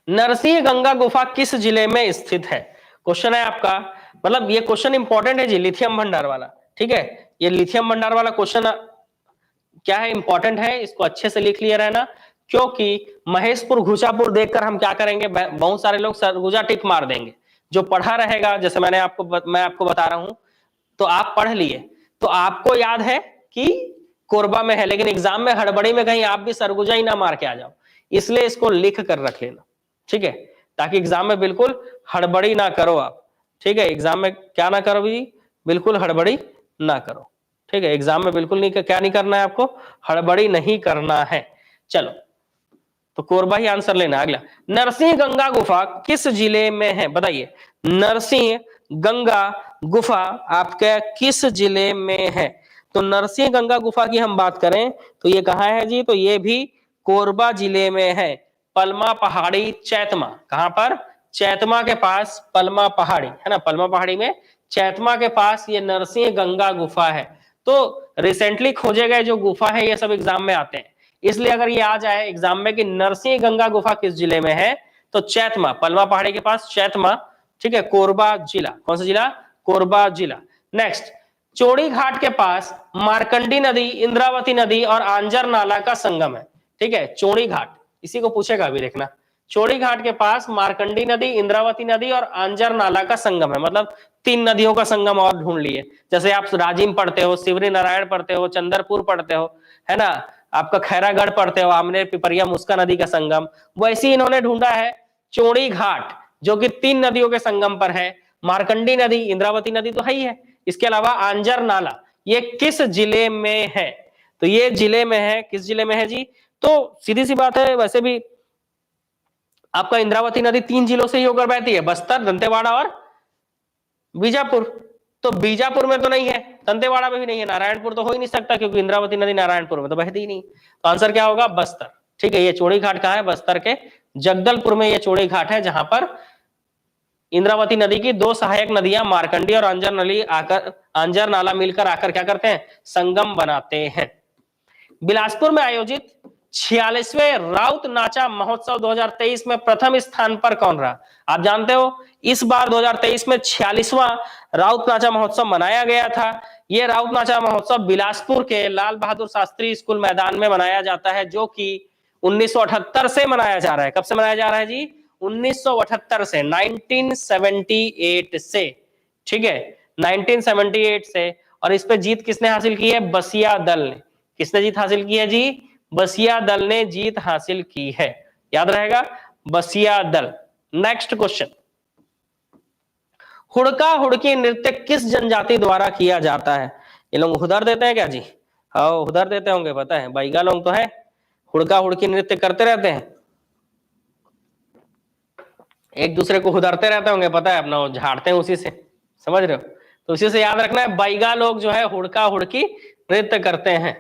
नरसिंह गंगा गुफा किस जिले में स्थित है? क्वेश्चन है आपका, मतलब ये क्वेश्चन इंपॉर्टेंट है जी, लिथियम भंडार वाला। ठीक है, ये लिथियम भंडार वाला क्वेश्चन क्या है, इंपॉर्टेंट है, इसको अच्छे से लिख लिया रहना, क्योंकि महेशपुर घुचापुर देखकर हम क्या करेंगे, बहुत सारे लोग सरगुजा टिक मार देंगे। जो पढ़ा रहेगा, जैसे मैं आपको बता रहा हूं, तो आप पढ़ लिए तो आपको याद है कि कोरबा में है, लेकिन एग्जाम में हड़बड़ी में कहीं आप भी सरगुजा ही ना मार के आ जाओ, इसलिए इसको लिख कर रख लेना। ठीक है, ताकि एग्जाम में बिल्कुल हड़बड़ी ना करो आप। ठीक है, एग्जाम में क्या ना करो भी, बिल्कुल हड़बड़ी ना करो। ठीक है, एग्जाम में बिल्कुल नहीं, क्या नहीं करना है आपको, हड़बड़ी नहीं करना है। चलो, तो कोरबा ही आंसर लेना। अगला, नरसिंह गंगा गुफा किस जिले में है, बताइए। नरसिंह गंगा गुफा आपके किस जिले में है? तो नरसिंह गंगा गुफा की हम बात करें तो ये कहाँ है जी, तो ये भी कोरबा जिले में है। पलमा पहाड़ी चैतमा, कहां पर? चैतमा के पास पलमा पहाड़ी है ना, पलमा पहाड़ी में चैतमा के पास ये नरसिंह गंगा गुफा है। तो रिसेंटली खोजे गए जो गुफा है ये सब एग्जाम में आते हैं, इसलिए अगर ये आ जाए एग्जाम में कि नरसिंह गंगा गुफा किस जिले में है, तो चैतमा, पलमा पहाड़ी के पास चैतमा। ठीक है, कोरबा जिला, कौन सा जिला? कोरबा जिला। नेक्स्ट, चौड़ी घाट के पास मारकंडी नदी, इंद्रावती नदी और आंजर नाला का संगम है। ठीक है, चौड़ी घाट, इसी को पूछेगा अभी, देखना। चौड़ी घाट के पास मारकंडी नदी, इंद्रावती नदी और आंजर नाला का संगम है, मतलब 3 नदियों का संगम और ढूंढ लिए। जैसे आप राजिम पढ़ते हो, शिवरी नारायण पढ़ते हो, चंद्रपुर पढ़ते हो, है ना, आपका खैरागढ़ पढ़ते हो, आमने पिपरिया मुस्का नदी का संगम, वैसे ही इन्होंने ढूंढा है चौड़ी घाट, जो कि 3 नदियों के संगम पर है। मारकंडी नदी, इंद्रावती नदी तो है ही है, इसके अलावा आंजर नाला, ये किस जिले में है? तो ये जिले में है, किस जिले में है जी? तो सीधी सी बात है, वैसे भी आपका इंद्रावती नदी 3 जिलों से ही होकर बहती है, बस्तर, दंतेवाड़ा और बीजापुर। तो बीजापुर में तो नहीं है, दंतेवाड़ा में भी नहीं है, नारायणपुर तो हो ही नहीं सकता, क्योंकि इंद्रावती नदी नारायणपुर में तो बहती ही नहीं। तो आंसर क्या होगा? बस्तर। ठीक है, ये चौड़ी घाट कहाँ है? बस्तर के जगदलपुर में ये चौड़ी घाट है, जहां पर इंद्रावती नदी की 2 सहायक नदियां मारकंडी और आंजर नाला मिलकर आकर क्या करते हैं? संगम बनाते हैं। बिलासपुर में आयोजित 46वें राउत नाचा महोत्सव 2023 में प्रथम स्थान पर कौन रहा? आप जानते हो इस बार 2023 में 46वां राउत नाचा महोत्सव मनाया गया था। यह राउत नाचा महोत्सव बिलासपुर के लाल बहादुर शास्त्री स्कूल मैदान में मनाया जाता है, जो कि 1978 से मनाया जा रहा है। कब से मनाया जा रहा है जी? 1978 से, 1978 से। ठीक है, 1978 से। और इस पे जीत किसने हासिल की है? बसिया दल ने। किसने जीत हासिल की है जी? बसिया दल ने जीत हासिल की है, याद रहेगा, बसिया दल। नेक्स्ट क्वेश्चन, हुड़का हुड़की नृत्य किस जनजाति द्वारा किया जाता है? ये लोग हुदर देते हैं क्या जी? हाँ, हुदर देते होंगे, पता है, बैगा लोग तो है, हुड़का हुड़की नृत्य करते रहते हैं, एक दूसरे को हुदरते रहते होंगे, पता है, अपना झाड़ते हैं उसी से, समझ रहे हो? तो उसी से याद रखना है, बैगा लोग जो है हुड़का हुड़की नृत्य करते हैं।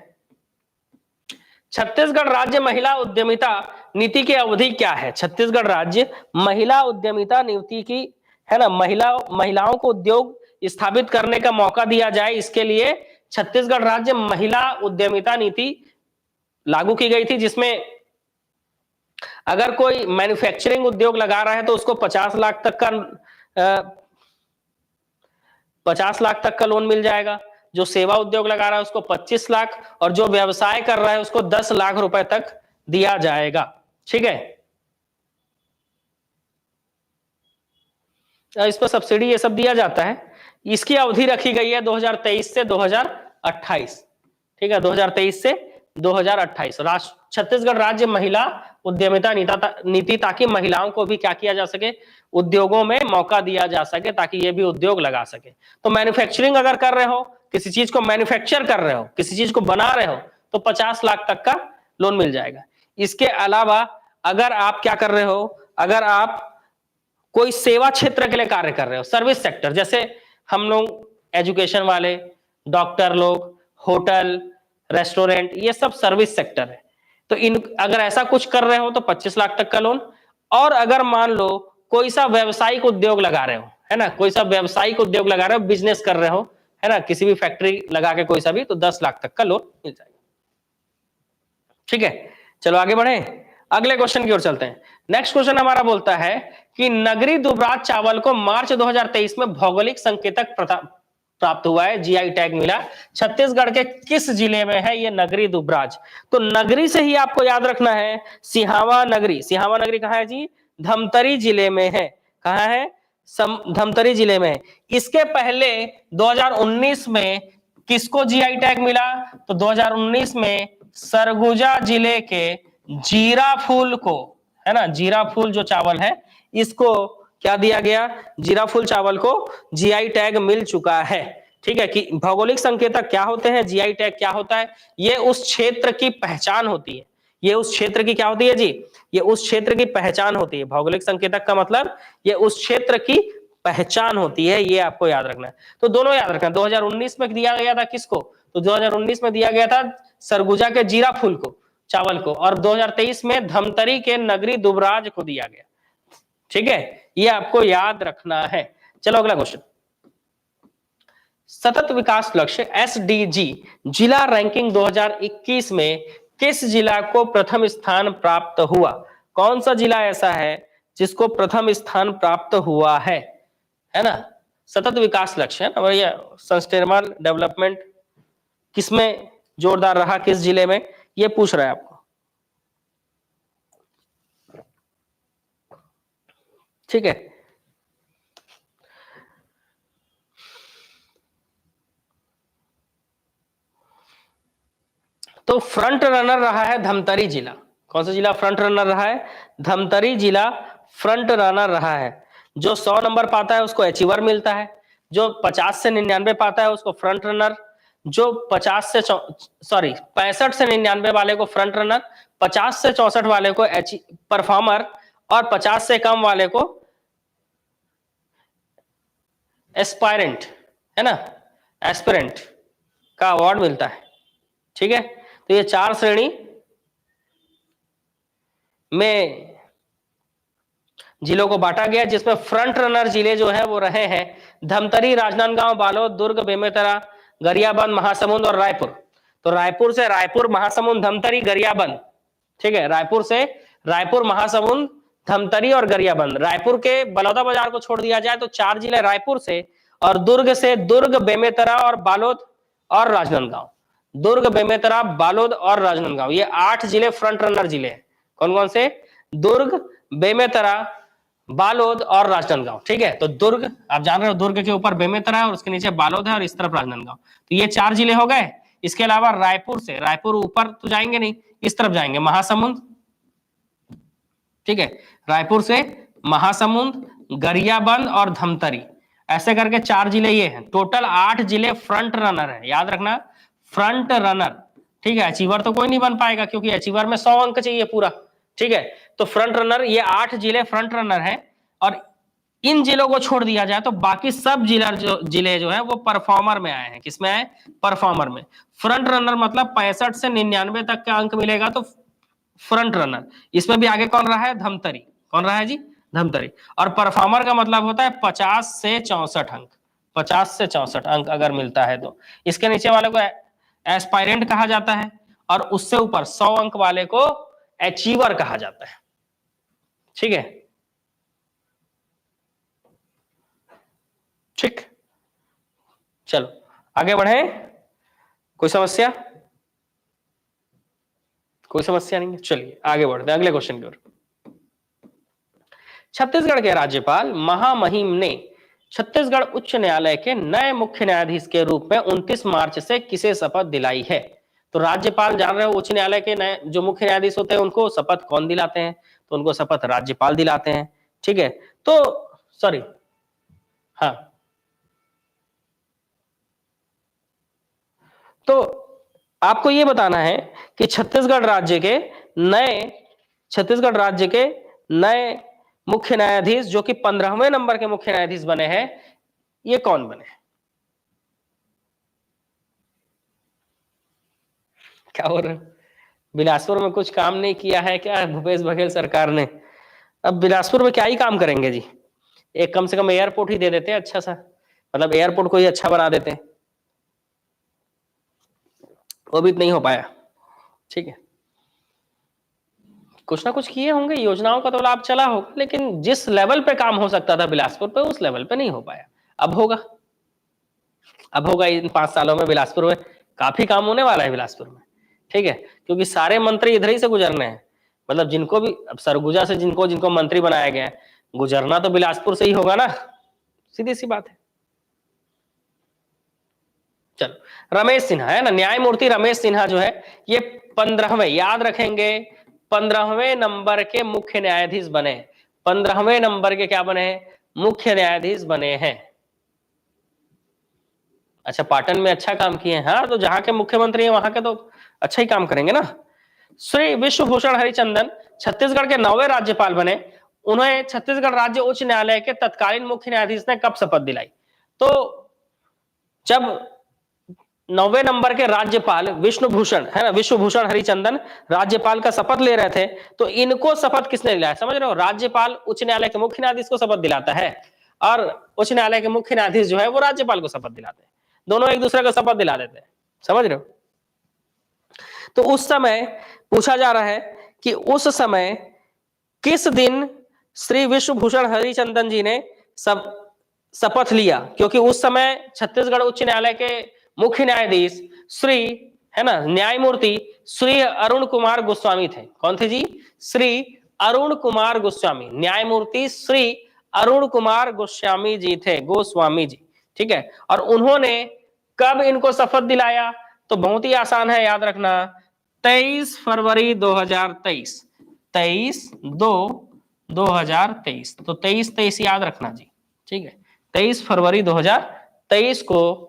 छत्तीसगढ़ राज्य महिला उद्यमिता नीति की अवधि क्या है? छत्तीसगढ़ राज्य महिला उद्यमिता नीति की, है ना, महिलाओं को उद्योग स्थापित करने का मौका दिया जाए, इसके लिए छत्तीसगढ़ राज्य महिला उद्यमिता नीति लागू की गई थी, जिसमें अगर कोई मैन्युफैक्चरिंग उद्योग लगा रहा है तो उसको 50 लाख तक का 50 लाख तक का लोन मिल जाएगा। जो सेवा उद्योग लगा रहा है उसको 25 लाख, और जो व्यवसाय कर रहा है उसको 10 लाख रुपए तक दिया जाएगा। ठीक है, इस पर सब्सिडी ये सब दिया जाता है। इसकी अवधि रखी गई है 2023 से 2028। ठीक है, 2023 से 2028 छत्तीसगढ़ राज्य महिला उद्यमिता नीति, ताकि महिलाओं को भी क्या किया जा सके? उद्योगों में मौका दिया जा सके, ताकि ये भी उद्योग लगा सके। तो मैन्युफैक्चरिंग अगर कर रहे हो, किसी चीज को मैन्युफैक्चर कर रहे हो, किसी चीज को बना रहे हो, तो 50 लाख तक का लोन मिल जाएगा। इसके अलावा अगर आप क्या कर रहे हो, अगर आप कोई सेवा क्षेत्र के लिए कार्य कर रहे हो, सर्विस सेक्टर, जैसे हम लोग एजुकेशन वाले, डॉक्टर लोग, होटल, रेस्टोरेंट, ये सब सर्विस सेक्टर है, तो इन अगर ऐसा कुछ कर रहे हो तो 25 लाख तक का लोन। और अगर मान लो कोई सा व्यावसायिक उद्योग लगा रहे हो, है ना, कोई सा व्यावसायिक उद्योग लगा रहे हो, बिजनेस कर रहे हो, है ना, किसी भी फैक्ट्री लगा के कोई सा भी, तो 10 लाख तक का लोन मिल जाएगा। ठीक है, चलो आगे बढ़े। अगले क्वेश्चन की ओर चलते हैं। नेक्स्ट क्वेश्चन हमारा बोलता है कि नगरी दुबराज चावल को मार्च 2023 में भौगोलिक संकेतक प्राप्त हुआ है, जीआई टैग मिला, छत्तीसगढ़ के किस जिले में है ये नगरी दुबराज? तो नगरी से ही आपको याद रखना है सिहावा नगरी। सिहावा नगरी कहाँ है जी? धमतरी जिले में है। कहाँ है? धमतरी जिले में है। इसके पहले 2019 में किसको जीआई टैग मिला? तो 2019 में सरगुजा जिले के जीरा फूल को, है ना, जीरा फूल जो चावल है इसको क्या दिया गया? जीरा फूल चावल को जीआई टैग मिल चुका है। ठीक है, कि भौगोलिक संकेतक क्या होते हैं, जीआई टैग क्या होता है? ये उस क्षेत्र की पहचान होती है। ये उस क्षेत्र की क्या होती है जी? ये उस क्षेत्र की पहचान होती है। भौगोलिक संकेतक का मतलब ये उस क्षेत्र की पहचान होती है, ये आपको याद रखना है। तो दोनों याद रखना। 2019 में दिया गया था किसको? तो 2019 में दिया गया था सरगुजा के जीरा फूल को, चावल को, और 2023 में धमतरी के नगरी दुबराज को दिया गया। ठीक है, ये आपको याद रखना है। चलो अगला क्वेश्चन। सतत विकास लक्ष्य एसडीजी जिला रैंकिंग 2021 में किस जिला को प्रथम स्थान प्राप्त हुआ? कौन सा जिला ऐसा है जिसको प्रथम स्थान प्राप्त हुआ है ना? सतत विकास लक्ष्य है ना, और ये सस्टेनेबल डेवलपमेंट किसमें जोरदार रहा, किस जिले में, ये पूछ रहा है आपको। ठीक है, तो फ्रंट रनर रहा है धमतरी जिला। कौन सा जिला फ्रंट रनर रहा है? धमतरी जिला फ्रंट रनर रहा है। जो 100 नंबर पाता है उसको अचीवर मिलता है, जो 50 से 99 पाता है उसको फ्रंट रनर, जो 65 से 99 वाले को फ्रंट रनर, 50 से 64 वाले को परफॉर्मर, और 50 से कम वाले को एस्पायरेंट, है ना, एस्पिरेंट का अवार्ड मिलता है। ठीक है, तो ये 4 श्रेणी में जिलों को बांटा गया, जिसमें फ्रंट रनर जिले जो है वो रहे हैं धमतरी, राजनांदगांव, बालोद, दुर्ग, बेमेतरा, गरियाबंद, महासमुंद और रायपुर। तो रायपुर से रायपुर, महासमुंद, धमतरी, गरियाबंद। ठीक है, रायपुर से रायपुर, महासमुंद, धमतरी और गरियाबंद। रायपुर के बलौदा बाजार को छोड़ दिया जाए तो 4 जिले रायपुर से, और दुर्ग से दुर्ग, बेमेतरा और बालोद और राजनांदगांव। दुर्ग, बेमेतरा, बालोद और राजनांदगांव, ये 8 जिले फ्रंट रनर जिले हैं। कौन कौन से? दुर्ग, बेमेतरा, बालोद और राजनांदगांव। ठीक है, तो दुर्ग आप जान रहे हो, दुर्ग के ऊपर बेमेतरा है और उसके नीचे बालोद है और इस तरफ राजनांदगांव। तो ये 4 जिले हो गए। इसके अलावा रायपुर से, रायपुर ऊपर तो जाएंगे नहीं, इस तरफ जाएंगे, महासमुंद। ठीक है, रायपुर से महासमुंद, गरियाबंद और धमतरी, ऐसे करके 4 जिले ये हैं। टोटल 8 जिले फ्रंट रनर है, याद रखना, फ्रंट रनर। ठीक है, अचीवर तो कोई नहीं बन पाएगा क्योंकि अचीवर में 100 अंक चाहिए पूरा। ठीक है, तो फ्रंट रनर ये 8 जिले फ्रंट रनर हैं, और इन जिलों को छोड़ दिया जाए तो बाकी सब जिले जो है वो परफॉर्मर में आए हैं। किसमें आए? परफॉर्मर में। फ्रंट रनर मतलब 65 से 99 तक का अंक मिलेगा तो फ्रंट रनर। इसमें भी आगे कौन रहा है? धमतरी। कौन रहा है जी? धमतरी। और परफॉर्मर का मतलब होता है 50 से 64 अंक। 50 से 64 अंक अगर मिलता है तो इसके नीचे वाले को एस्पायरेंट कहा जाता है, और उससे ऊपर 100 अंक वाले को अचीवर कहा जाता है। ठीक है, ठीक, चलो आगे बढ़े। कोई समस्या? कोई समस्या नहीं है, चलिए आगे बढ़ते हैं अगले क्वेश्चन की ओर। छत्तीसगढ़ के राज्यपाल महामहिम ने छत्तीसगढ़ उच्च न्यायालय के नए मुख्य न्यायाधीश के रूप में 29 मार्च से किसे शपथ दिलाई है? तो राज्यपाल, जान रहे हो, उच्च न्यायालय के नए जो मुख्य न्यायाधीश होते हैं उनको शपथ कौन दिलाते हैं? तो उनको शपथ राज्यपाल दिलाते हैं। ठीक है, तो सॉरी, हाँ, तो आपको ये बताना है कि छत्तीसगढ़ राज्य के नए मुख्य न्यायाधीश जो कि 15वें नंबर के मुख्य न्यायाधीश बने हैं, ये कौन बने? क्या हो रहा है? बिलासपुर में कुछ काम नहीं किया है क्या भूपेश बघेल सरकार ने? अब बिलासपुर में क्या ही काम करेंगे जी? एक कम से कम एयरपोर्ट ही दे देते हैं अच्छा सा, मतलब एयरपोर्ट को ही अच्छा बना देते हैं, वो भी नहीं हो पाया। ठीक है, कुछ ना कुछ किए होंगे, योजनाओं का तो लाभ चला होगा, लेकिन जिस लेवल पे काम हो सकता था बिलासपुर पे, उस लेवल पे नहीं हो पाया। अब होगा, अब होगा इन 5 सालों में बिलासपुर में काफी काम होने वाला है बिलासपुर में, ठीक है, क्योंकि सारे मंत्री इधर ही से गुजरने हैं। मतलब जिनको भी अब सरगुजा से जिनको जिनको मंत्री बनाया गया है, गुजरना तो बिलासपुर से ही होगा ना, सीधी सी बात है। चलो, रमेश सिन्हा है ना, न्यायमूर्ति रमेश सिन्हा जो है ये 15वें, याद रखेंगे, 15वें नंबर के मुख्य न्यायाधीश बने। 15वें नंबर के क्या बने हैं? मुख्य न्यायाधीश बने हैं। अच्छा, पाटन में अच्छा काम किए हैं, हाँ, तो जहां के मुख्यमंत्री हैं वहां के तो अच्छा ही काम करेंगे ना। श्री विश्वभूषण हरिचंदन छत्तीसगढ़ के 9वें राज्यपाल बने। उन्हें छत्तीसगढ़ राज्य उच्च न्यायालय के तत्कालीन मुख्य न्यायाधीश ने कब शपथ दिलाई? तो जब 9वें नंबर के राज्यपाल विष्णुभूषण है ना, विश्वभूषण हरिचंदन राज्यपाल का शपथ ले रहे थे, तो इनको शपथ किसने दिलाया? समझ रहे हो, राज्यपाल उच्च न्यायालय के मुख्य न्यायाधीश को शपथ दिलाता है और उच्च न्यायालय के मुख्य न्यायाधीश जो है वो राज्यपाल को शपथ दिलाते हैं, दोनों एक दूसरे को शपथ दिला देते हैं। समझ रहे हो? तो उस समय पूछा जा रहा है कि उस समय किस दिन श्री विश्वभूषण हरिचंदन जी ने सब शपथ लिया, क्योंकि उस समय छत्तीसगढ़ उच्च न्यायालय के मुख्य न्यायाधीश श्री है ना, न्यायमूर्ति श्री अरुण कुमार गोस्वामी थे। कौन थे जी? श्री अरुण कुमार गोस्वामी, न्यायमूर्ति श्री अरुण कुमार गोस्वामी जी थे, गोस्वामी जी, ठीक है। और उन्होंने कब इनको शपथ दिलाया? तो बहुत ही आसान है, याद रखना, 23 फरवरी 2023, 23/2/2023, तो 23 याद रखना जी, ठीक है। 23 फरवरी 2023 को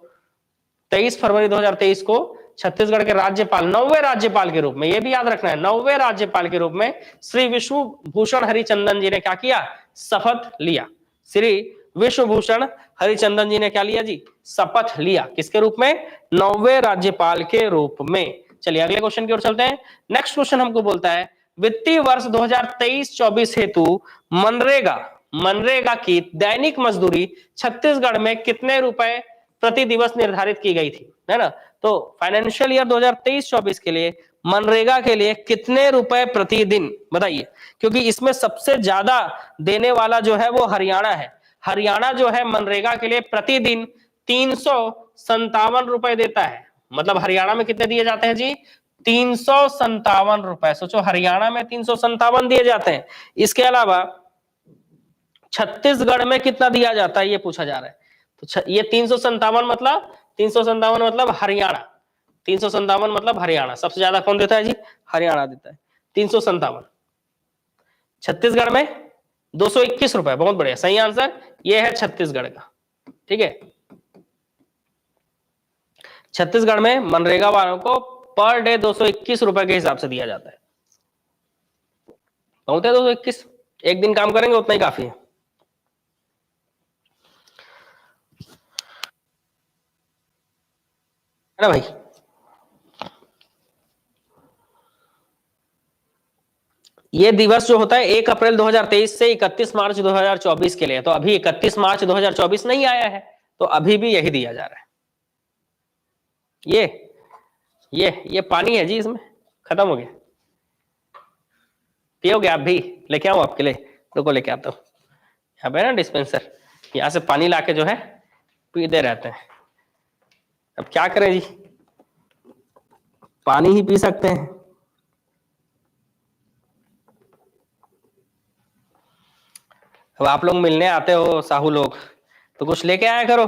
23 फरवरी 2023 को छत्तीसगढ़ के राज्यपाल, 9वें राज्यपाल के रूप में, ये भी याद रखना है, 9वें राज्यपाल के रूप में श्री विश्वभूषण हरिचंदन जी ने क्या किया? शपथ लिया। श्री विश्वभूषण हरिचंदन जी ने क्या लिया जी? शपथ लिया। किसके रूप में? 9वें राज्यपाल के रूप में। चलिए अगले क्वेश्चन की ओर चलते हैं। नेक्स्ट क्वेश्चन हमको बोलता है, वित्तीय वर्ष 2023-24 हेतु मनरेगा की दैनिक मजदूरी छत्तीसगढ़ में कितने रुपए प्रति दिवस निर्धारित की गई थी, है ना? तो फाइनेंशियल ईयर 2023-24 के लिए मनरेगा के लिए कितने रुपए प्रतिदिन बताइए, क्योंकि इसमें सबसे ज्यादा देने वाला जो है वो हरियाणा है। हरियाणा जो है मनरेगा के लिए प्रतिदिन 357 रुपए देता है। मतलब हरियाणा में कितने दिए जाते हैं जी? 357 रुपए। सोचो, हरियाणा में 357 दिए जाते हैं। इसके अलावा छत्तीसगढ़ में कितना दिया जाता है ये पूछा जा रहा है। तो ये 357 मतलब हरियाणा, 357 मतलब हरियाणा। सबसे ज्यादा कौन देता है जी? हरियाणा देता है 357। छत्तीसगढ़ में 221 रुपए। बहुत बढ़िया, सही आंसर ये है छत्तीसगढ़ का, ठीक है। छत्तीसगढ़ में मनरेगा वालों को पर डे 221 रुपए के हिसाब से दिया जाता है। बहुत है 221, एक दिन काम करेंगे उतना ही काफी है ना भाई। ये दिवस जो होता है 1 अप्रैल 2023 से 31 मार्च 2024 के लिए, तो अभी 31 मार्च 2024 नहीं आया है, तो अभी भी यही दिया जा रहा है। ये पानी है जी, इसमें खत्म हो गया, पियोगे आप भी? लेके आओ आपके लिए, रुको लेके आता हूँ। यहाँ पे ना डिस्पेंसर, यहाँ से पानी लाके जो है पीते रहते हैं। अब क्या करें जी, पानी ही पी सकते हैं। अब आप लोग मिलने आते हो साहू लोग, तो कुछ लेके आया करो,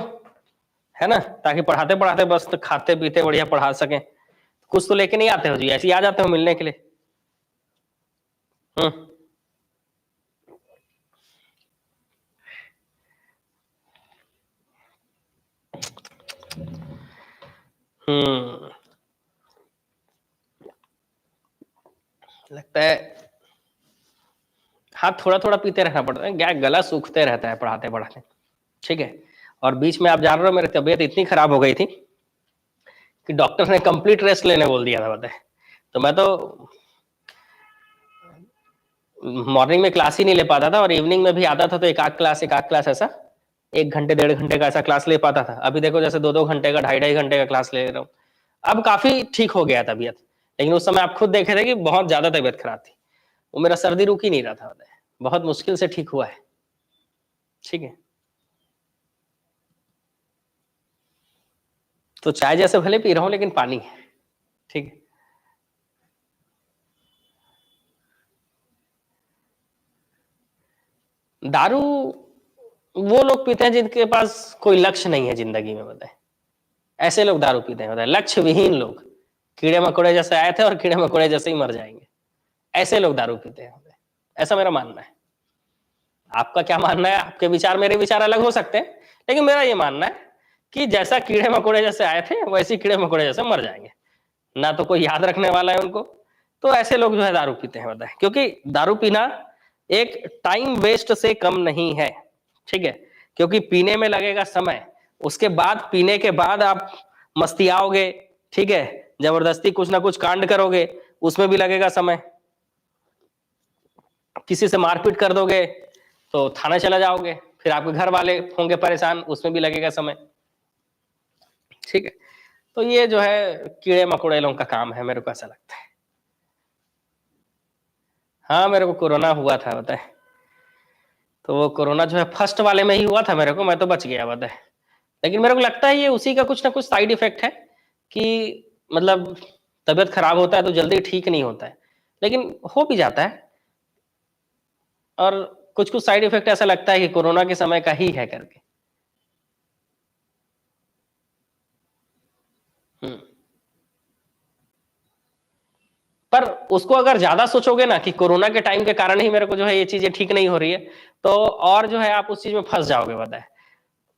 है ना, ताकि पढ़ाते पढ़ाते बस तो खाते पीते बढ़िया पढ़ा सकें। कुछ तो लेके नहीं आते हो जी, ऐसे ही आ जाते हो मिलने के लिए। लगता है हाँ, थोड़ा थोड़ा पीते रहना पड़ता है, क्या गला सूखते रहता है पढ़ाते पढ़ाते, ठीक है। और बीच में आप जान रहे हो मेरी तबीयत इतनी खराब हो गई थी कि डॉक्टर ने कंप्लीट रेस्ट लेने बोल दिया था, बताए। तो मैं तो मॉर्निंग में क्लास ही नहीं ले पाता था, और इवनिंग में भी आता था तो एक आध क्लास ऐसा 1 घंटे 1.5 घंटे का ऐसा क्लास ले पाता था। अभी देखो जैसे 2-2 घंटे का 2.5-2.5 घंटे का क्लास ले रहा हूँ। अब काफी ठीक हो गया तबीयत, लेकिन उस समय आप खुद देखे थे कि बहुत ज्यादा तबीयत खराब थी। वो मेरा सर्दी रुक ही नहीं रहा था, बताए बहुत मुश्किल से ठीक हुआ है। ठीक है, तो चाय जैसे भले पी रहा हूं लेकिन पानी है। ठीक है, दारू वो लोग पीते हैं जिनके पास कोई लक्ष्य नहीं है जिंदगी में, बताए ऐसे लोग दारू पीते हैं, बताए लक्ष्य विहीन लोग, कीड़े मकोड़े जैसे आए थे और कीड़े मकोड़े जैसे ही मर जाएंगे, ऐसे लोग दारू पीते हैं, ऐसा मेरा मानना है। आपका क्या मानना है, आपके विचार मेरे विचार अलग हो सकते हैं, लेकिन मेरा ये मानना है कि जैसा कीड़े मकोड़े जैसे आए थे वैसे कीड़े मकोड़े जैसे मर जाएंगे, ना तो कोई याद रखने वाला है उनको। तो ऐसे लोग जो है दारू पीते हैं, बताए क्योंकि दारू पीना एक टाइम वेस्ट से कम नहीं है। ठीक है, क्योंकि पीने में लगेगा समय, उसके बाद पीने के बाद आप मस्ती आओगे, ठीक है, जबरदस्ती कुछ ना कुछ कांड करोगे, उसमें भी लगेगा समय, किसी से मारपीट कर दोगे तो थाना चला जाओगे, फिर आपके घर वाले होंगे परेशान, उसमें भी लगेगा समय। ठीक है, तो ये जो है कीड़े मकोड़े लोगों का काम है, मेरे को ऐसा लगता है। हाँ, मेरे को कोरोना हुआ था, बताए तो वो कोरोना जो है फर्स्ट वाले में ही हुआ था मेरे को, मैं तो बच गया, बताए लेकिन मेरे को लगता है ये उसी का कुछ ना कुछ साइड इफेक्ट है कि मतलब तबीयत खराब होता है तो जल्दी ठीक नहीं होता है, लेकिन हो भी जाता है, और कुछ कुछ साइड इफेक्ट ऐसा लगता है कि कोरोना के समय का ही है करके। हम्म। पर उसको अगर ज्यादा सोचोगे ना कि कोरोना के टाइम के कारण ही मेरे को जो है ये चीजें ठीक नहीं हो रही है, तो और जो है आप उस चीज में फंस जाओगे, बताए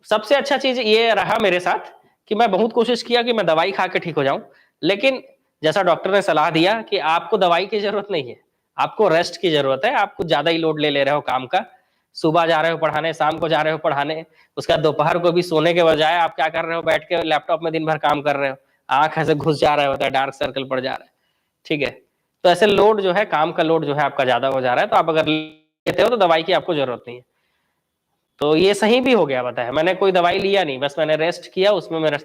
सबसे अच्छा चीज ये रहा मेरे साथ कि मैं बहुत कोशिश किया कि मैं दवाई खा के ठीक हो जाऊं, लेकिन जैसा डॉक्टर ने सलाह दिया कि आपको दवाई की जरूरत नहीं है, आपको रेस्ट की जरूरत है, आप कुछ ज्यादा ही लोड ले ले रहे हो काम का, सुबह जा रहे हो पढ़ाने, शाम को जा रहे हो पढ़ाने, उसके बाद दोपहर को भी सोने के बजाय आप क्या कर रहे हो, बैठ के लैपटॉप में दिन भर काम कर रहे हो, आंख ऐसे घुस जा रहा होता है, डार्क सर्कल पड़ जा रहा है। ठीक है, तो ऐसे लोड जो है, काम का लोड जो है आपका ज्यादा हो जा रहा है, तो आप अगर लेते हो तो दवाई की आपको जरूरत नहीं है। तो ये सही भी हो गया, बताए मैंने कोई दवाई लिया नहीं, बस मैंने रेस्ट किया, उसमें मेरा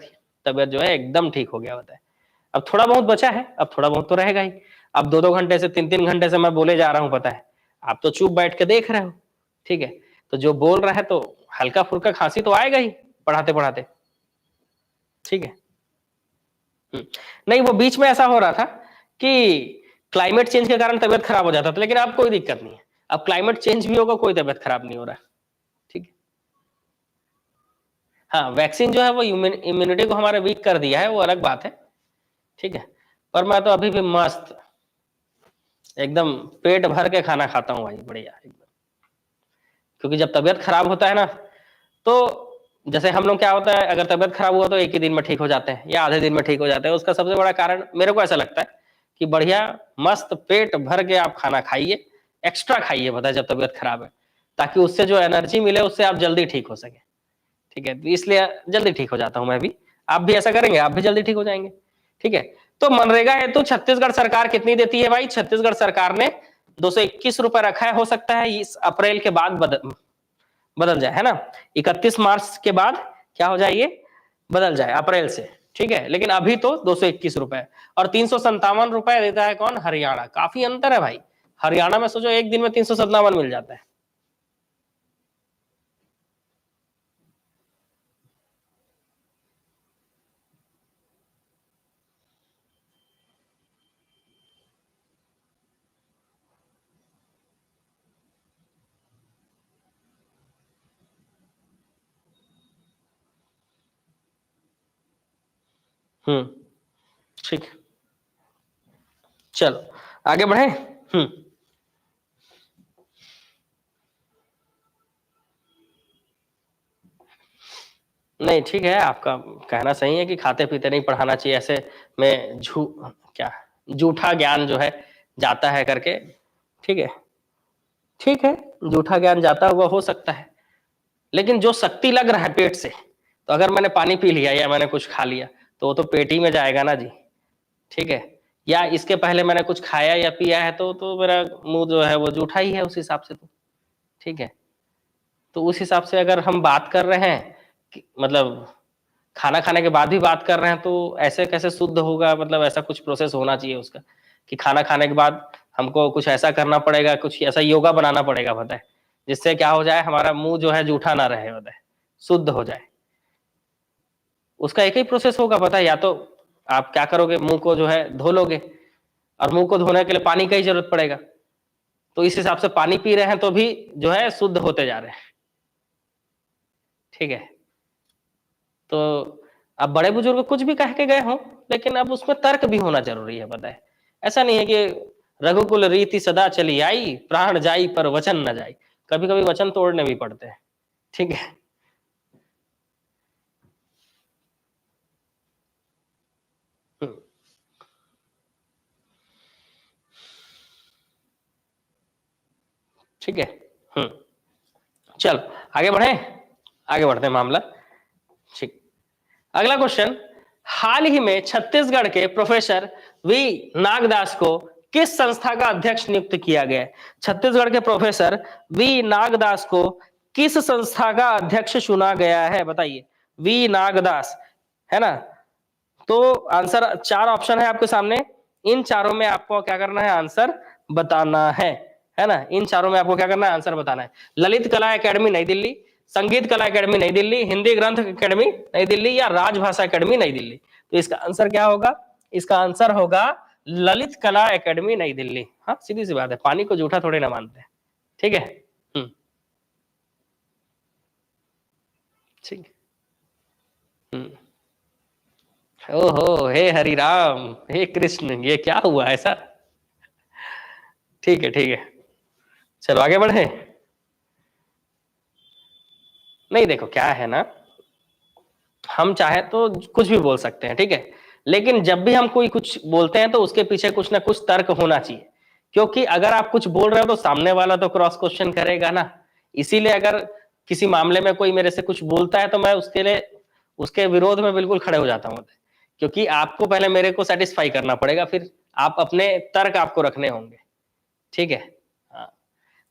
तबियत जो है एकदम ठीक हो गया, बताए अब थोड़ा बहुत बचा है, अब थोड़ा बहुत तो रहेगा ही। अब 2-2 घंटे से 3-3 घंटे से मैं बोले जा रहा हूँ, पता है आप तो चुप बैठ के देख रहे हो। ठीक है, तो जो बोल रहा है तो हल्का फुल्का खांसी तो आएगा ही पढ़ाते पढ़ाते। ठीक है, नहीं वो बीच में ऐसा हो रहा था कि क्लाइमेट चेंज के कारण तबियत खराब हो जाता था, लेकिन अब कोई दिक्कत नहीं है, अब क्लाइमेट चेंज भी होगा कोई तबियत खराब नहीं हो रहा। ठीक है, हाँ वैक्सीन जो है वो इम्यूनिटी को हमारे वीक कर दिया है, वो अलग बात है। ठीक है, पर मैं तो अभी भी मस्त एकदम पेट भर के खाना खाता हूँ भाई, बढ़िया एकदम। क्योंकि जब तबियत खराब होता है ना, तो जैसे हम लोग क्या होता है, अगर तबियत खराब हुआ तो एक ही दिन में ठीक हो जाते हैं या आधे दिन में ठीक हो जाते हैं, उसका सबसे बड़ा कारण मेरे को ऐसा लगता है कि बढ़िया मस्त पेट भर के आप खाना खाइए, एक्स्ट्रा खाइए, बताए जब तबियत खराब है, ताकि उससे जो एनर्जी मिले उससे आप जल्दी ठीक हो सके। ठीक है, तो इसलिए जल्दी ठीक हो जाता हूं मैं भी, आप भी ऐसा करेंगे आप भी जल्दी ठीक हो जाएंगे। ठीक है, तो मनरेगा है तो छत्तीसगढ़ सरकार कितनी देती है भाई, छत्तीसगढ़ सरकार ने 221 रुपए रखा है, हो सकता है इस अप्रैल के बाद बदल जाए, है ना, 31 मार्च के बाद क्या हो जाए, ये बदल जाए अप्रैल से। ठीक है, लेकिन अभी तो 221 रुपए, और 357 रुपए देता है कौन, हरियाणा, काफी अंतर है भाई, हरियाणा में सोचो एक दिन में 357 मिल जाता है। ठीक है, चलो आगे बढ़े। हम्म नहीं ठीक है, आपका कहना सही है कि खाते पीते नहीं पढ़ाना चाहिए, ऐसे में क्या झूठा ज्ञान जो है जाता है करके। ठीक है, ठीक है, झूठा ज्ञान जाता हुआ हो सकता है, लेकिन जो शक्ति लग रहा है पेट से, तो अगर मैंने पानी पी लिया या मैंने कुछ खा लिया तो वो तो पेट ही में जाएगा ना जी। ठीक है, या इसके पहले मैंने कुछ खाया या पिया है तो मेरा मुंह जो है वो जूठा ही है उस हिसाब से तो। ठीक है, तो उस हिसाब से अगर हम बात कर रहे हैं मतलब खाना खाने के बाद भी बात कर रहे हैं, तो ऐसे कैसे शुद्ध होगा, मतलब ऐसा कुछ प्रोसेस होना चाहिए उसका कि खाना खाने के बाद हमको कुछ ऐसा करना पड़ेगा, कुछ ऐसा योगा बनाना पड़ेगा, पता है, जिससे क्या हो जाए, हमारा मुंह जो है जूठा ना रहे, पता है, शुद्ध हो जाए। उसका एक ही प्रोसेस होगा, पता है, या तो आप क्या करोगे, मुंह को जो है धो लोगे, और मुंह को धोने के लिए पानी का ही जरूरत पड़ेगा, तो इस हिसाब से पानी पी रहे हैं तो भी जो है शुद्ध होते जा रहे हैं। ठीक है, तो अब बड़े बुजुर्ग कुछ भी कह के गए हों, लेकिन अब उसमें तर्क भी होना जरूरी है, पता है। ऐसा नहीं है कि रघुकुल रीति सदा चली आई, प्राण जाई पर वचन न जाई, कभी कभी वचन तोड़ने भी पड़ते हैं। ठीक है, ठीक है। चलो आगे बढ़े, आगे बढ़ते हैं मामला। ठीक, अगला क्वेश्चन, हाल ही में छत्तीसगढ़ के प्रोफेसर वी नागदास को किस संस्था का अध्यक्ष नियुक्त किया गया है? छत्तीसगढ़ के प्रोफेसर वी नागदास को किस संस्था का अध्यक्ष चुना गया है, बताइए। वी नागदास, है ना। तो आंसर, चार ऑप्शन है आपके सामने, इन चारों में आपको क्या करना है, आंसर बताना है ना। इन चारों में आपको क्या करना है, आंसर बताना है। ललित कला एकेडमी नई दिल्ली, संगीत कला एकेडमी नई दिल्ली, हिंदी ग्रंथ एकेडमी नई दिल्ली, या राजभाषा एकेडमी नई दिल्ली। तो इसका आंसर क्या होगा, इसका आंसर होगा ललित कला एकेडमी नई दिल्ली। हाँ, सीधी सी बात है, पानी को जूठा थोड़े ना मानते हैं। ठीक है, ठीक। ओहो, हे हरि राम, हे कृष्ण, ये क्या हुआ ऐसा। ठीक है, ठीक है, चलो आगे बढ़े। नहीं, देखो क्या है ना, हम चाहे तो कुछ भी बोल सकते हैं, ठीक है, लेकिन जब भी हम कोई कुछ बोलते हैं तो उसके पीछे कुछ ना कुछ तर्क होना चाहिए, क्योंकि अगर आप कुछ बोल रहे हो तो सामने वाला तो क्रॉस क्वेश्चन करेगा ना। इसीलिए अगर किसी मामले में कोई मेरे से कुछ बोलता है तो मैं उसके लिए, उसके विरोध में बिल्कुल खड़े हो जाता हूँ, क्योंकि आपको पहले मेरे को सेटिस्फाई करना पड़ेगा, फिर आप अपने तर्क आपको रखने होंगे। ठीक है, हाँ,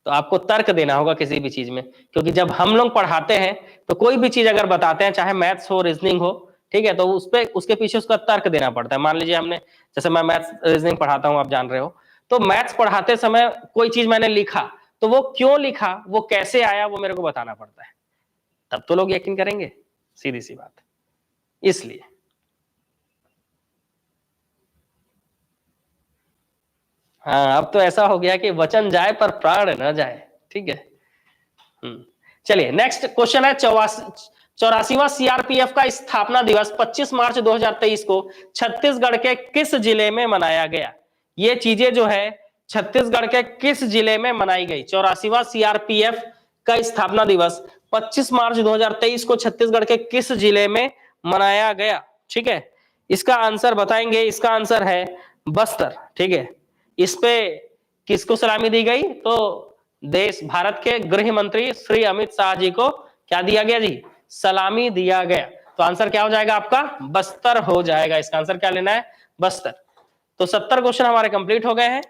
तो आपको तर्क देना होगा किसी भी चीज में, क्योंकि जब हम लोग पढ़ाते हैं तो कोई भी चीज अगर बताते हैं, चाहे मैथ्स हो, रीजनिंग हो, ठीक है, तो उस पे, उसके पीछे उसका तर्क देना पड़ता है। मान लीजिए हमने, जैसे मैं मैथ्स रीजनिंग पढ़ाता हूँ, आप जान रहे हो, तो मैथ्स पढ़ाते समय कोई चीज मैंने लिखा, तो वो क्यों लिखा, वो कैसे आया, वो मेरे को बताना पड़ता है, तब तो लोग यकीन करेंगे, सीधी सी बात। इसलिए हाँ, अब तो ऐसा हो गया कि वचन जाए पर प्राण न जाए। ठीक है, चलिए नेक्स्ट क्वेश्चन है, 84वां सीआरपीएफ का स्थापना दिवस 25 मार्च 2023 को छत्तीसगढ़ के किस जिले में मनाया गया? ये चीजें जो है छत्तीसगढ़ के किस जिले में मनाई गई? 84वां सीआरपीएफ का स्थापना दिवस 25 मार्च 2023 को छत्तीसगढ़ के किस जिले में मनाया गया? ठीक है, इसका आंसर बताएंगे, इसका आंसर है बस्तर। ठीक है, इस पे किसको सलामी दी गई? तो देश भारत के गृह मंत्री श्री अमित शाह जी को क्या दिया गया जी? सलामी दिया गया। तो आंसर क्या हो जाएगा आपका? बस्तर हो जाएगा। इसका आंसर क्या लेना है? बस्तर। तो 70 क्वेश्चन हमारे कंप्लीट हो गए हैं।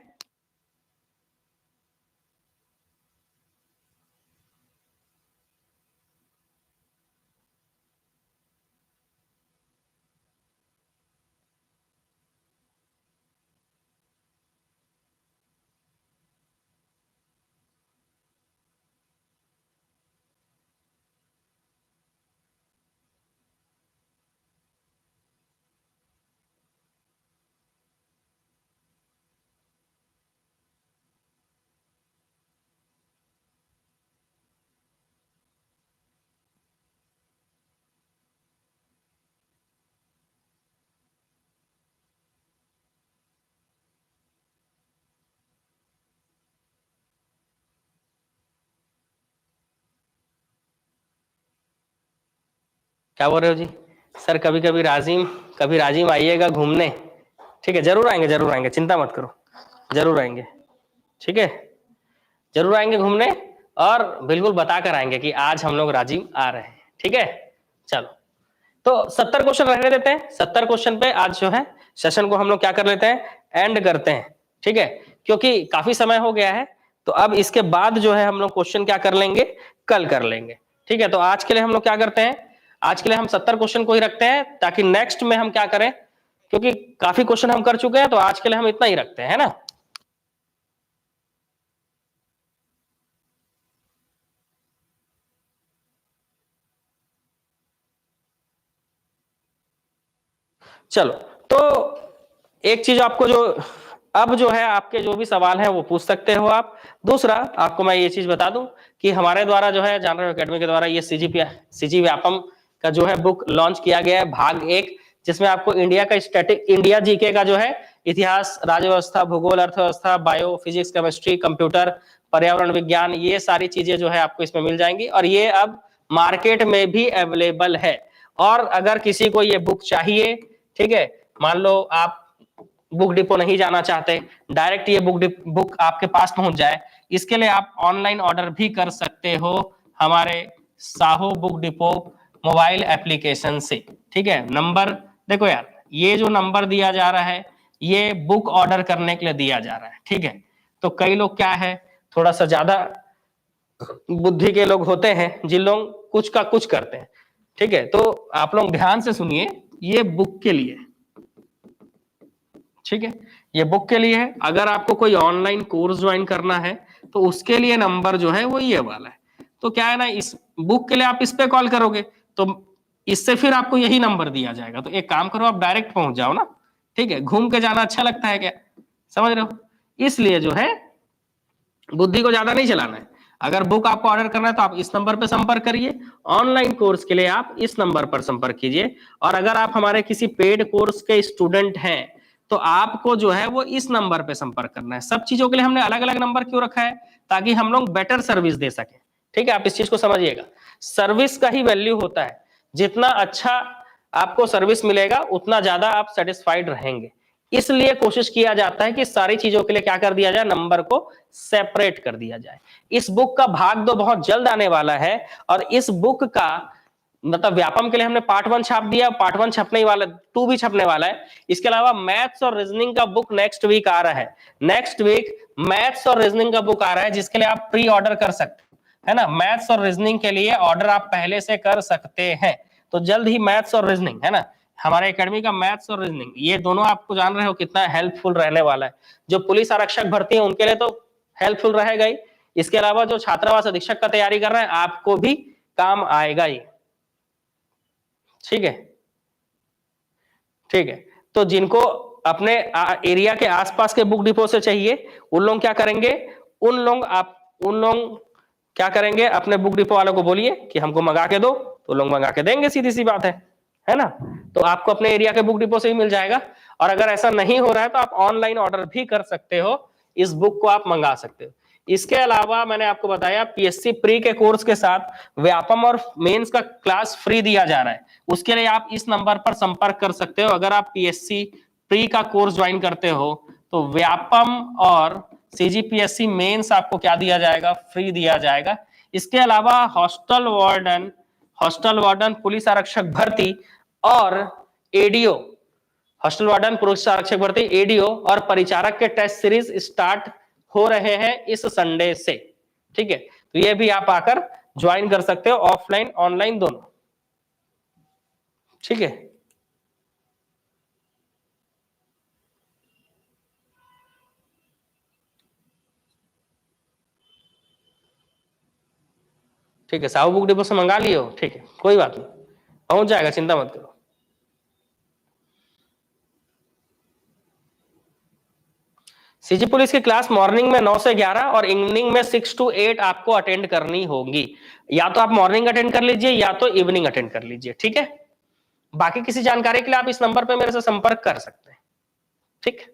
क्या बोल रहे हो जी? सर कभी राजिम आइएगा घूमने। ठीक है, जरूर आएंगे, जरूर आएंगे, चिंता मत करो, जरूर आएंगे। ठीक है, जरूर आएंगे घूमने, और बिल्कुल बताकर आएंगे कि आज हम लोग राजिम आ रहे हैं। ठीक है, चलो, तो 70 क्वेश्चन रहने देते हैं। 70 क्वेश्चन पे आज जो है सेशन को हम लोग क्या कर लेते हैं, एंड करते हैं। ठीक है, क्योंकि काफी समय हो गया है, तो अब इसके बाद जो है हम लोग क्वेश्चन क्या कर लेंगे, कल कर लेंगे। ठीक है, तो आज के लिए हम लोग क्या करते हैं, आज के लिए हम 70 क्वेश्चन को ही रखते हैं, ताकि नेक्स्ट में हम क्या करें, क्योंकि काफी क्वेश्चन हम कर चुके हैं, तो आज के लिए हम इतना ही रखते हैं, है ना। चलो, तो एक चीज आपको जो अब जो है आपके जो भी सवाल है वो पूछ सकते हो आप। दूसरा आपको मैं ये चीज बता दूं कि हमारे द्वारा जो है जानवर एकेडमी के द्वारा ये सीजी व्यापम का जो है बुक लॉन्च किया गया है, भाग 1, जिसमें आपको इंडिया का स्टैटिक इंडिया जीके का जो है इतिहास, राज्य व्यवस्था, भूगोल, अर्थव्यवस्था, बायो, फिजिक्स, केमिस्ट्री, कंप्यूटर, पर्यावरण विज्ञान, ये सारी चीजें जो है आपको इसमें मिल जाएंगी और ये अब मार्केट में भी अवेलेबल है। और अगर किसी को ये बुक चाहिए, ठीक है, मान लो आप बुक डिपो नहीं जाना चाहते, डायरेक्ट ये बुक आपके पास पहुंच जाए, इसके लिए आप ऑनलाइन ऑर्डर भी कर सकते हो हमारे साहो बुक डिपो मोबाइल एप्लीकेशन से। ठीक है, नंबर देखो यार, ये जो नंबर दिया जा रहा है ये बुक ऑर्डर करने के लिए दिया जा रहा है। ठीक है, तो कई लोग क्या है थोड़ा सा ज्यादा बुद्धि के लोग होते हैं जिन लोग कुछ का कुछ करते हैं। ठीक है, तो आप लोग ध्यान से सुनिए, ये बुक के लिए, ठीक है, ये बुक के लिए है। अगर आपको कोई ऑनलाइन कोर्स ज्वाइन करना है तो उसके लिए नंबर जो है वो ये वाला है। तो क्या है ना, इस बुक के लिए आप इस पे कॉल करोगे तो इससे फिर आपको यही नंबर दिया जाएगा। तो एक काम करो, आप डायरेक्ट पहुंच जाओ ना। ठीक है, घूम के जाना अच्छा लगता है क्या, समझ रहे हो? इसलिए जो है बुद्धि को ज्यादा नहीं चलाना है। अगर बुक आपको ऑर्डर करना है तो आप इस नंबर पर संपर्क करिए, ऑनलाइन कोर्स के लिए आप इस नंबर पर संपर्क कीजिए। और अगर आप हमारे किसी पेड कोर्स के स्टूडेंट हैं तो आपको जो है वो इस नंबर पे संपर्क करना है। सब चीजों के लिए हमने अलग अलग नंबर क्यों रखा है, ताकि हम लोग बेटर सर्विस दे सके। ठीक है, आप इस चीज को समझिएगा, सर्विस का ही वैल्यू होता है। जितना अच्छा आपको सर्विस मिलेगा उतना ज्यादा आप सेटिस्फाइड रहेंगे। इसलिए कोशिश किया जाता है कि सारी चीजों के लिए क्या कर दिया जाए, नंबर को सेपरेट कर दिया जाए। इस बुक का भाग 2 बहुत जल्द आने वाला है और इस बुक का मतलब व्यापम के लिए हमने पार्ट 1 छाप दिया, पार्ट 1 छपने वाला, 2 भी छपने वाला है। इसके अलावा मैथ्स और रीजनिंग का बुक नेक्स्ट वीक आ रहा है। नेक्स्ट वीक मैथ्स और रीजनिंग का बुक आ रहा है जिसके लिए आप प्री ऑर्डर कर सकते है ना। मैथ्स और रीजनिंग के लिए ऑर्डर आप पहले से कर सकते हैं। तो जल्द ही मैथ्स और रीजनिंग, है ना, हमारे एकेडमी का मैथ्स और रीजनिंग, ये दोनों आपको जान रहे हो कितना हेल्पफुल रहने वाला है। जो पुलिस आरक्षक भर्ती है उनके लिए तो हेल्पफुल रहेगा ही, इसके अलावा जो छात्रावास अधीक्षक का तैयारी कर रहे हैं आपको भी काम आएगा ही। ठीक है, ठीक है, तो जिनको अपने एरिया के आसपास के बुक डिपो से चाहिए उन लोग क्या करेंगे, उन लोग क्या करेंगे, अपने बुक डिपो वालों को बोलिए कि हमको मंगा के दो, तो लोग मंगा के देंगे, सीधी सी बात है ना। तो आपको अपने एरिया के बुक डिपो से ही मिल जाएगा। और अगर ऐसा नहीं हो रहा है तो आप ऑनलाइन ऑर्डर भी कर सकते हो, इस बुक को आप मंगा सकते हो। इसके अलावा मैंने आपको बताया पीएससी प्री के कोर्स के साथ व्यापम और मेंस का क्लास फ्री दिया जा रहा है। उसके लिए आप इस नंबर पर संपर्क कर सकते हो। अगर आप पीएससी प्री का कोर्स ज्वाइन करते हो तो व्यापम और सीजीपीएससी मेंस आपको क्या दिया जाएगा, फ्री दिया जाएगा। इसके अलावा हॉस्टल वार्डन, पुलिस आरक्षक भर्ती और एडीओ, हॉस्टल वार्डन, पुलिस आरक्षक भर्ती, एडीओ और परिचारक के टेस्ट सीरीज स्टार्ट हो रहे हैं इस संडे से। ठीक है, तो ये भी आप आकर ज्वाइन कर सकते हो, ऑफलाइन ऑनलाइन दोनों। ठीक है, ठीक है, साहू बुक डिपो से मंगा लियो, ठीक है, कोई बात नहीं, पहुंच जाएगा, चिंता मत करो। सीजी पुलिस की क्लास मॉर्निंग में 9 से 11 और इवनिंग में 6 to 8 आपको अटेंड करनी होगी। या तो आप मॉर्निंग अटेंड कर लीजिए या तो इवनिंग अटेंड कर लीजिए। ठीक है, बाकी किसी जानकारी के लिए आप इस नंबर पे मेरे से संपर्क कर सकते हैं। ठीक,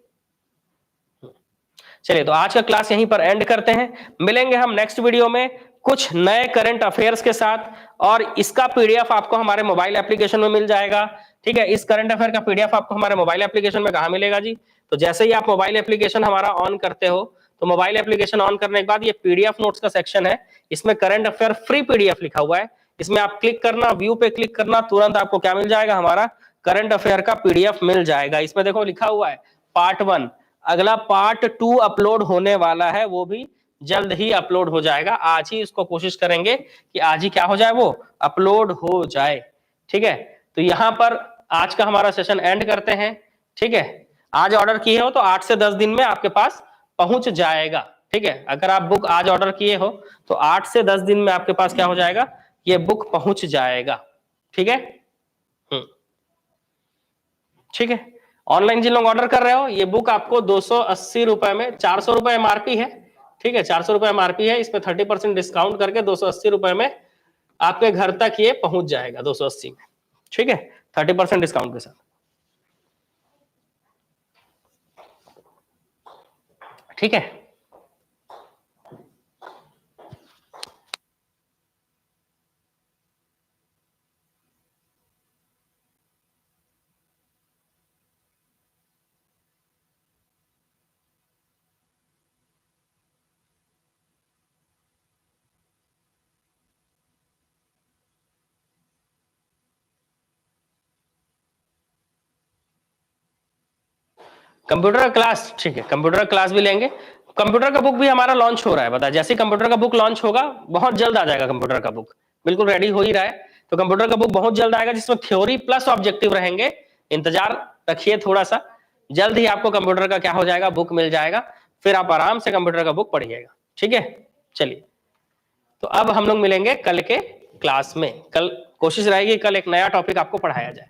चलिए, तो आज का क्लास यहीं पर एंड करते हैं। मिलेंगे हम नेक्स्ट वीडियो में कुछ नए करंट अफेयर्स के साथ, और इसका पीडीएफ आपको हमारे मोबाइल एप्लीकेशन में मिल जाएगा। ठीक है, इस करंट अफेयर का पीडीएफ आपको हमारे मोबाइल एप्लीकेशन में कहां मिलेगा जी, तो जैसे ही आप मोबाइल एप्लीकेशन हमारा ऑन करते हो तो मोबाइल एप्लीकेशन ऑन करने के बाद ये पीडीएफ नोट्स का सेक्शन है, इसमें करंट अफेयर फ्री पीडीएफ लिखा हुआ है। इसमें आप क्लिक करना, व्यू पे क्लिक करना, तुरंत आपको क्या मिल जाएगा, हमारा करंट अफेयर का पीडीएफ मिल जाएगा। इसमें देखो लिखा हुआ है पार्ट 1, अगला पार्ट 2 अपलोड होने वाला है, वो भी जल्द ही अपलोड हो जाएगा। आज ही इसको कोशिश करेंगे कि आज ही क्या हो जाए, वो अपलोड हो जाए। ठीक है, तो यहां पर आज का हमारा सेशन एंड करते हैं। ठीक है, आज ऑर्डर किए हो तो 8 से 10 दिन में आपके पास पहुंच जाएगा। ठीक है, अगर आप बुक आज ऑर्डर किए हो तो 8 से 10 दिन में आपके पास क्या हो जाएगा, ये बुक पहुंच जाएगा। ठीक है, ठीक है। ऑनलाइन जिन लोग ऑर्डर कर रहे हो, ये बुक आपको 280 रुपए में, 400 रुपए एमआरपी है, ठीक है, 400 रुपए एमआरपी है, इसमें 30% डिस्काउंट करके 280 रुपए में आपके घर तक ये पहुंच जाएगा, 280 में, ठीक है, 30% डिस्काउंट के साथ, ठीक है। कंप्यूटर का क्लास, ठीक है, कंप्यूटर का क्लास भी लेंगे। कंप्यूटर का बुक भी हमारा लॉन्च हो रहा है, बता, जैसे कंप्यूटर का बुक लॉन्च होगा बहुत जल्द आ जाएगा, कंप्यूटर का बुक बिल्कुल रेडी हो ही रहा है, तो कंप्यूटर का बुक बहुत जल्द आएगा जिसमें थ्योरी प्लस ऑब्जेक्टिव रहेंगे। इंतजार रखिए थोड़ा सा, जल्द ही आपको कंप्यूटर का क्या हो जाएगा, बुक मिल जाएगा, फिर आप आराम से कंप्यूटर का बुक पढ़िएगा, ठीक है। चलिए, तो अब हम लोग मिलेंगे कल के क्लास में। कल कोशिश रहेगी कल एक नया टॉपिक आपको पढ़ाया जाए।